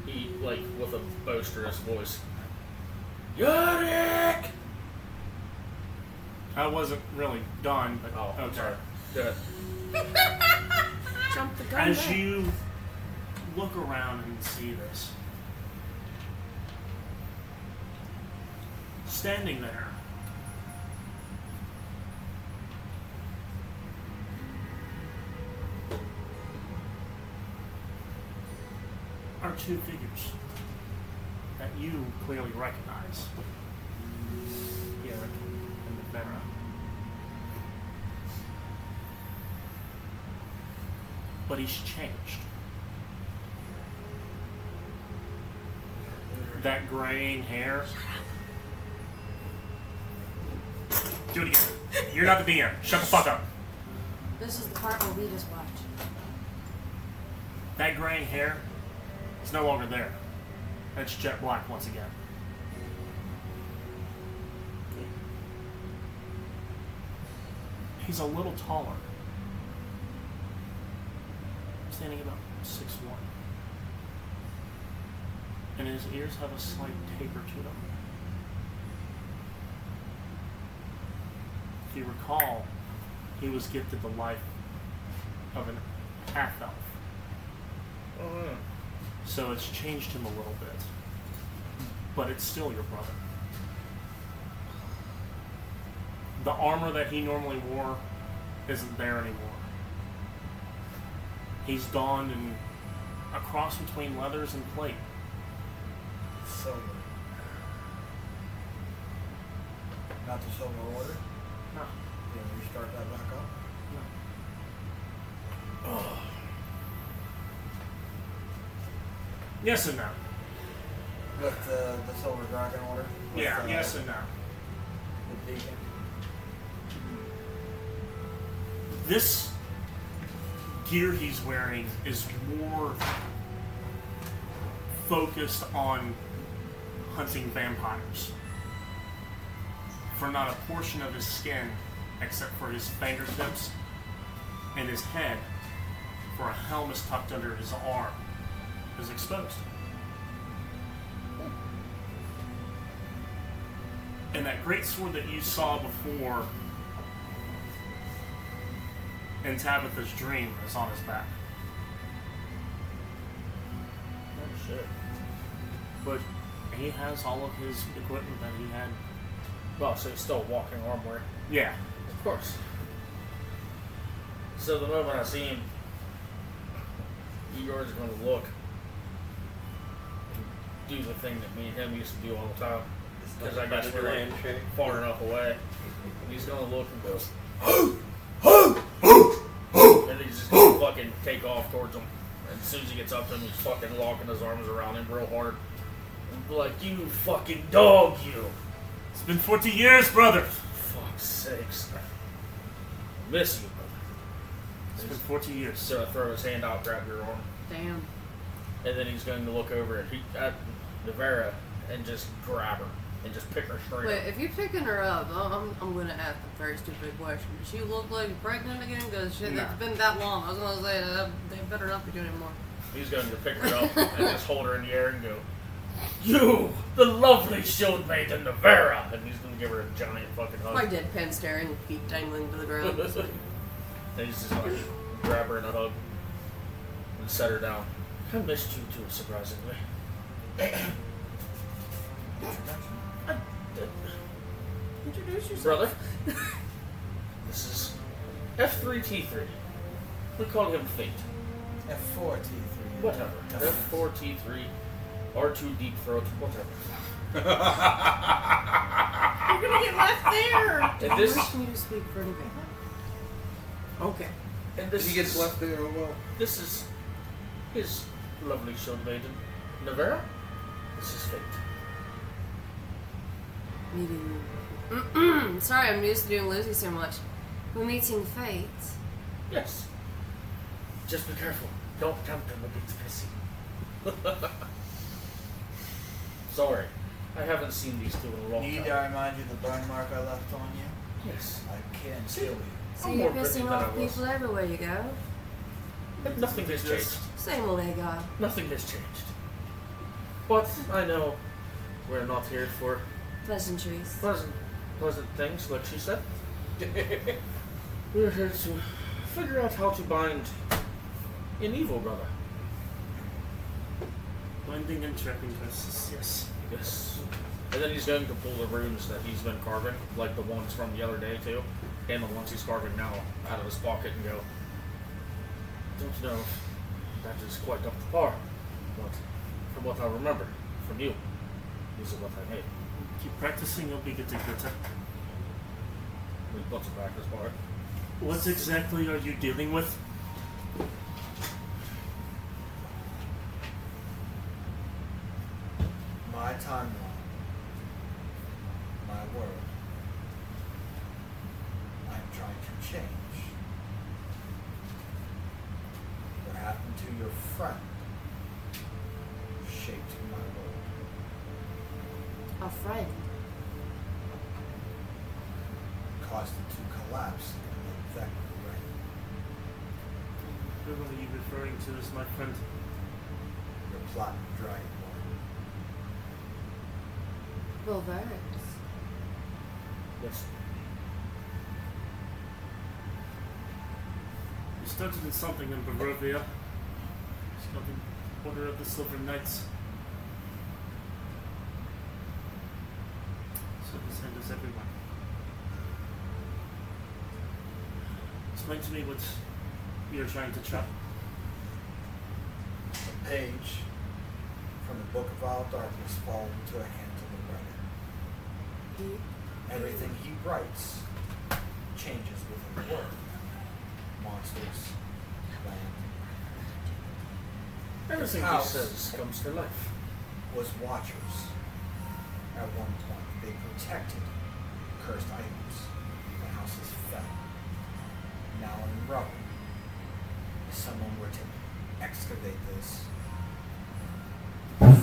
he, like, with a boisterous voice, Yorick! I wasn't really done, but Oh, okay. sorry. Good. Jump the gun. As back. you look around and see this, standing there are two figures that you clearly recognize. Eric and the Vera. But he's changed. That graying hair. Do it again. You're not the DM. Shut the fuck up. This is the part where we just watch. That graying hair is no longer there. That's jet black once again. He's a little taller. Standing about 6'1". And his ears have a slight taper to them. If you recall, he was gifted the life of an half-elf. Oh, So it's changed him a little bit. But it's still your brother. The armor that he normally wore isn't there anymore. He's donned in a cross between leathers and plate. Silver. Not the silver order. No, Yeah, restart that back up. no. Yes and no. With the silver dragon order. With, Yeah, yes and no. The deacon. This gear he's wearing is more focused on hunting vampires. For not a portion of his skin, except for his fingertips and his head, for a helm is tucked under his arm, is exposed. And that great sword that you saw before in Tabitha's dream is on his back. oh shit. But he has all of his equipment that he had. Well, so he's still walking armor. Yeah. Of course. So the moment I see him, Igor's going to look and do the thing that me and him used to do all the time. Because I guess we're like far enough away. And he's going to look and go, and he's just going to fucking take off towards him. And as soon as he gets up to him, he's fucking locking his arms around him real hard. And be like, you fucking dog, you. It's been 40 years, brother. Fuck's sakes. I miss you, brother. It's been 40 years. So I throw his hand out, grab your arm. Damn. And then he's going to look over at Navera and just grab her and just pick her straight Wait, up. if you're picking her up, I'm going to ask a very stupid question. Does she look like pregnant again? Because No. it's been that long. I was going to say that they better not be doing it more. He's going to pick her up and just hold her in the air and go, you, the lovely shield maiden Navera! And he's going to give her a giant fucking hug. My deadpan staring, feet dangling to the ground. And he's just going to grab her in a hug and set her down. I missed you too, surprisingly. I did. Introduce yourself. brother. This is F3T3. We call him Fate. F4T3. Whatever. F4T3. R2 Deep Throat. Whatever. You're gonna get left there. And this, wish me to speak for anything? Okay. and this, He gets left there, oh well. this is his lovely show maiden, Navera. This is Fate. Meeting. Sorry, I'm used to doing Lucy so much. We're meeting fate. Yes. Just be careful. Don't tempt him, it gets pissy. Sorry. I haven't seen these two in a long Need time. I remind you the burn mark I left on you? Yes. I can't kill you. So I'm you're more pretty pissing than I off was. people everywhere you go. But nothing has changed. Same old Agar. Nothing has changed. But I know we're not here for Pleasantries. pleasant things, like she said. We're here to figure out how to bind an evil brother. Binding and trapping curses, yes. Yes. And then he's going to pull the runes that he's been carving, like the ones from the other day too, and the ones he's carving now, out of his pocket and go, don't know if that is quite up to par, but from what I remember from you, these are what I made. Keep practicing, you'll be getting better. We put some practice for it. What exactly are you dealing with? My timeline. My world. I'm trying to change. What happened to your friend shaped my world. Our friend. Caused it to collapse and infect the brain. Who are you referring to as my friend? Your plot dragon Well, Varys. Yes. You started in something in Barovia. Something Order of the Silver Knights. So the same as everyone. Explain to me what you're trying to trap. A page from the Book of Vile Darkness fall into the hands of the writer. Everything he writes changes within the world. Monsters, land. Everything he House. says comes to life. Was watchers. At one point, they protected cursed items. The houses fell. Now in rubble. If someone were to excavate this,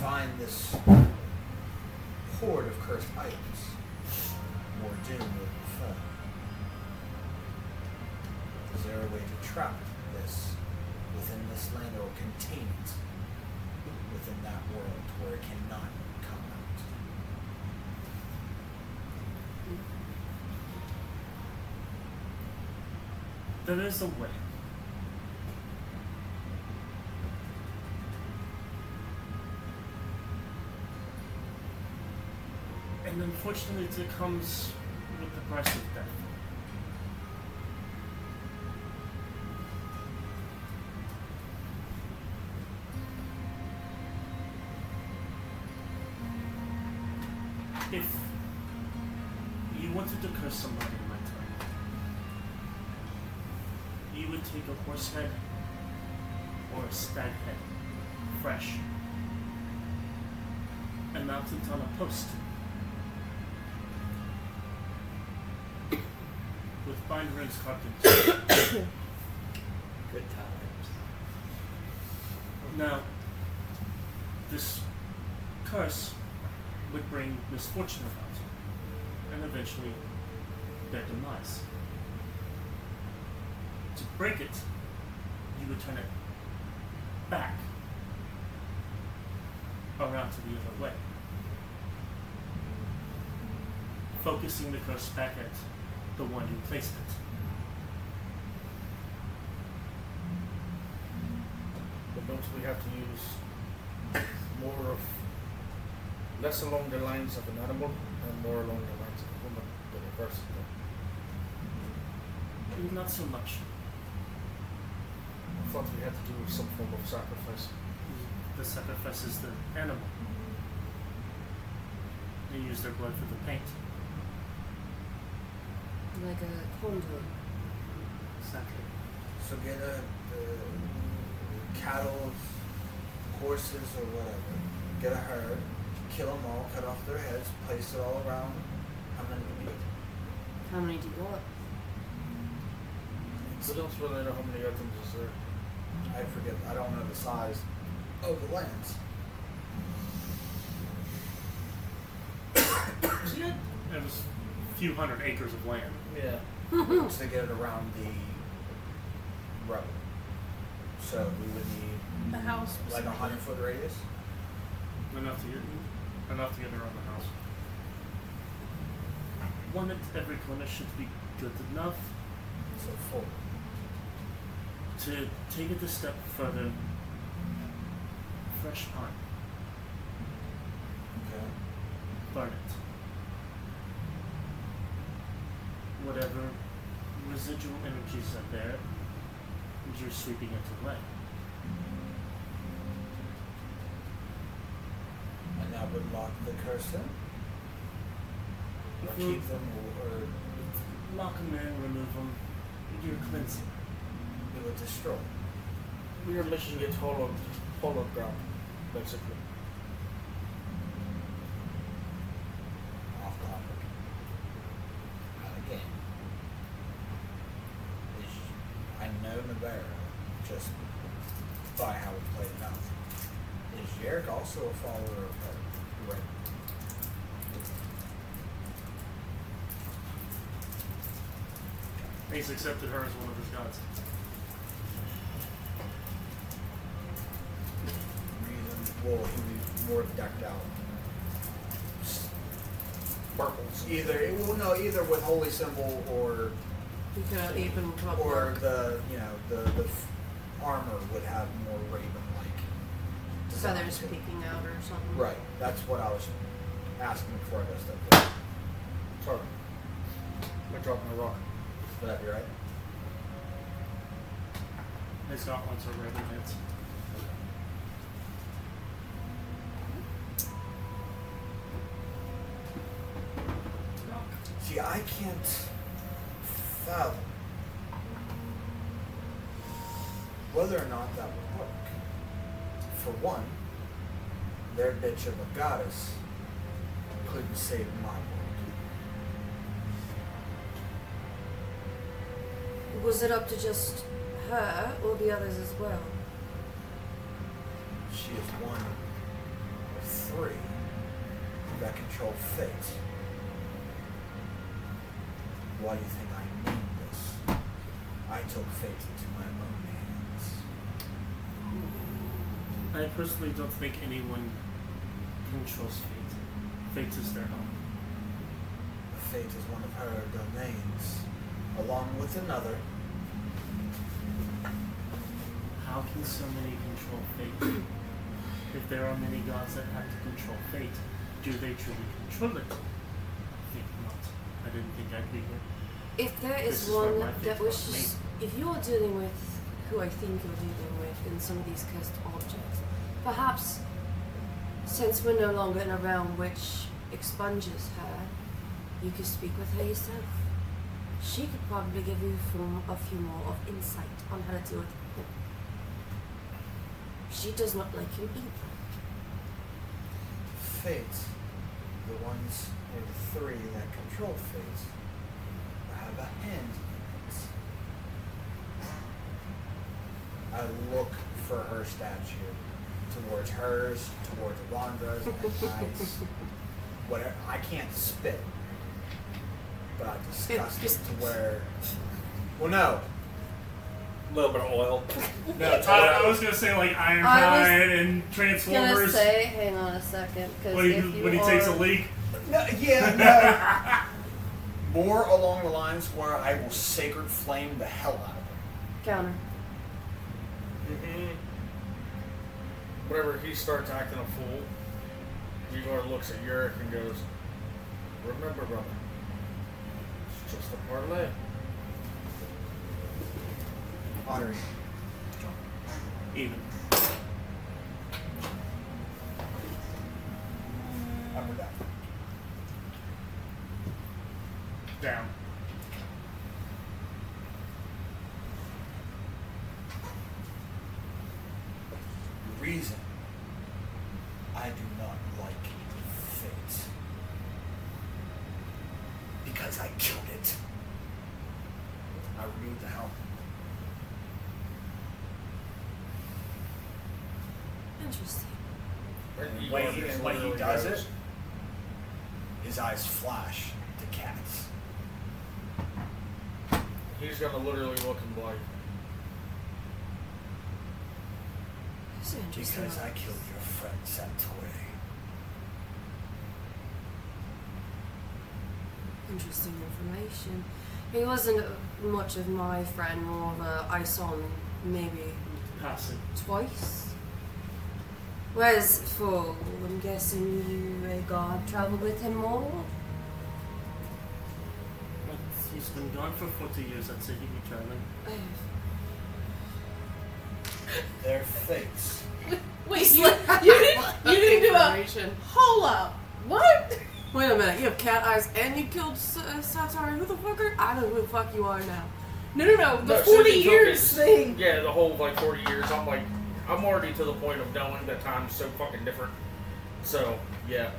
find this hoard of cursed items, more doom would befall. Is there a way to trap this within this land or contain it within that world where it cannot come out? There is a way. And unfortunately it comes with the price of death. If you wanted to curse somebody in my time, you would take a horse head or a stag head, fresh, and mount it on a post with bind rings carved into it. Good times. Now, this curse would bring misfortune about, and eventually their demise. To break it, you would turn it back around to the other way, focusing the curse back at the one who placed it. But don't we have to use more of less along the lines of an animal and more along the lines of a woman? sacrifice them. Not so much. I thought we had to do some form of sacrifice. The sacrifice is the animal. They use their blood for the paint. Like a condor. Exactly. So get cattle, horses, or whatever. Get a herd, kill them all, cut off their heads, place it all around. How many do we need? How many do you want? We don't really know how many items is there. I forget. I don't know the size of the lands. It was a few hundred acres of land. Yeah. To get it around the road. So we would need The house. like 100-foot radius. Enough to get around the house. One at every corner should be good enough. So 4. To take it a step further, fresh pine, Okay. burn it. Whatever residual energies are there, you're sweeping it away. And that would lock the curse in? Or keep them, or Lock them in, remove them, you're cleansing. it would destroy. We are making it hollow ground, basically. Off topic. Not again. I know Navarro just by how we played it out. Is Yerrick also a follower of her? Right. He's accepted her as one of his gods. Reason, well, he was more decked out. Purples. Either with holy symbol or You could even put or the armor would have more raven-like feathers design to it. peeking out or something. Right. That's what I was asking before I got stuff there. Sorry. I dropped my rock. Would that be right? His gauntlets are raven heads. See, I can't fathom whether or not that would work. For one, their bitch of a goddess couldn't save my world. Was it up to just her or the others as well? She is one of 3 that control fate. Why do you think I named this? I took fate into my own hands. I personally don't think anyone controls fate. Fate is their own. Fate is one of her domains, along with another. How can so many control fate? If there are many gods that have to control fate, do they truly control it? I think not. I didn't think I'd be here. If there This is is where one my fate that brought wishes, if you're dealing with who I think you're dealing with in some of these cursed objects, perhaps since we're no longer in a realm which expunges her, you could speak with her yourself. She could probably give you a few more of insight on how to deal with him. She does not like him either. Fate, the ones or the 3 that control fate, have a hand in it. I look for her statue, towards hers, towards Alondra's, and eyes. Whatever. I can't spit, but I discussed it to where. Well, no. A little bit of oil. No, I was gonna say like Ironhide and Gonna Transformers say, hang on a second, because when he takes a leak. No, more along the lines where I will sacred flame the hell out of her. Counter. Whenever he starts acting a fool, Igor looks at Yurik and goes, "Remember, brother, Just a parlay. Honoring. Even. Up or down? Down. The reason I do not like fate. Because I killed it. I removed the helm. Interesting. And the way he does it, his eyes flash to cats. He's gonna literally look and be like, That's interesting. Because I killed your friend Santoy. Interesting information. He wasn't much of my friend, more of a, I saw him maybe Passing. twice. Whereas for, I'm guessing you, God, traveled with him more? He's been gone for 40 years, I'd say he'd be traveling. Their fates. Wait, you didn't do a hold up. What? Wait a minute, you have cat eyes and you killed Satori. Who the fuck are? I don't know who the fuck you are now. No. The No, 40 Susan took years his- thing. yeah, the whole like 40 years. I'm already to the point of knowing that time's so fucking different. So yeah,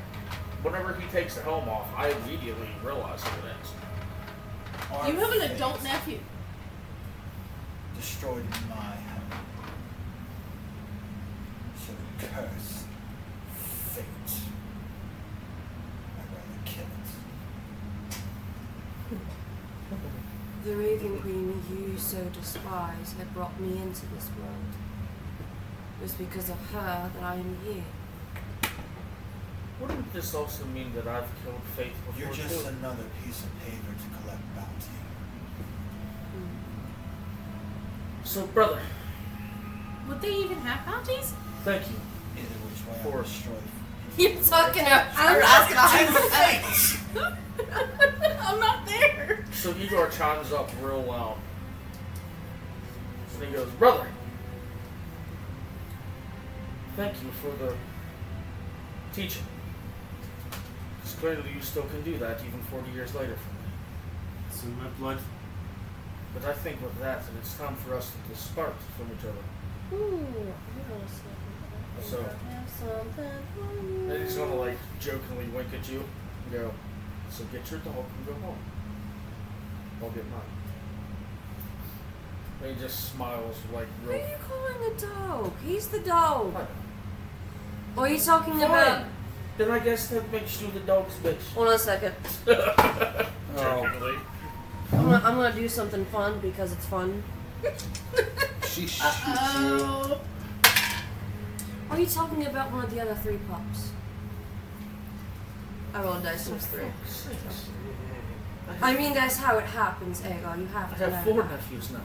whenever he takes the helm off, I immediately realize who it is. Our You have an fates adult nephew. Destroyed my helm. So the curse, fate. I'd rather kill it. The Raven Queen you so despise had brought me into this world. It was because of her that I am here. Wouldn't this also mean that I've killed Faith before You're just too? another piece of paper to collect bounty. So, brother, Would they even have bounties? thank you. Either which way For- I'm destroyed. You're talking about. I'm asking I'm not there. So Igor chimes up real loud. And he goes, brother, thank you for the teaching. It's clearly you still can do that even 40 years later from me. It's in my blood. But I think with that, it's time for us to depart from each other. Ooh, So, have something for you. then he's gonna like jokingly wink at you and go, so get your dog and go home. I'll get mine. And he just smiles like Who are real. you calling a dog? He's the dog. Fine. Or are you talking about? Then I guess that makes you the dog's bitch. Hold on a second. Jokingly. I'm gonna do something fun because it's fun. She shoots Oh. Are you talking about one of the other three pups? I rolled a dice, it was 3. I mean, that's how it happens, Agar. You have I to have know. 4 nephews now.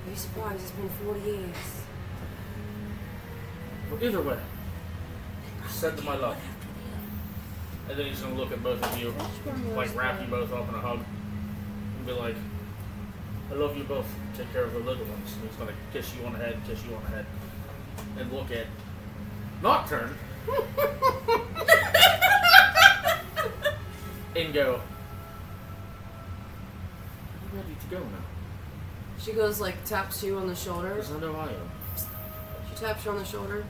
Are you surprised? It's been 40 years. But either way, send them my love. And then he's gonna look at both of you, like wrap you both up in a hug, and be like, I love you both. Take care of the little ones. And he's gonna kiss you on the head, kiss you on the head, and look at Nocturne and go, I'm ready to go now. She goes like taps you on the shoulder. Because I know I am. She taps you on the shoulder.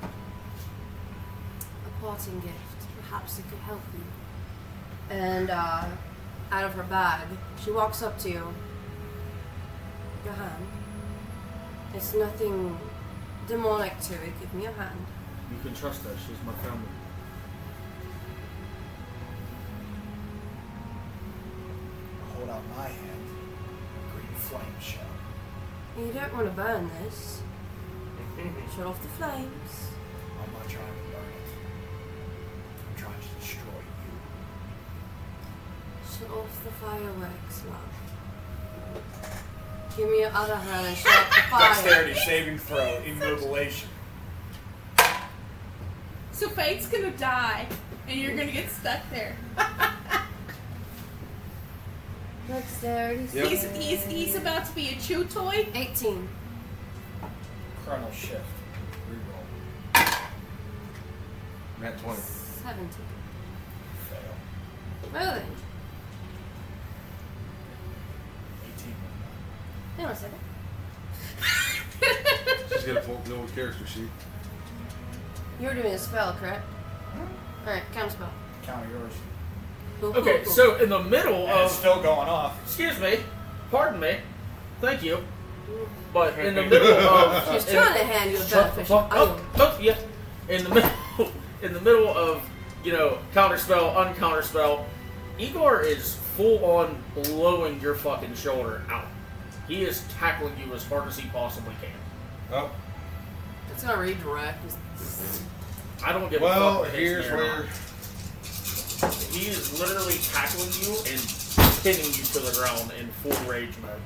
A parting gift. Perhaps it could help you. And out of her bag, she walks up to you. Your hand. It's nothing demonic to it. Give me your hand. You can trust her. She's my family. hold out my hand. Green flame show. You don't want to burn this. Shut off the flames. I'm not trying to burn it. I'm trying to destroy you. Shut off the fireworks, love. Give me your other hand and shut off the fire. Dexterity saving throw, immobilization. So Fate's gonna die, and you're gonna get stuck there. Dexterity. Yep. He's about to be a chew toy. 18. Chrono shift. Reroll. Nat 20. 17. Fail. Really? 18. Hang on a second. She's got a full little character sheet. You were doing a spell, correct? Alright, counter spell. Counter yours. Okay, so in the middle And it's of. still going off. Excuse me. Pardon me. Thank you. But in the middle of. She's trying to hand you a Shut the beneficial fuck up. Oh, yeah. In the middle, in the middle of, counter spell, uncounter spell, Igor is full on blowing your fucking shoulder out. He is tackling you as hard as he possibly can. Oh. It's gonna redirect. I don't give Well, a fuck. here's where. He is literally tackling you and pinning you to the ground in full rage mode.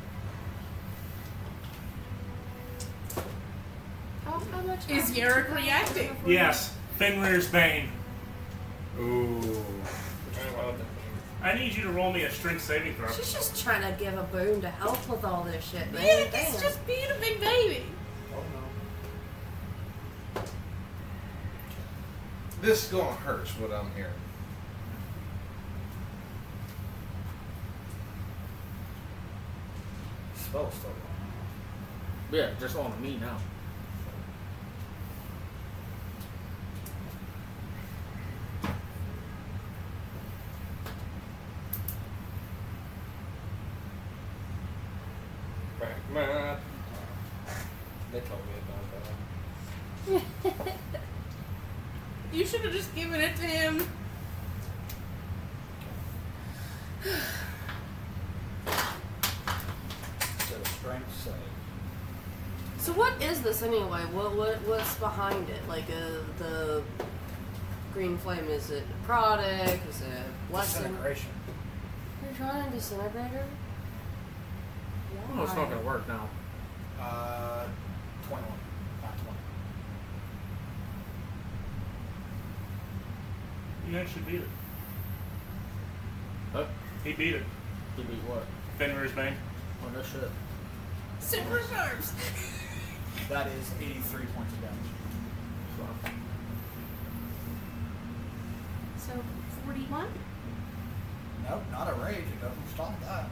How much Is Yarrick reacting? Yes. Fenrir's Bane. Ooh. I need you to roll me a strength saving throw. She's just trying to give a boon to help with all this shit, man. Yeah, Damn. he's just being a big baby. Oh no. This is gonna hurt, is what I'm hearing. Spell's still going Yeah, just on me now. They told me about that. You should have just given it to him. Get a strength save. So what is this anyway? What's behind it? Like the green flame? Is it a product? Is it a blessing? Disintegration. You're trying to disintegrate her? Oh, it's not gonna work now. 21. Not 20. You actually beat it. Huh? He beat it. He beat what? Fenrir's Bane. Oh, no shit. Super reserves. That is 83 points of damage. Fuck. So 41. Nope, not a rage. It doesn't stop that.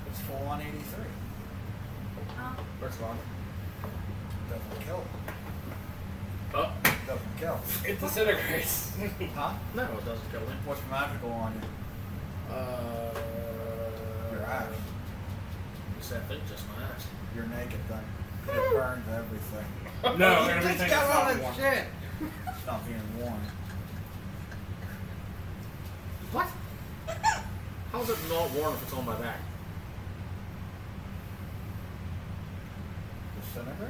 It's full on 83. That's fine. Doesn't kill. Oh. Doesn't kill. It disintegrates. Huh? No, it doesn't kill me. What's magical on you? Your ass. Except it's just my ass. You're naked then. It burns everything. No, You everything just is got all not that warm. shit. It's not being worn. What? How is it not warm if it's on my back? Disintegrate?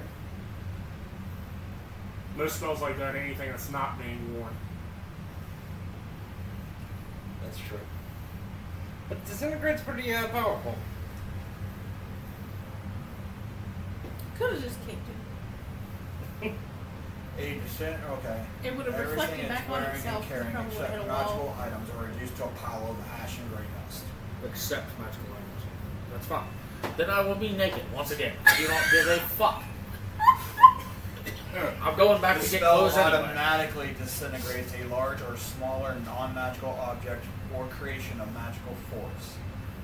Most spells like that, anything that's not being worn. That's true. But disintegrate's pretty powerful. Could have just kicked it. Okay. It would have Everything reflected it's back on wearing itself. and carrying Probably except hit a magical wall. items are reduced to a pile of ash and gray dust. Except magical items. That's fine. Then I will be naked once again. I do not give a fuck. I'm going back The to get spell clothes anyway. automatically disintegrates a large or smaller non-magical object or creation of magical force.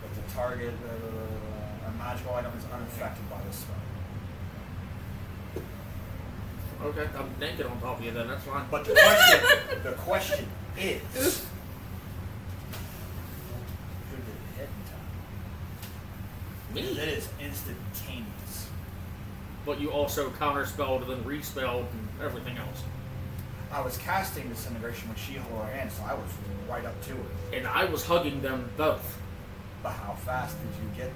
If the target a magical item is unaffected by this spell. Okay, I'm naked on top of you then, that's fine. But the question is, who did it hit in time? Me? It is instantaneous. But you also counterspelled and then respelled and everything else. I was casting disintegration when she held her hand, so I was right up to it. And I was hugging them both. But how fast did you get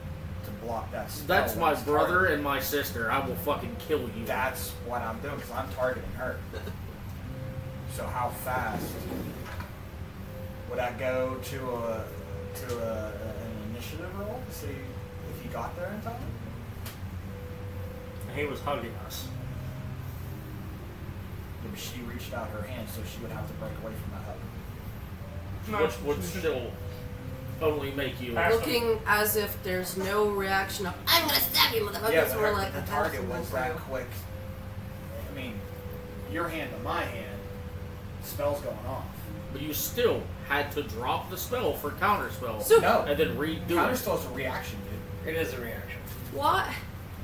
to block that spell? That's when my it's brother targeted? and my sister. I will fucking kill you. That's what I'm doing, because I'm targeting her. So how fast would I go to an initiative roll to see if he got there in time? And he was hugging us. Yeah, but she reached out her hand, so she would have to break away from that hug. No, Which would still only make you. looking as if there's no reaction of I'm gonna stab you, motherfucker. Yeah, So but we're like, the "I target have was something that for you." quick. I mean, your hand to my hand, spell's going off. But you still had to drop the spell for counter spell. So- No, and then redo counter it. spell's a reaction, dude. It is a reaction. What?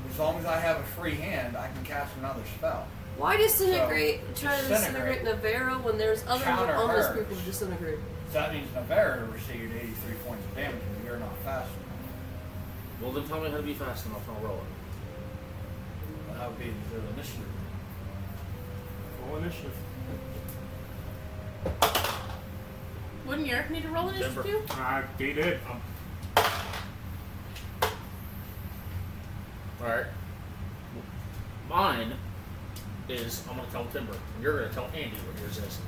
As long as I have a free hand, I can cast another spell. Why disintegrate? Try to disintegrate. disintegrate Navera when there's other Counter bonus hers. people to disintegrate. So that means Navarra received 83 points of damage, and you're not fast enough. Well, then tell me how to be fast enough and I'll roll it. Well, that would be the initiative. Full initiative. Wouldn't Yerk need to roll initiative too? He did. Alright. Mine is I'm going to tell Timber. And you're going to tell Andy what yours is.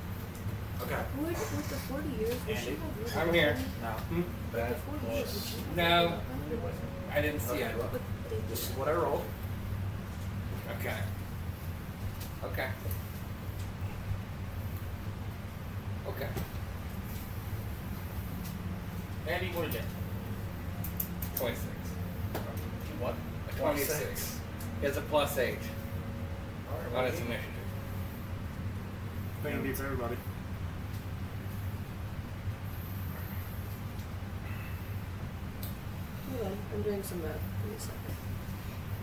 Okay. With the 40 years, was she Andy? have I'm here. No. Bad plus. No, I didn't see it. This is what I rolled. Okay. Okay. Okay. Andy, what did you get? 26. What? 26. It's a +8 Alright, on its initiative. I think it beats everybody. Hold on, I'm doing some math. Give me a second.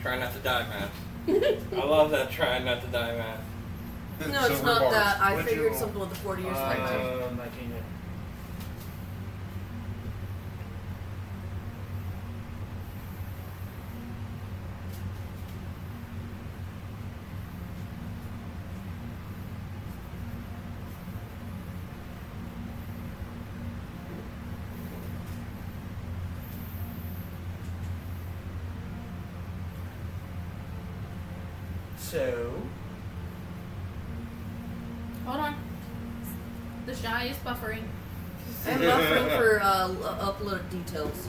Try not to die, math. I love that try not to die, math. No, it's Silver not bars. that. I What'd you figured roll? something with the 40 years lifetime. 19. So, Hold on. The shy is buffering. I'm buffering for upload details.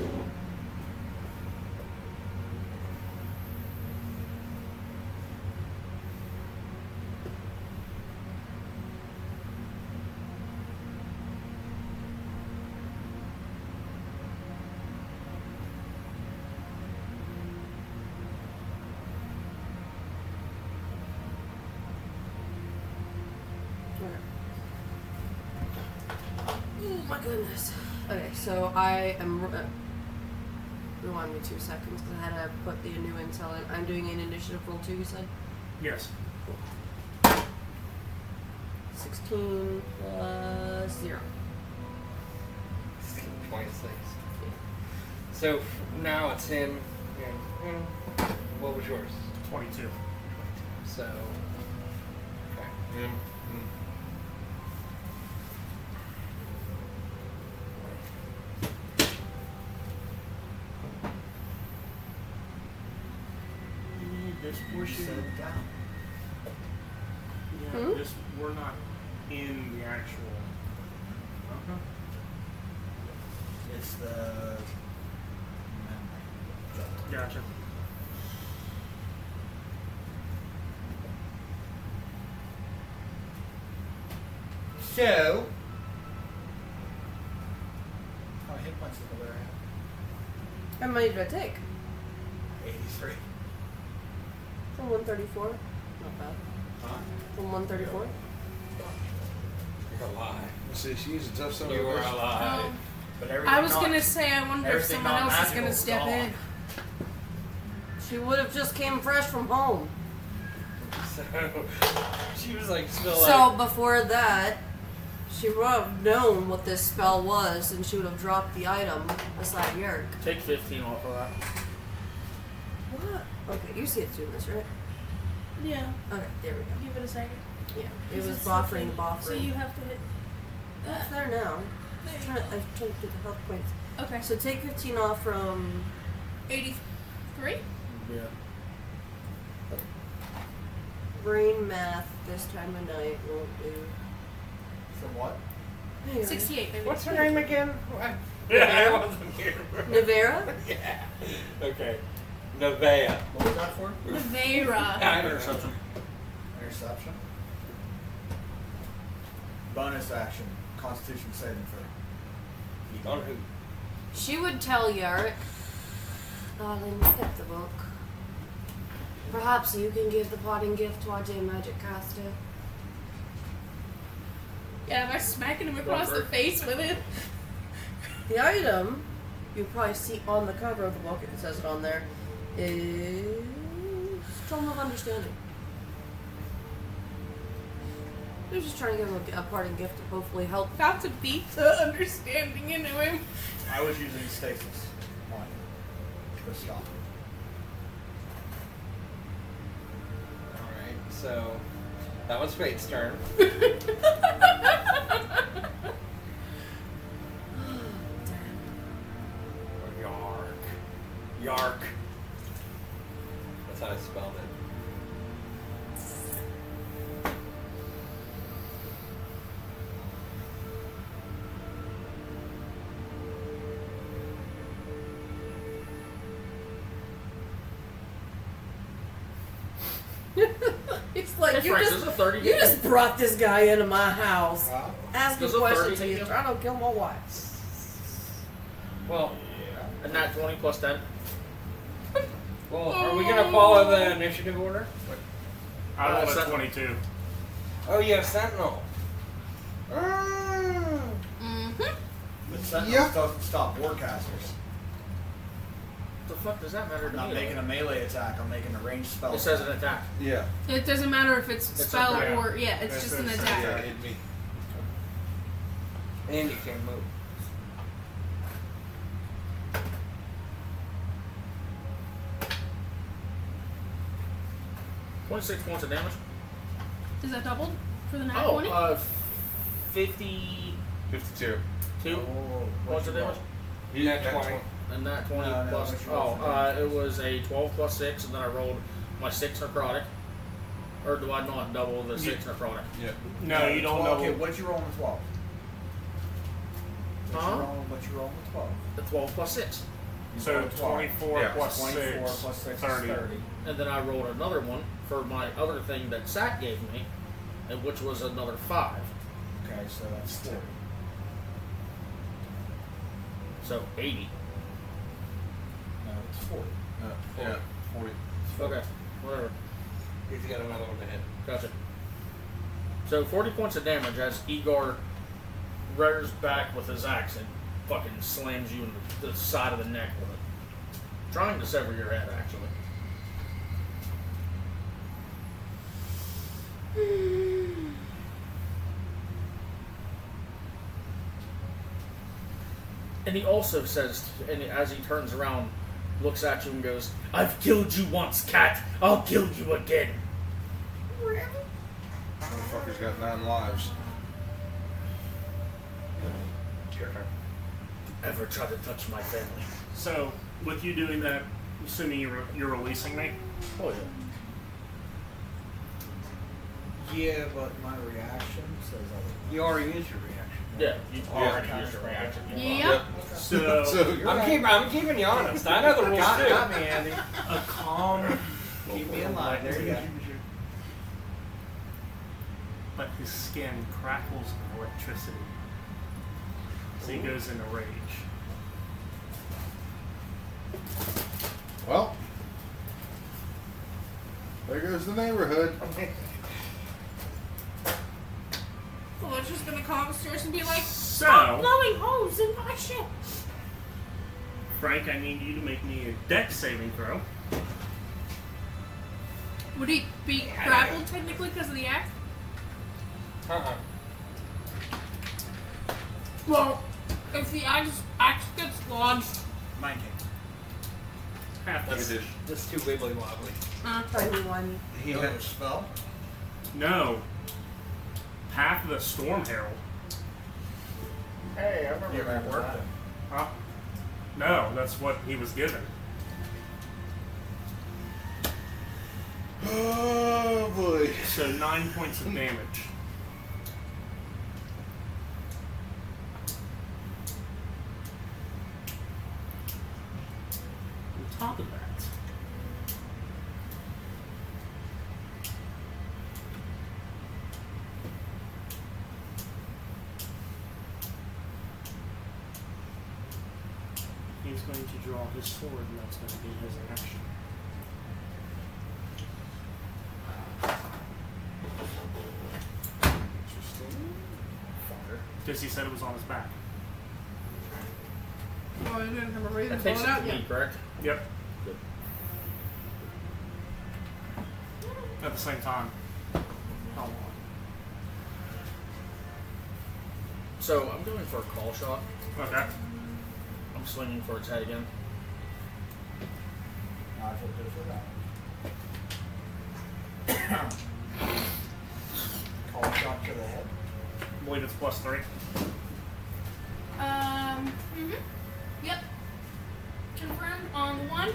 Oh my goodness. Okay, so I am. Rewind me 2 seconds because I had to put the new intel in. I'm doing an initiative roll too, you said? Yes. 16 plus 0. 26. So now it's in. What was yours? 22. So. Okay. This portion. down. Yeah, Hmm? this we're not in the actual. It's the Gotcha. So, how many hit points did the bear have? How many did I take? 83. From 134? Not bad. Huh? From 134? You're alive. See, she's a tough son of You a are bitch. alive. Oh, But everything I was not- gonna say, I wonder if everything someone else is non-magical gonna is step gone. in. She would have just came fresh from home. So she was like still So like. before that, she would have known what this spell was, and she would have dropped the item beside Yerk. Take 15 off of that. What? Okay, you see it's doing this, right? Yeah, Okay, there we go. give it a second. Yeah, it This was is buffering the something- buffering. So you have to hit. It's there now. I'm trying to do the health points. Okay, So take 15 off from 83? Yeah. brain math this time of night won't do. From what? Hang on. 68, baby. What's her name again? Yeah. I wasn't here. Navera? Yeah. Okay. Nevaeh. What was that for? Nevera. I don't know. Interception. Interception. Bonus action. Constitution saving throw. On who? She would tell you, darling, pick the book. Perhaps you can give the parting gift to our dear magic caster. Yeah, am I smacking him across the face with it? The item you probably see on the cover of the book, it says it on there, is Stone of Understanding. They're just trying to give him a parting gift to hopefully help. About to beat the understanding into him. I was using stasis on him to stop. Alright, so that was Fate's turn. Yark. That's how I spelled it. It's like Hey, Frank, there's a 30 you just brought this guy into my house, asking There's a 30 questions, and hit he's you? trying to kill my wife. Well, And that 20 plus 10. well, are we gonna follow the initiative order? I rolled a Sentinel. 22. Oh, you have Sentinel. Mm-hmm. But Sentinels Yep. doesn't stop warcasters. What the fuck does that matter I'm to not me? making a melee attack, I'm making a ranged spell. It says an attack. Yeah. It doesn't matter if it's It's spell okay. or it's It's just an a- attack. Yeah, hit me. And you can move. $26 points of damage. Is that doubled for the nat Oh, 20? 52 52. points of damage. Nat 20. And that 20 No, plus. what you roll for It was a 12 plus 6, and then I rolled my 6 necrotic. Or do I not double the 6 necrotic? Yeah. No, you don't 12, know. Okay, what'd you roll on the 12? Huh? What you roll on the 12? The 12 plus 6. You So rolled 12. 24 Yeah, plus 24 6, plus 6 30. is 30. And then I rolled another one for my other thing that Sack gave me, and which was another 5. Okay, so that's 40. So 80. No, it's 40. Yeah, 40. Okay, whatever. He's got another one to hit. Gotcha. So 40 points of damage as Igor rears back with his axe and fucking slams you in the side of the neck with it. Trying to sever your head, actually. And he also says, and as he turns around, looks at you and goes, "I've killed you once, cat. I'll kill you again." Motherfucker's got 9 lives. Your turn. Ever try to touch my family? So, with you doing that, assuming you're releasing me, Oh yeah. Yeah, but my reaction says otherwise. You already used your reaction. Yeah, you already Yeah. used your reaction. Yep. so So, I'm keeping you honest. I know the rules too. Got me, Andy. a calm. Keep me in line. There you go. But his skin crackles in electricity. So he goes into rage. well, there goes the neighborhood. So it's just gonna come upstairs and be like, So, stop blowing holes in my shit. Frank, I need you to make me a dex saving throw. Would he be grappled technically because of the axe? Uh-uh. Well, if the axe gets lodged, Mind game. Half That's the That's too wibbly wobbly. Tiny one. He had a spell? No. Half the Storm Herald. Hey, I remember Yeah, that. it worked. Huh? No, that's what he was given. Oh boy. So 9 points of damage. On top of that, he's going to draw his sword, and that's going to be his action. Interesting. Fire. Because he said it was on his back. Oh, I didn't have a reason That to takes pull it it to out me, yet. correct? Yep. Good. At the same time. How long? So I'm going for a call shot. Okay. I'm swinging for its head again. Might as well do for that. Call shot to the head. I believe it's +3. Yep. Confirmed on the 1.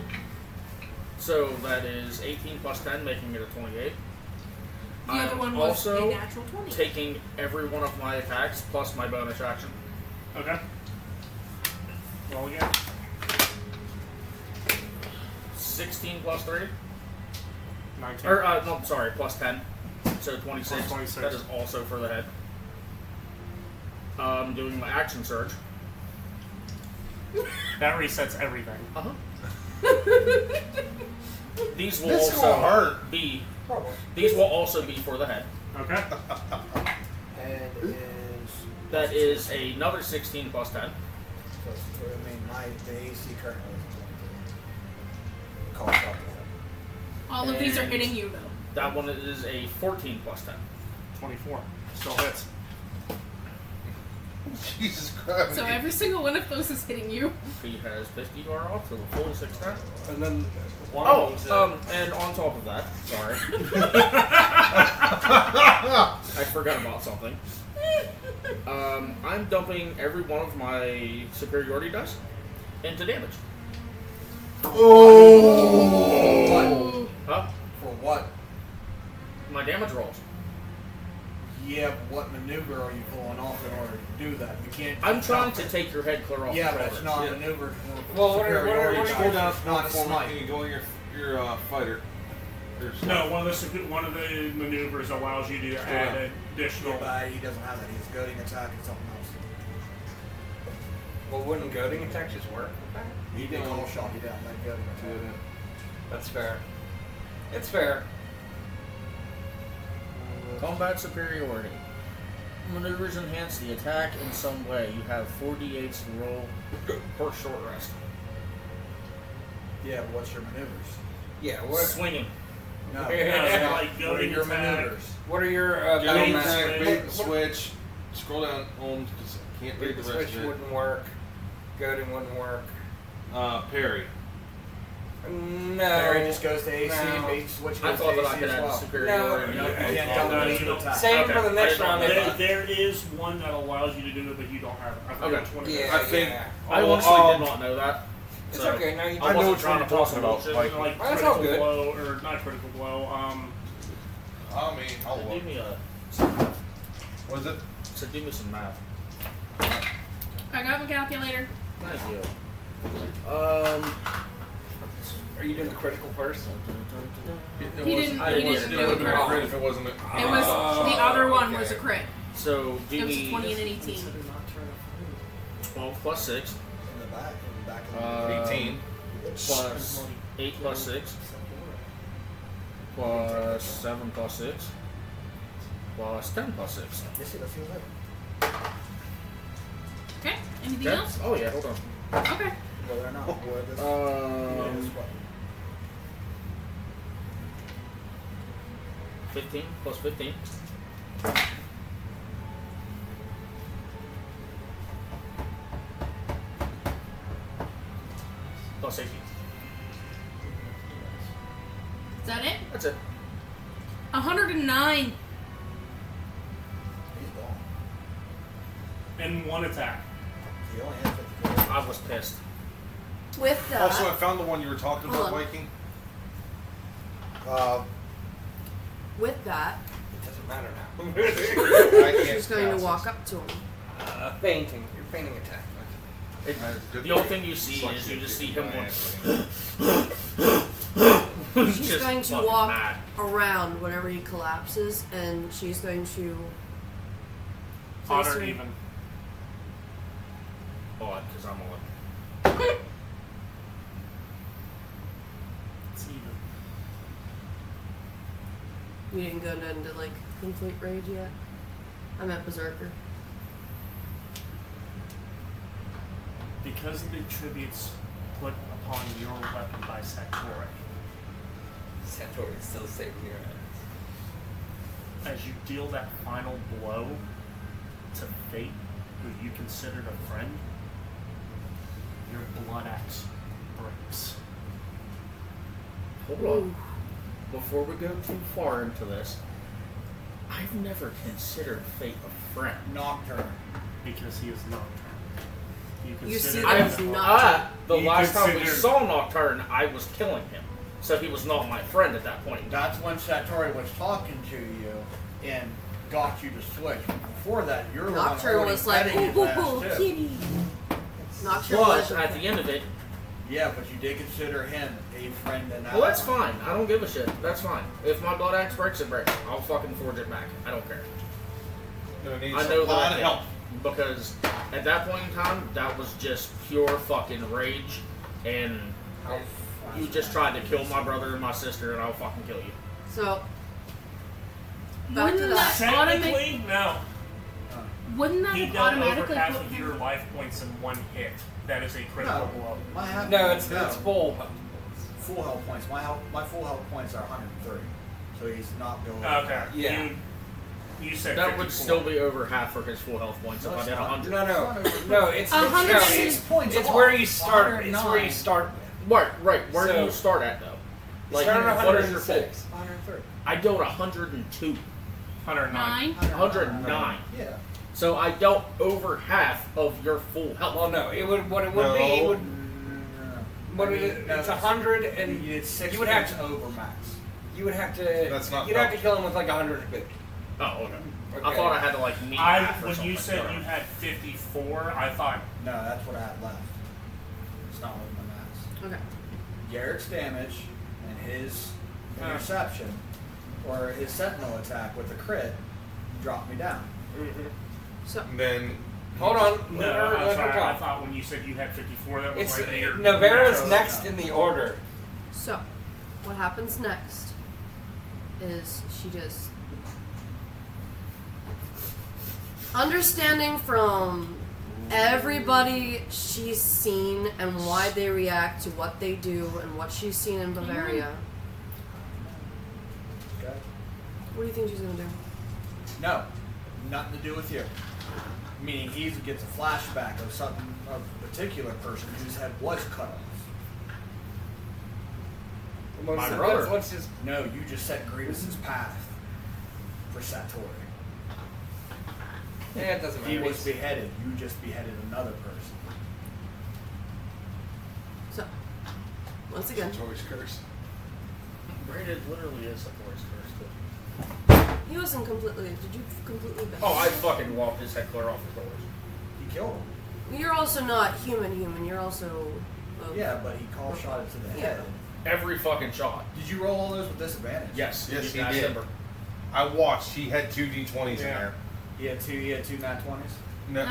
So that is 18 plus 10, making it a 28. The other one was also a natural 20. taking every one of my attacks plus my bonus action. Okay. Roll again. 16 plus 3? 19. Or, no, sorry, plus 10. So 26. Plus 26. That is also for the head. Doing my action surge. That resets everything. Uh-huh. These will This also will hurt. be. Probably. These will also be for the head. Okay. Head is. That is another 16 plus 10. So, I mean, the AC currently is 22. Call shot to the head. All of these are And hitting you, though. That one is a 14 plus 10. 24. Still hits. Jesus Christ. So every single one of those is hitting you. He has 50 bar off to the full 6 10. And then one of them's And on top of that, sorry. I forgot about something. I'm dumping every one of my superiority dice into damage. Oh! Huh? For what? My damage rolls. Yeah, but what maneuver are you pulling off in order to do that? You can't. I'm trying to take your head clear off Yeah, the but it's shoulders. not a maneuver. Well, what are superiority you dice, Scroll down it's not a for me, smite. and you go in your fighter. Your stuff. No, one of the maneuvers allows you to add additional. Yeah, but he doesn't have that. He's goading attack and something else. Well, wouldn't goading attacks just work? He did call shot. He down that goading attack. That's fair. It's fair. Combat superiority. Maneuvers enhance the attack in some way. You have 4d8s to roll per short rest. Yeah, but what's your maneuvers? Yeah. What? Swinging. No, Yeah, like what are goading your attack. maneuvers? What are your Get battle on master? attack, switch. bait and switch. Scroll down home because I can't read Bait the the rest switch of it. wouldn't work. Goading wouldn't work. Parry. No. Barry just goes to AC No. and bait switch I goes thought to that I AC could as add well. superiority. No. You can't No, dominate you an don't. attack. Same Okay, for the I next didn't round. know if that. you- There is one that allows you to do it, but you don't have it. I forgot Okay. which one it Yeah, is. I think- yeah. I honestly did not know that. It's So, okay. Now you I know wasn't what trying you're to pull talking some about, bullshit. Mike. Like That's critical all good. blow, or not critical blow. I mean, I'll Give look. me a. What is it? So give me some math. I got my calculator. Thank you. Are you doing the critical first? He didn't. I He didn't didn't do do it. a It would have been crit. great if it wasn't. It was the other one was a crit. So It give was a me 20 and an 18. 12 plus 6 In the back of the 18. plus 8 plus 6 plus 7 plus 6 plus 10 plus 6. Yes, let's see what's Okay. Anything Okay. else? Oh yeah, hold on. Okay. whether or not. Whether this, Um, 15 plus 15. Plus 18. Is that it? That's it. 109. he's gone. And one attack. He only had 50 I was pissed. With that, Also, I found the one you were talking about, Hold on. Viking. with that, It doesn't matter now. I can't she's going to pass walk this. up to him. Fainting. You're fainting attack. The only thing you see is you just see him going. She's Just going to fucking walk mad. around whenever he collapses, and she's going to Odd place or her- even. Odd, because I'm on. You didn't go into like complete rage yet? I'm at Berserker. Because of the tributes put upon your weapon by Satori, Satori is still saving your ass. as you deal that final blow to fate, who you considered a friend, your blood axe breaks. Hold on. Before we go too far into this, I've never considered Fate a friend. Nocturne. Because he is Nocturne. You see consider that him as a- Nocturne. The You last time we consider- saw Nocturne, I was killing him. So he was not my friend at that point. That's when Satori was talking to you and got you to switch. Before that, you're the one Nocturne already was like, petting his ooh, ass, too. kitty. Nocturne But was at the end of it, Yeah, but you did consider him a friend and well, that's fine. I don't give a shit. That's fine. If my blood axe breaks, it breaks. I'll fucking forge it back. I don't care. I know a lot that of I help. can, because at that point in time, that was just pure fucking rage, and you just tried to kill my brother and my sister, and I'll fucking kill you. So, back to Wouldn't that. that automatic? Technically, no. Wouldn't that He have dealt over automatically half put of him? your life points in one hit. That is a critical blow. No, it's full. Full health points. My full health points are 130, so he's not going. Okay. Yeah. You said That 54. would still be over half for his full health points if I did 100. No, it's A hundred no, and it's, 6 points it's off. where you start. It's 109. where you start. Right. Where do So- you start at, though? Like, Start at what is your full? 106. 130. I dealt 102. 109. 109. Yeah. So I dealt over half of your full health. Well, no, it would. What it would be, it would. What it's 100, and you did 6 you would have points to. over max. You would have to. That's not You'd have to double. kill him with like 150. Oh, okay. I Okay. thought I had to like meet half or When something. you said you had 54, I thought No, that's what I had left. It's not with my max. Okay. Garrett's damage and his interception, or his sentinel attack with the crit, dropped me down. So, Then Hold on. no. Let her I'm sorry. I talk. thought when you said you had 54, that was It's right there. Navera's next in the order. so, what happens next is she just understanding from everybody she's seen and why they react to what they do and what she's seen in Bavaria. Okay. What do you think she's gonna do? No, nothing to do with you. Meaning he gets a flashback of something of a particular person whose head was cut off. My brother. Let's just. No, you just set Grievous' path for Satori. Yeah, it doesn't He matter. was beheaded. You just beheaded another person. So, once again, Satori's curse. Braided literally is a voice curse. he wasn't completely. Did you completely? Oh, I fucking walked his head clear off his doors. He killed him. You're also not human. You're also. Yeah, but he call shot it to the head. Every fucking shot. Did you roll all those with disadvantage? Yes. Yes, he I did. remember. I watched. He had 2 D20s in there. He had two nat 20s. No.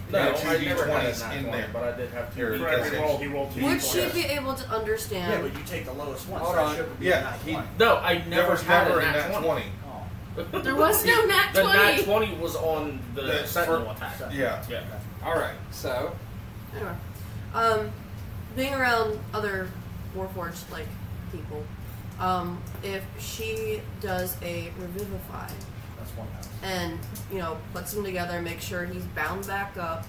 He No, had I 2 never had a D20s nat in 20, there. but I did have Here, two. For that's every it. roll, he rolled 2. Would she Yes. be able to understand? Yeah, but you take the lowest one. Hold so on. it should be Yeah, a nat he- 20. No, I There never was had never a nat 20. Oh. There was no nat The 20. nat 20 was on the That's sentinel for- attack. Yeah. Yeah. All right. So Anyway, being around other Warforged like people, if she does a revivify That's one house. and puts him together, make sure he's bound back up,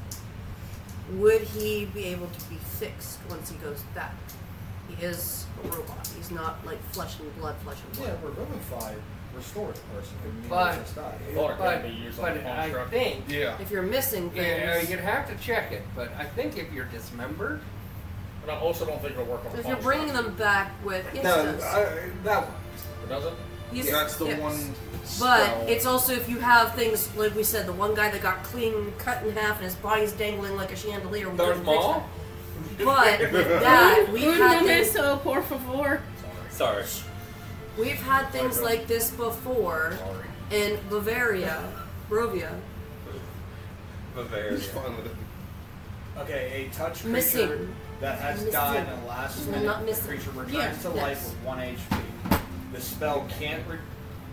would he be able to be fixed once he goes back? He is a robot. He's not like flesh and blood, Yeah, revivify restores a person who needs But- to die. Or it but, can be used but on the I construct. think Yeah. If you're missing yeah, things, you'd have to check it. But I think if you're dismembered, But I also don't think it'll work on a if you're construct. bringing them back with yes, no, it does. that one. It doesn't? Yes, That's the yes. one. But spell. it's also if you have things like we said, the one guy that got clean cut in half and his body's dangling like a chandelier. We Darth couldn't fix Maul? that. But with that, we've had Un things, momento, por favor. Sorry. we've had things like this before Sorry. in Bavaria, Brovia. He's fine with it. Okay, a touch creature Missing. that has Missing. died in the last Well, minute, not the missing. creature returns Yeah, to life yes. with 1 HP. The spell can't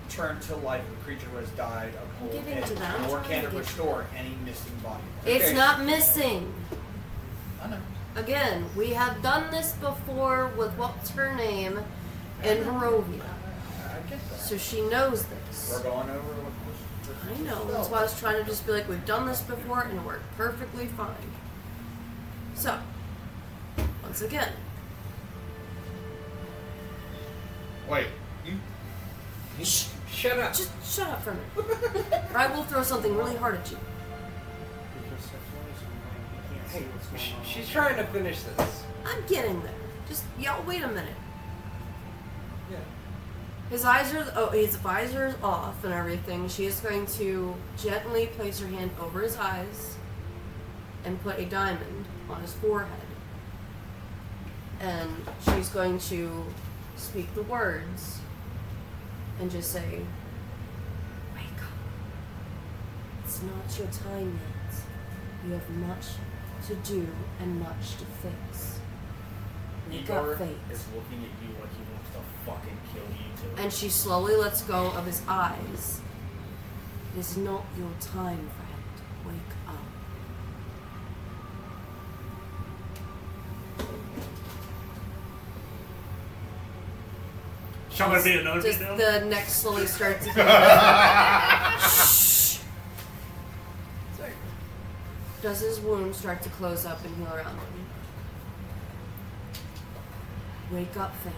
return to life a creature who has died of I'm cold, getting to that. I'm nor trying can to it get restore any missing body. It's Okay. not missing. I know. Again, we have done this before with what's her name in Barovia. I get that. So she knows this. We're going over what this I know. That's why I was trying to just be like, we've done this before and it worked perfectly fine. So, once again, Wait, you Shut up. just shut up for a minute. Or I will throw something really hard at you. Because that's one reason why you can't see Hey, what's going on. she's trying to finish this. I'm getting there. Just, y'all wait a minute. Yeah. His visor is off and everything. She is going to gently place her hand over his eyes and put a diamond on his forehead. And she's going to speak the words and just say, "Wake up. It's not your time yet. You have much to do and much to fix. Wake up, Igor fate." is looking at you like he wants to fucking kill you too. And she slowly lets go of his eyes. It is not your time, friend. Wake up. Shall there be another Just video? the neck slowly starts to heal up. Shh. Sorry. Does his wound start to close up and heal around him? Wake up, Fate.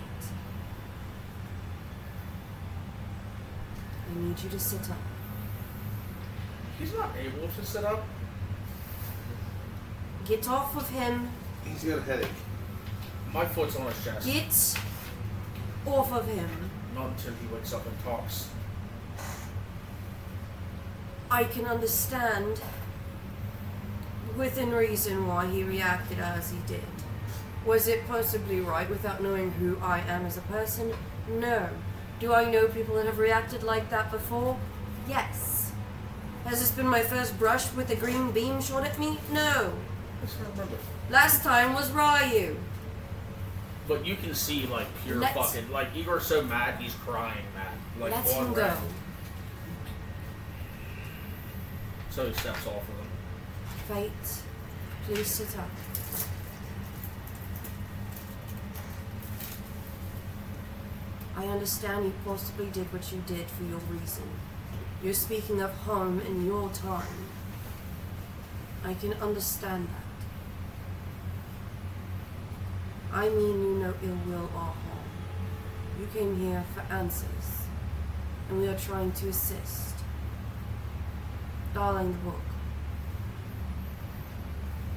I need you to sit up. He's not able to sit up. Get off of him. he's got a headache. My foot's on his chest. Get off of him. Not until he wakes up and talks. I can understand within reason why he reacted as he did. Was it possibly right without knowing who I am as a person? No. Do I know people that have reacted like that before? Yes. Has this been my first brush with a green beam shot at me? No. I just remember. Last time was Ryu. But you can see like pure Let's- fucking like Igor's so mad he's crying mad. Like Let blood him go. red. So he steps off of him. Fate, please sit up. I understand you possibly did what you did for your reason. You're speaking of home in your time. I can understand that. I mean you no ill will or harm. You came here for answers, and we are trying to assist. Darling, the book.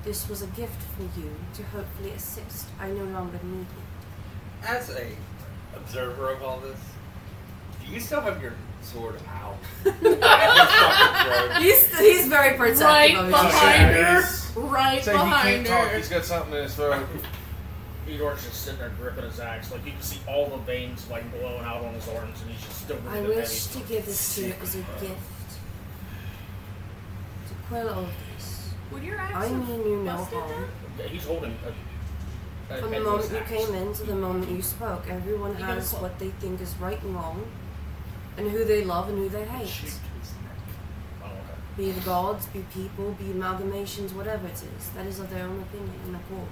This was a gift for you to hopefully assist. I no longer need it. As a observer of all this, do you still have your sword out? He's very protective Right of his behind shit. her. Right Saying he behind can't talk, her. he's got something in his throat. Igor's just sitting there gripping his axe. Like you can see all the veins like blowing out on his arms and he's just still I breathing wish to heavy. give this to you as a gift. To quell all of this. Would your axe I have mean you no busted harm. them? Yeah, he's holding a From the headless moment you axe. came in to the moment you spoke, everyone You gotta has slow. what they think is right and wrong, and who they love and who they hate. Oh, okay. Be it gods, be people, be amalgamations, whatever it is. That is of their own opinion and accord.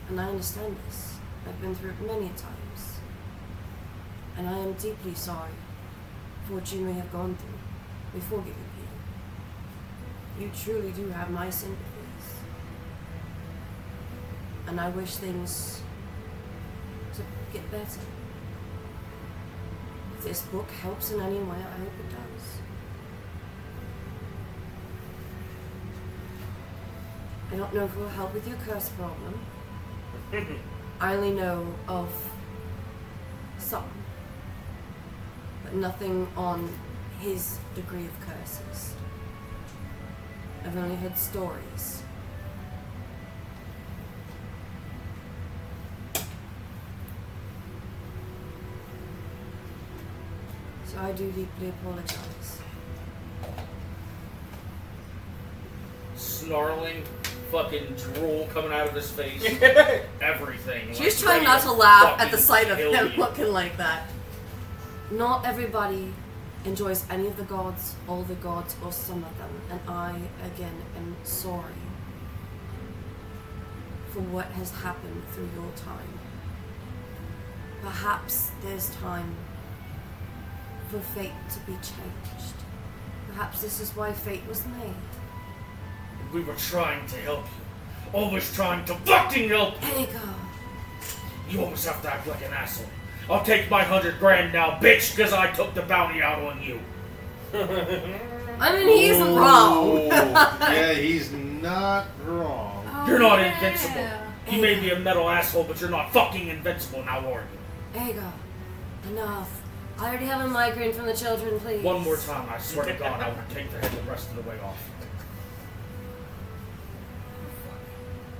And I understand this. I've been through it many times. And I am deeply sorry for what you may have gone through before getting here. You truly do have my sympathies. And I wish things to get better. If this book helps in any way, I hope it does. I don't know if it will help with your curse problem. I only know of some, but nothing on his degree of curses. I've only heard stories. So I do deeply apologize. Snarling, fucking drool coming out of his face. Everything. She's like, trying ready not to laugh at fucking the sight of kill him you. looking like that. Not everybody enjoys any of the gods, all the gods, or some of them, and I, again, am sorry for what has happened through your time. Perhaps there's time for fate to be changed. Perhaps this is why fate was made. We were trying to help you. Always trying to fucking help you. Ego. You always have to act like an asshole. I'll take my 100 grand now, bitch, because I took the bounty out on you. I mean, he isn't wrong. Yeah, he's not wrong. Oh, You're not yeah. invincible. You may be a metal asshole, but you're not fucking invincible now, are you? Ego. Enough. I already have a migraine from the children, please. One more time, I swear to God, I will take the head the rest of the way off.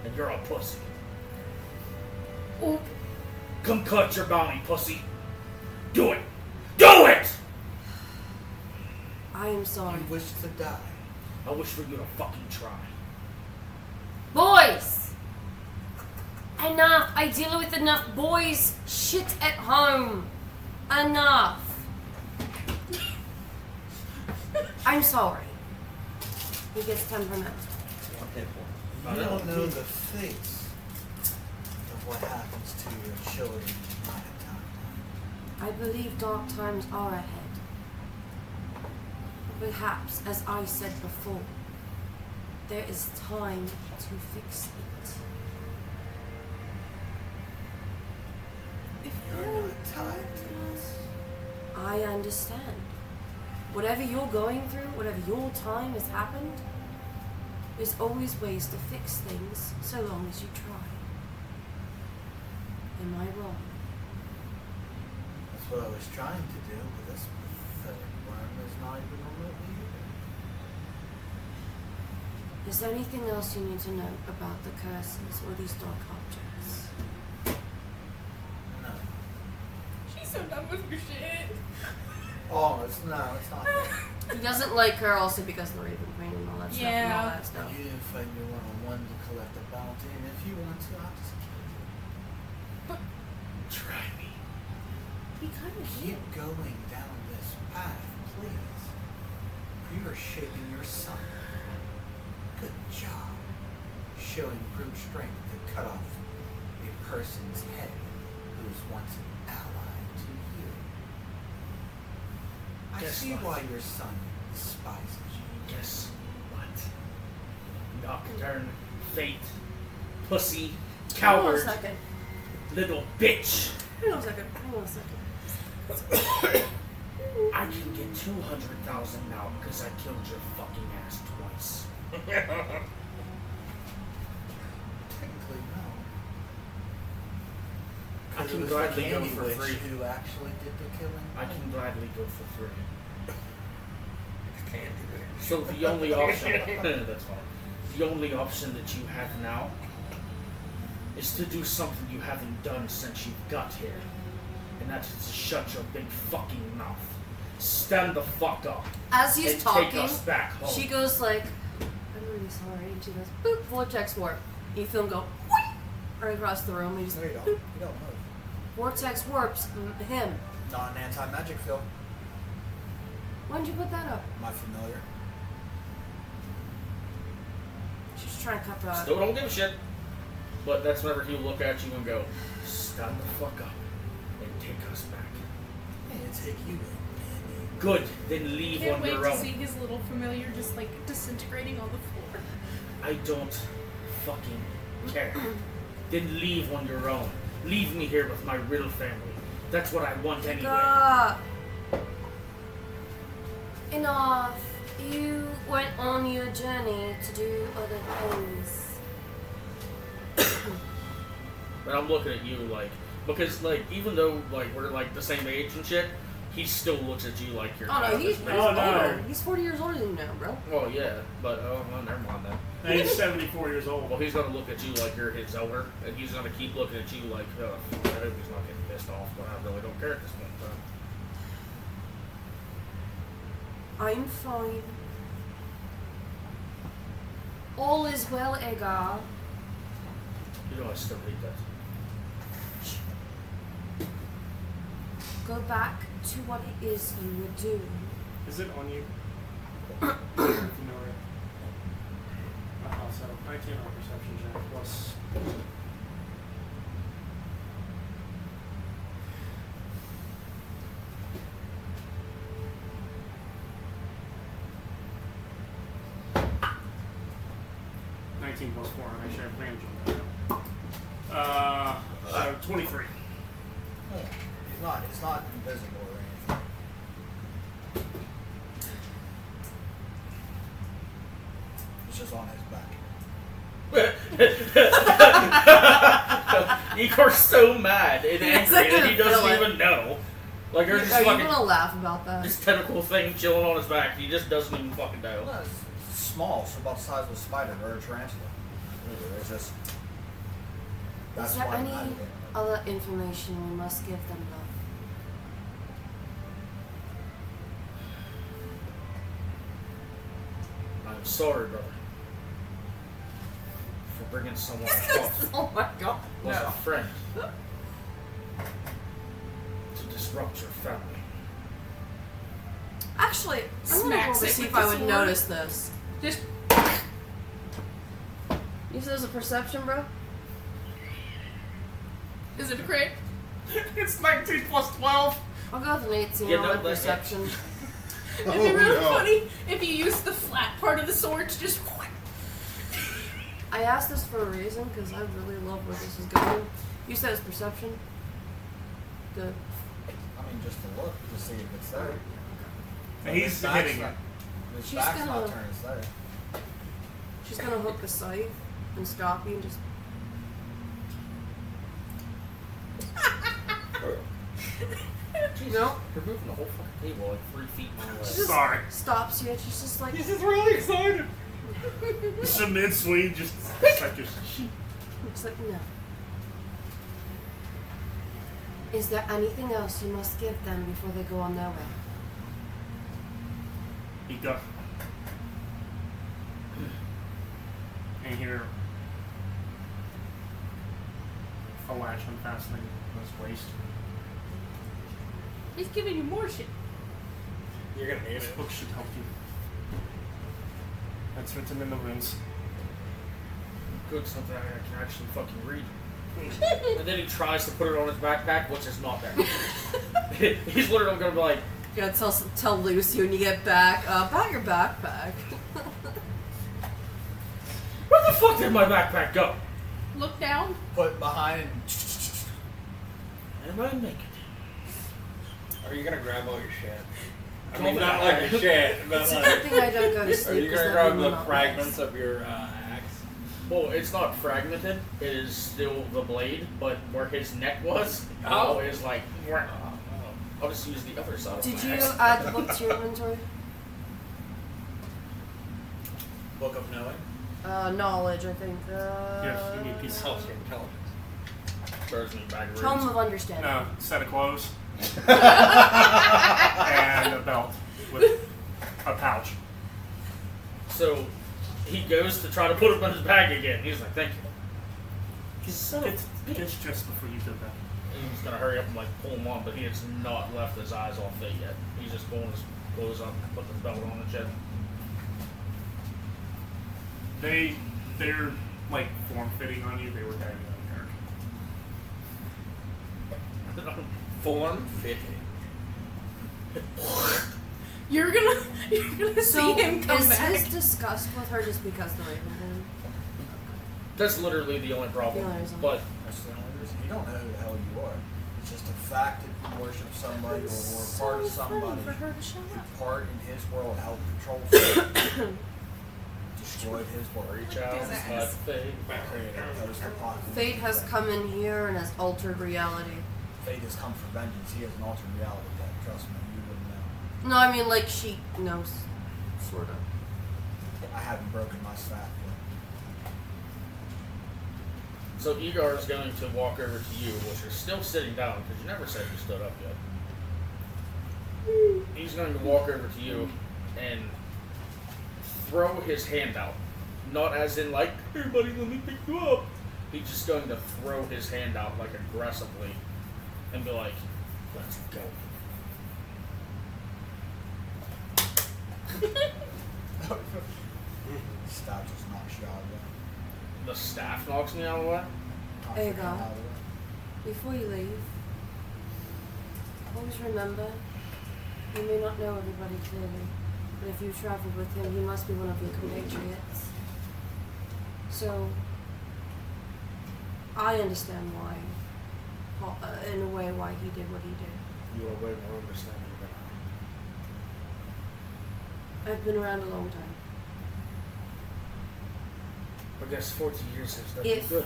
And you're a pussy. Oh, Come cut your bounty, pussy. Do it! Do it! I am sorry. You wish to die. I wish for you to fucking try. Boys! Enough! I deal with enough boys shit at home. Enough. I'm sorry. He gets temperamental. You don't know the fates of what happens to your children in my time. I believe dark times are ahead. Perhaps, as I said before, there is time to fix it. If you're not tied to this, I understand. Whatever you're going through, whatever your time has happened, there's always ways to fix things so long as you try. Am I wrong? that's what I was trying to do, but this pathetic worm is not even remotely here. Is there anything else you need to know about the curses or these dark objects? No. she's so done with your shit. Oh, it's not there. He doesn't like her also because of the Raven Queen and all that stuff and all Yeah. that stuff. You didn't fight me one-on-one to collect a bounty, and if you want to, I'll just kill you. Try me. He kind of Keep going down this path, please. You are shaping your son. Good job. Showing brute strength to cut off a person's head who was once an ally to you. I Guess see what? why your son despises you. Guess what? Nocturne, fate, pussy, Hold on a coward, second. little bitch. Hold on a second. Hold on a second. I can get 200,000 now because I killed your fucking ass twice. Technically, no. I 'Cause it can was gladly the go candy for witch free. who actually did the killing. I can gladly go for free. Candy witch. So the only option, that's fine. The only option that you have now is to do something you haven't done since you got here. And that's to shut your big fucking mouth. Stand the fuck up. As he's and talking, take us back home. she goes like, I'm really sorry. And she goes, boop, vortex warp. You feel him go, whoosh, right across the room. He just, No, you don't. boop, You don't move. vortex warps him. Not an anti-magic field. When'd you put that up? Am I familiar? She's trying to cut the... Still don't give a shit. But that's whenever he'll look at you and go, stand the fuck up and take us back. And take you in. Good, then leave Can't on wait your to own. see his little familiar just like disintegrating on the floor. I don't fucking care. Then leave on your own. Leave me here with my real family. That's what I want anyway. Ah. Enough. You went on your journey to do other things. But I'm looking at you like, because like, even though like we're like the same age and shit, he still looks at you like you're. Oh no, he's Oh, no. older. He's 40 years older than you now, bro. Well, yeah, but well, never mind that. And he's 74 years old. Well, he's gonna look at you like you're his elder, and he's gonna keep looking at you like, I hope he's not getting pissed off, but I really don't care at this point in time. I'm fine. All is well, Agar. You know I still hate that. go back to what it is you were doing. Is it on you? If you know it. I thought so. 19 on perception check plus. Plus 4, I should have advantage on that. So 23. Yeah. It's not invisible or anything. It's just on his back. Igor's so mad and It's angry like that he gonna doesn't feel it. even know. Like there's Are just you fucking gonna laugh about that? this tentacle thing chilling on his back. He just doesn't even fucking know. No, it's small. It's about the size of a spider or a tarantula. It's just. Is there why I'm any not here. other information we must give them I'm sorry, brother, for bringing someone across Oh my god. was a friend to disrupt your family. Actually, I'm gonna roll Smacks to it see with if I the would sword. notice this. Just You said it was a perception, bro? is it a crit? It's 19 plus 12. I'll go with an 18 Yeah, on no, my that's- perception. It'd be really funny if you use the flat part of the sword to just. I asked this for a reason because I really love where this is going. You said it's perception? Good. I mean, just to look to see if it's there. And he's His back's hitting not- it. His She's back's gonna- not turned. It's there. She's gonna hook the scythe and stop you and just. No. You're moving the whole fucking table like 3 feet my way. She just Sorry. stops you and she's just like. This is really excited. It's a mid-swing, just. It's like just. It's like, no. Is there anything else you must give them before they go on their way? He got. And here. A latch unfastening his waist. He's giving you more shit. You're gonna need This it. book should help you. That's written in the runes. Good, something I can actually fucking read. And then he tries to put it on his backpack, which is not there. He's literally gonna be like, You gotta tell Lucy when you get back, about your backpack. where the fuck did my backpack go? Look down. Put behind. Am I naked? Are you gonna grab all your shit? I Call mean, me not out. like your shit, but It's a like. good thing I don't go to Are sleep. you 'cause gonna that grab would the not fragments of your axe? Well, it's not fragmented. It is still the blade, but where his neck was, Oh. is like. I'll just use the other side of Did my you axe. add the book to your inventory? Book of knowing. Knowledge, I think. Yes, you need peace. Health intelligence. Throws me back of Tome roots. of Understanding. No, set of clothes. And a belt with a pouch. So he goes to try to put him in his bag again. He's like, "Thank you." It's just before you did that. And he's gonna hurry up and like pull him on, but he has not left his eyes off it yet. He's just pulling his clothes up, put the belt on and shit. They're like form fitting on you. They were diving on Eric. Form fitting. You're gonna So, see him come is back. his disgust with her just because the Raven thing? That's literally the only problem. The only reason. But That's the only reason. You don't know who the hell you are. It's just a fact that you worship somebody or are part of somebody. for her to show You're up. part in his world, help control fate. Destroyed his world. reach out, His ass. but fate. Created a post-apocalyptic Fate has thing. come in here and has altered reality. Fate has come for vengeance. He has an altered reality yet. Trust me, you wouldn't know. No, I mean like she knows, sort of. I haven't broken my staff yet. So Igor is going to walk over to you, which you're still sitting down because you never said you stood up yet. He's going to walk over to you and throw his hand out. Not as in like, "Hey buddy, let me pick you up." He's just going to throw his hand out like aggressively and be like, Let's go. Staff just knocks you out of there. The staff knocks me out of the way. Knocks There you your go. hand out of the way. Before you leave, always remember, you may not know everybody clearly, but if you traveled with him, he must be one of your compatriots. So, I understand why, in a way, why he did what he did. You are way more understanding than I've been around a long time. I guess 40 years has done If good.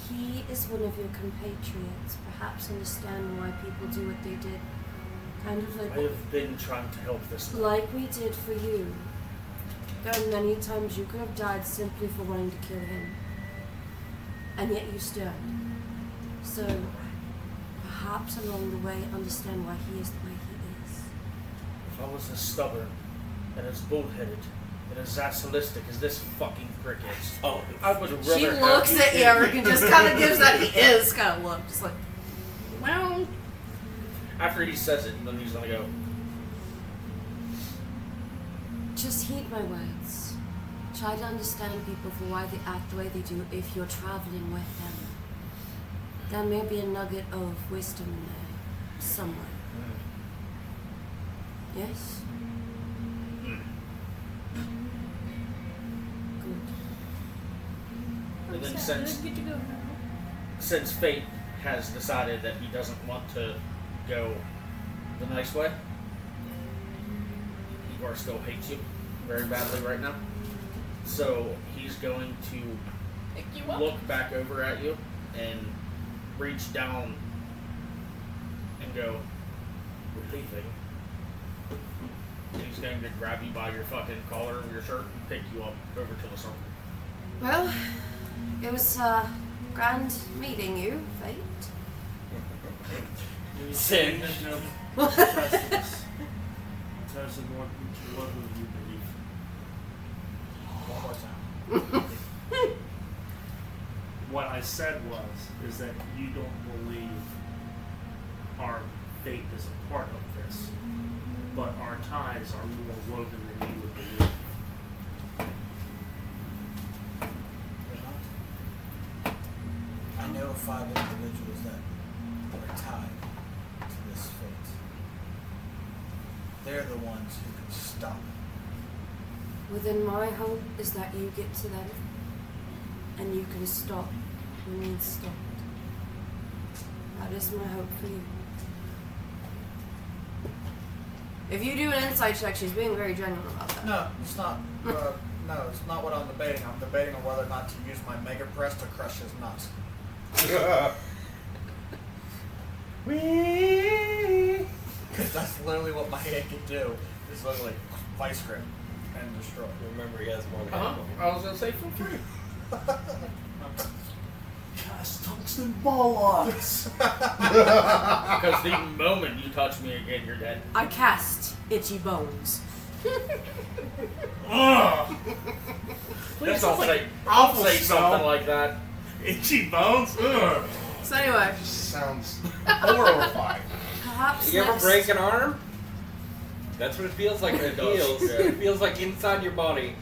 he is one of your compatriots, perhaps understand why people do what they did. Kind of like I have been trying to help this man. like we did for you. There are many times you could have died simply for wanting to kill him. And yet you stood. So, perhaps along the way, understand why he is the way he is. If I was as stubborn and as bullheaded and as sadistic as this fucking prick is, I would rather She have looks at you Eric and just kind of gives that he is kind of look. Just like, Well, After he says it, then he's gonna go, just heed my words. Try to understand people for why they act the way they do if you're traveling with them. There may be a nugget of wisdom in there, somewhere. Yes? Good. and then I'm sad. since I get to go now. since fate has decided that he doesn't want to go the nice way, Igor still hates you very badly right now. So he's going to Pick you up. look back over at you and reach down and go, "We're leaving." And he's going to grab you by your fucking collar of your shirt and pick you up over to the circle. Well, it was grand meeting you, Fate. Sin. Justice. Tells the Lord to love who you believe. One more time. What I said is that you don't believe our fate is a part of this, but our ties are more woven than you would believe. I know 5 individuals that are tied to this fate. They're the ones who can stop it. Within my hope is that you get to them and you can stop who needs stopped. That is my hope for you. If you do an insight check, she's being very genuine about that. No, it's not. No, it's not what I'm debating. I'm debating on whether or not to use my mega press to crush his nuts. Because that's literally what my head can do. Is literally vice grip and destroy. Remember, he has more than I was gonna say for free. Cast tungsten bullocks. Because the moment you touch me again, you're dead. I cast itchy bones. Ugh. Please I'll don't say, awful say smell. something like that. Itchy bones? Ugh. So anyway, Sounds horrifying. perhaps You ever next- break an arm? That's what it feels like when it does, heals. yeah. It feels like inside your body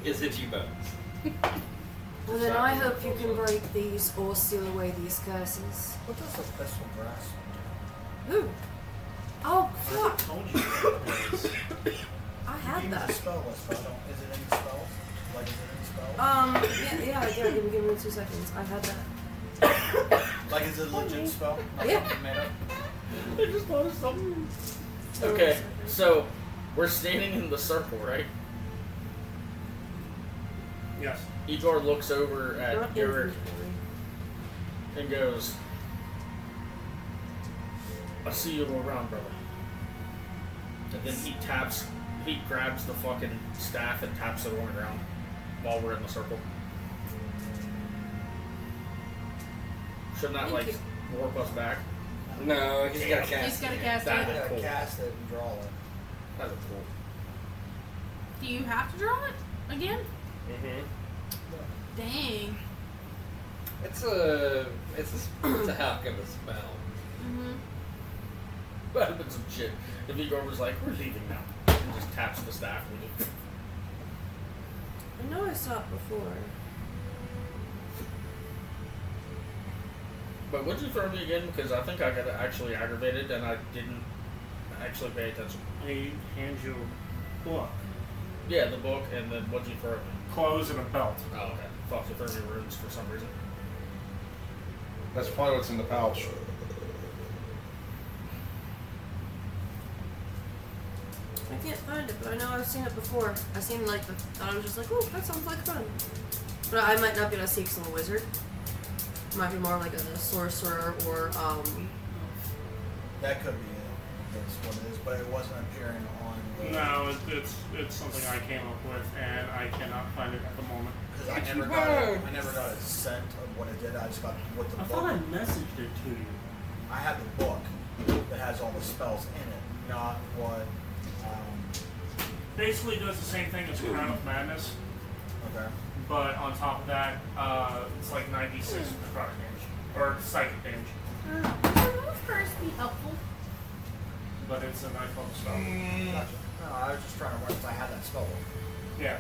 is itchy bones. Well, then I hope you can break these or seal away these curses. What does a pistol grasp? Who? Oh, I fuck. told you what it was. I Give had me the that. spell list, but I don't. Is it any spells? Like, is it any spells? Yeah, give me 2 seconds. I had that. Like, is it a legit spell? Not Yeah. something made up? I just thought of something. Okay, so we're standing in the circle, right? Yes. Igor looks over at Not Eric inventory. and goes, "I see you around, brother." And then he grabs the fucking staff and taps it on the ground while we're in the circle. Shouldn't that, Thank like, warp us back? No, he's got to He's cast. got to cast That it. You gotta Cool. cast it and draw it. That's cool. Do you have to draw it again? Mm-hmm. Dang. It's a heck of a spell. Mm-hmm. That'd have been some shit. If Igor was like, we're leaving now. And just taps the staff with it. I know I saw it before. But would you throw me again? Because I think I got actually aggravated and I didn't actually pay attention. He hands you a book, Yeah, the book, and then what'd you throw me? clothes, and a belt. Oh, okay. Thought you threw me runes for some reason. That's probably what's in the pouch. I can't find it, but I know I've seen it before. I seen like I was just like, oh, that sounds like fun. But I might not be able to seek some wizard. Might be more like a sorcerer or That could be it. That's what it is, but it wasn't appearing on the. No, it's something I came up with, and I cannot find it at the moment. Because I never got a scent of what it did. I just got what the I book. thought I messaged it to you. I had the book that has all the spells in it, not what. Basically does the same thing as Crown of Madness, Okay. but on top of that, it's like 96 necrotic damage, or psychic damage. Can those first be helpful? But it's a ninth level spell. Gotcha. No, I was just trying to remember if I had that spell book. Yeah.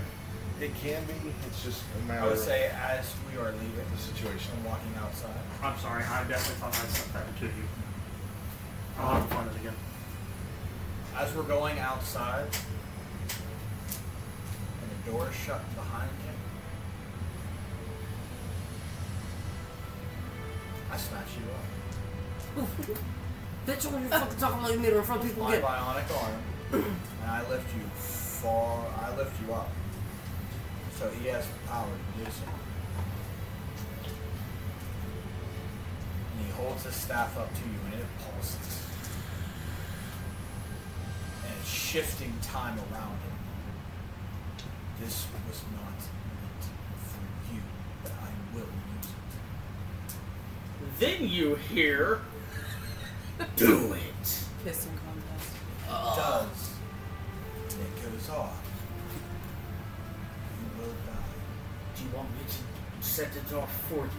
It can be. It's just a I matter would of say as we are leaving the situation. and walking outside. I'm sorry, I definitely thought I sent that to you. I'll have to find it again. As we're going outside, and the door is shut behind him, I snatch you up. bitch, when you fucking talking like me in front of people My get. bionic arm, and I lift you up. So he has the power to do so. And he holds his staff up to you, and it pulses. And it's shifting time around him. This was not meant for you, but I will use it. Then you hear, do it. Kissing contest. It does. It goes off. You will die. Do you want me to set it off for you?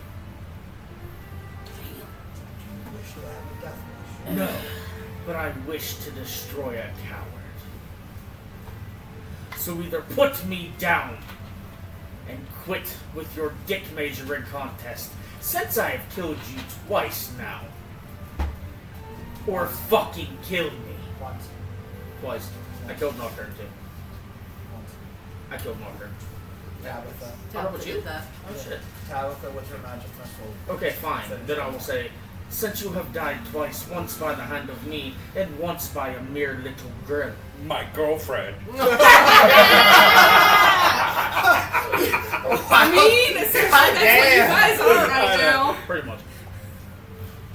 Do you wish to have a death wish? No, but I wish to destroy a coward. So either put me down and quit with your dick measuring contest, since I have killed you twice now, or fucking kill me. Once. Twice. I killed Nocturne too. Once. I killed Nocturne. Tabitha. How about you? That. Oh shit. Tabitha with her magic missile. Okay, fine. Then I will say, since you have died twice, once by the hand of me, and once by a mere little girl. My girlfriend. I mean, essentially, that's what you guys are right now. Pretty much.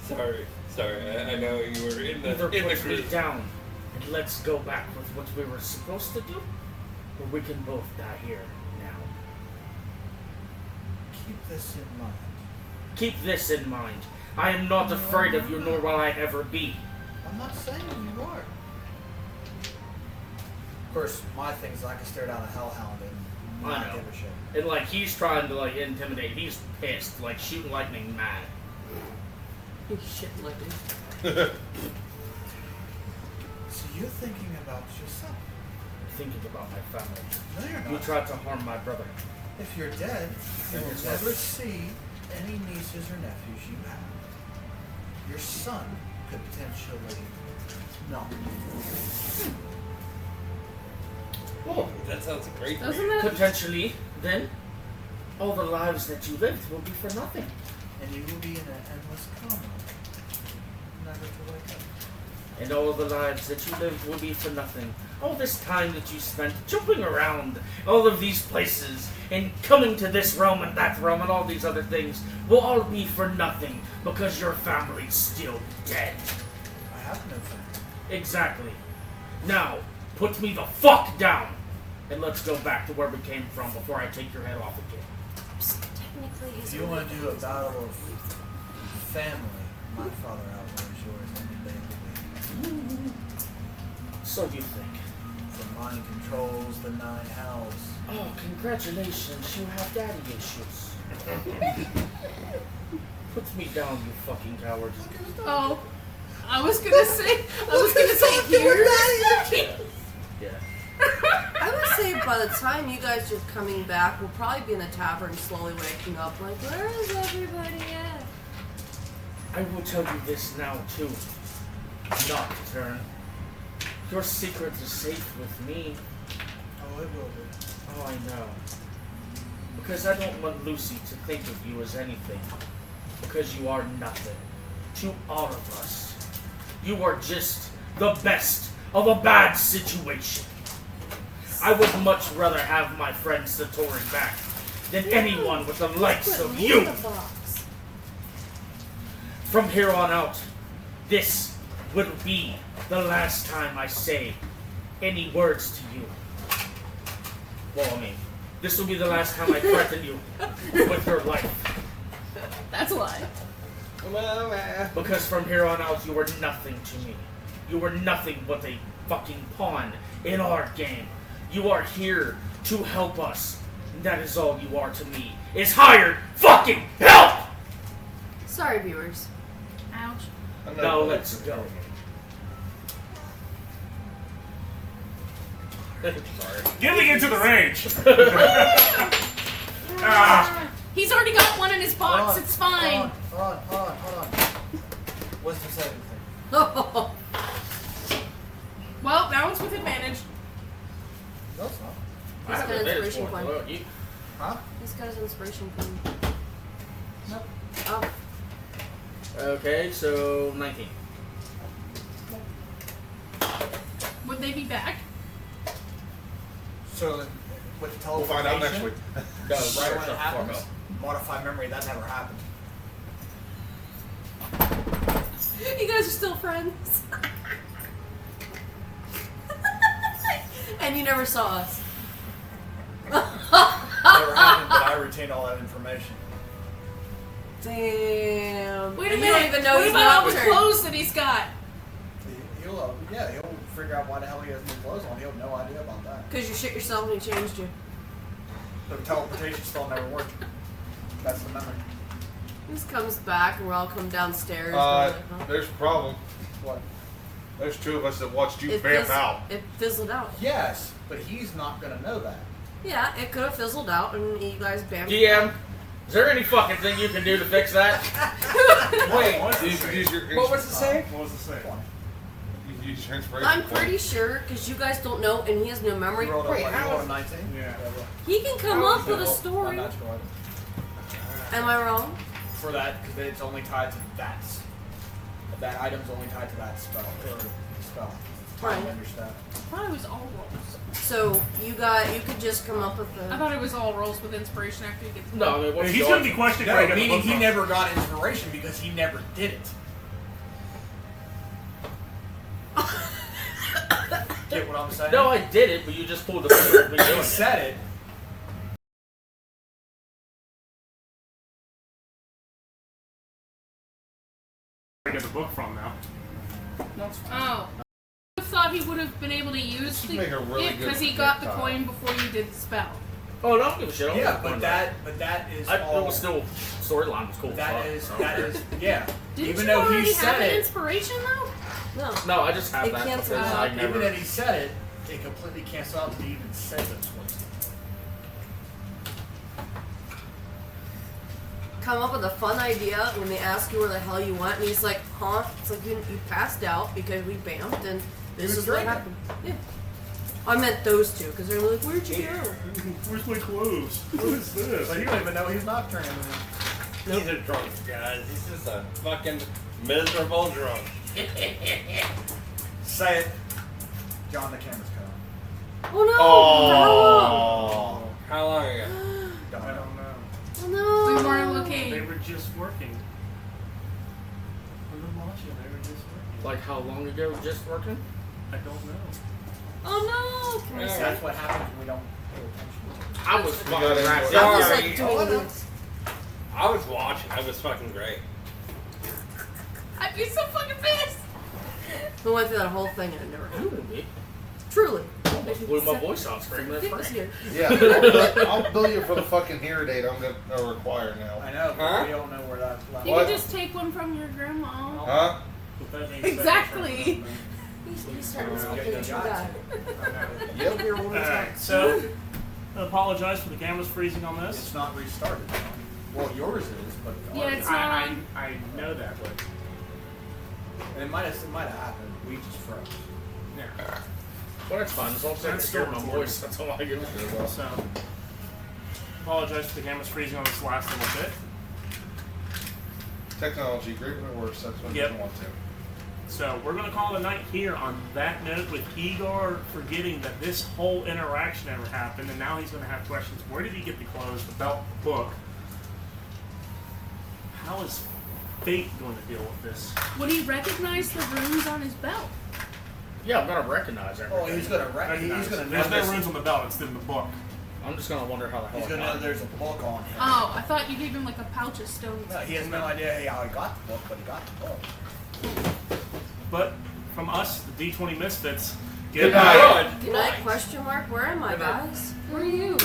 Sorry. I know you were in the Either put me group. down, and let's go back with what we were supposed to do, or we can both die here now. Keep this in mind. Keep this in mind. I am not afraid of you, nor will I ever be. I'm not saying you are. Of course, my thing is I can stare down a hellhound and I not know. give a shit. And like he's trying to like intimidate. He's pissed, like shooting lightning mad. Shit, like me. So you're thinking about yourself. Thinking about my family. No, you're You not. tried to harm my brother. If you're dead, you And will his never wife. see any nieces or nephews you have. Your son could potentially not. Oh, That sounds great. Doesn't that? potentially, then, all the lives that you lived will be for nothing. And you will be in an endless coma. Never to wake up. And all the lives that you lived will be for nothing. All this time that you spent jumping around all of these places and coming to this realm and that realm and all these other things will all be for nothing because your family's still dead. I have no family. Exactly. Now, put me the fuck down and let's go back to where we came from before I take your head off again. Technically, If you want to do a battle of family, my father outweighes yours any day of the week. So you think. The mind controls the 9 hells. Oh, congratulations, you have daddy issues. Put me down, you fucking coward. Oh, I was gonna say here. Yeah. I would say by the time you guys are coming back, we'll probably be in the tavern slowly waking up. Like, where is everybody at? I will tell you this now too, Nocturne. Your secret is safe with me. Oh, it will be. Oh, I know. Because I don't want Lucy to think of you as anything. Because you are nothing. To all of us. You are just the best of a bad situation. I would much rather have my friend Satori back than anyone with the likes of you. From here on out, this will be the last time I say any words to you. Well, I mean, this will be the last time I threaten you with your life. That's a lie. Because from here on out, you are nothing to me. You are nothing but a fucking pawn in our game. You are here to help us. And that is all you are to me. Is hired fucking help! Sorry, viewers. Ouch. Now let's go. Getting into the range. He's already got one in his box. It's fine. Hold on. What's the second thing? Oh, Well, now it's with advantage. No, it's not. I have got an advantage inspiration point. point. Well, you- Huh? he's got his inspiration point. Nope. Oh, Okay, so 19. Would they be back? So, with We'll teleportation, find out next week. No, right shut when the it fuck happens, up. modify memory, that never happened. you guys are still friends. And you never saw us. Never happened, but I retained all that information. Damn. Wait a And minute. you don't even know what he's about all the nocturne. clothes that he's got? He'll figure out why the hell he has new clothes on. He'll have no idea about that. Because you shit yourself and he changed you. The teleportation still never worked. That's the memory. He just comes back and we're all come downstairs. and we're like, huh? There's a problem. What? There's two of us that watched you It vamp fizz- out. It fizzled out. Yes, but he's not gonna know that. Yeah, it could have fizzled out and you guys bammed. GM, is there any fucking thing you can do to fix that? Wait, Use your what was it say? What was it say? Use your inspiration I'm point. pretty sure, because you guys don't know and he has no memory, You rolled a, Wait, what, you how rolled a is- 19? Yeah. he can come How up is with a it? story. Unnatural item. Am I wrong? For that, because it's only tied to that item's only tied to that spell. Right. I understand. I thought it was all rolls. So you could just come up with I a. thought it was all rolls with inspiration after he gets. No, I mean, what's He's your- gonna be questioning where he got the meaning book he from. never got inspiration because he never did it. Get what I'm saying? No, I did it, but you just pulled the finger of me doing He it. said it. Where he got the book from now. Oh. I thought he would have been able to use This would make a really good because he got the projectile. coin before you did the spell. Oh, no, I don't give a shit. I don't Yeah, give a but fuck. that is It all. was still storyline was cool. That fuck, is so. yeah. Didn't Even you though already he have said an it, inspiration though? No. No, I just have It that cancels because out. I even never. that he said it, it completely cancels out that he even said it twice. Come up with a fun idea when they ask you where the hell you went, and he's like, huh? It's like you passed out because we bammed, and this was is what drinking. happened. Yeah. I meant those two, because they're like, where'd you go? Where's my clothes? What is this? But you don't even know he's not turning. He's a drunk, guys. He's just a fucking miserable drunk. Say it. John, the camera's cut off. Oh no! Oh. How long ago? Don't I know. don't know. Oh no! We weren't They looking. were just working. When I'm watching, they were just working. Like how long ago? Just working? I don't know. Oh no! Can I Yeah. say? That's what happens when we don't pay attention. I was got fucking it. wrapped I up. was Sorry. like doing Oh, no. this. I was watching. It was fucking great. I'd be so fucking pissed. We went through that whole thing and it never happened. Me. Truly. Blew my voice off screaming at Dick was Frank. here. Yeah, I'll bill you for the fucking hair date I'm gonna require now. I know, but Huh? we don't know where that left. You What? could just take one from your grandma. Huh? With that being said, Exactly. He's starting Yeah, something you too got bad. Yep, you're one Alright, so I apologize for the cameras freezing on It's this. not restarted. Well, yours is, but Yeah, ours- it's not on. I know that, but and it might have happened. We just froze. yeah. Well, that's fine. As long as I can That's hear still my recording. voice, that's all I give a shit about. So apologize for the cameras freezing on this last little bit. Technology, great when it works. That's when Yep. you don't want to. So we're gonna call it a night here on that note, with Igor forgetting that this whole interaction ever happened, and now he's gonna have questions. Where did he get the clothes, the belt, the book? How is Fate going to deal with this? Would he recognize the runes on his belt? Yeah, I'm gonna recognize everything. Oh, he's gonna he's gonna know There's no this- runes on the belt; it's in the book. I'm just gonna wonder how the hell He's I gonna got know it. there's a book on him. Oh, I thought you gave him like a pouch of stones. No, he has no idea how he got the book, but he got the book. But from us, the D20 Misfits, Good night. Good night, question mark. Where am I, guys? Where are you?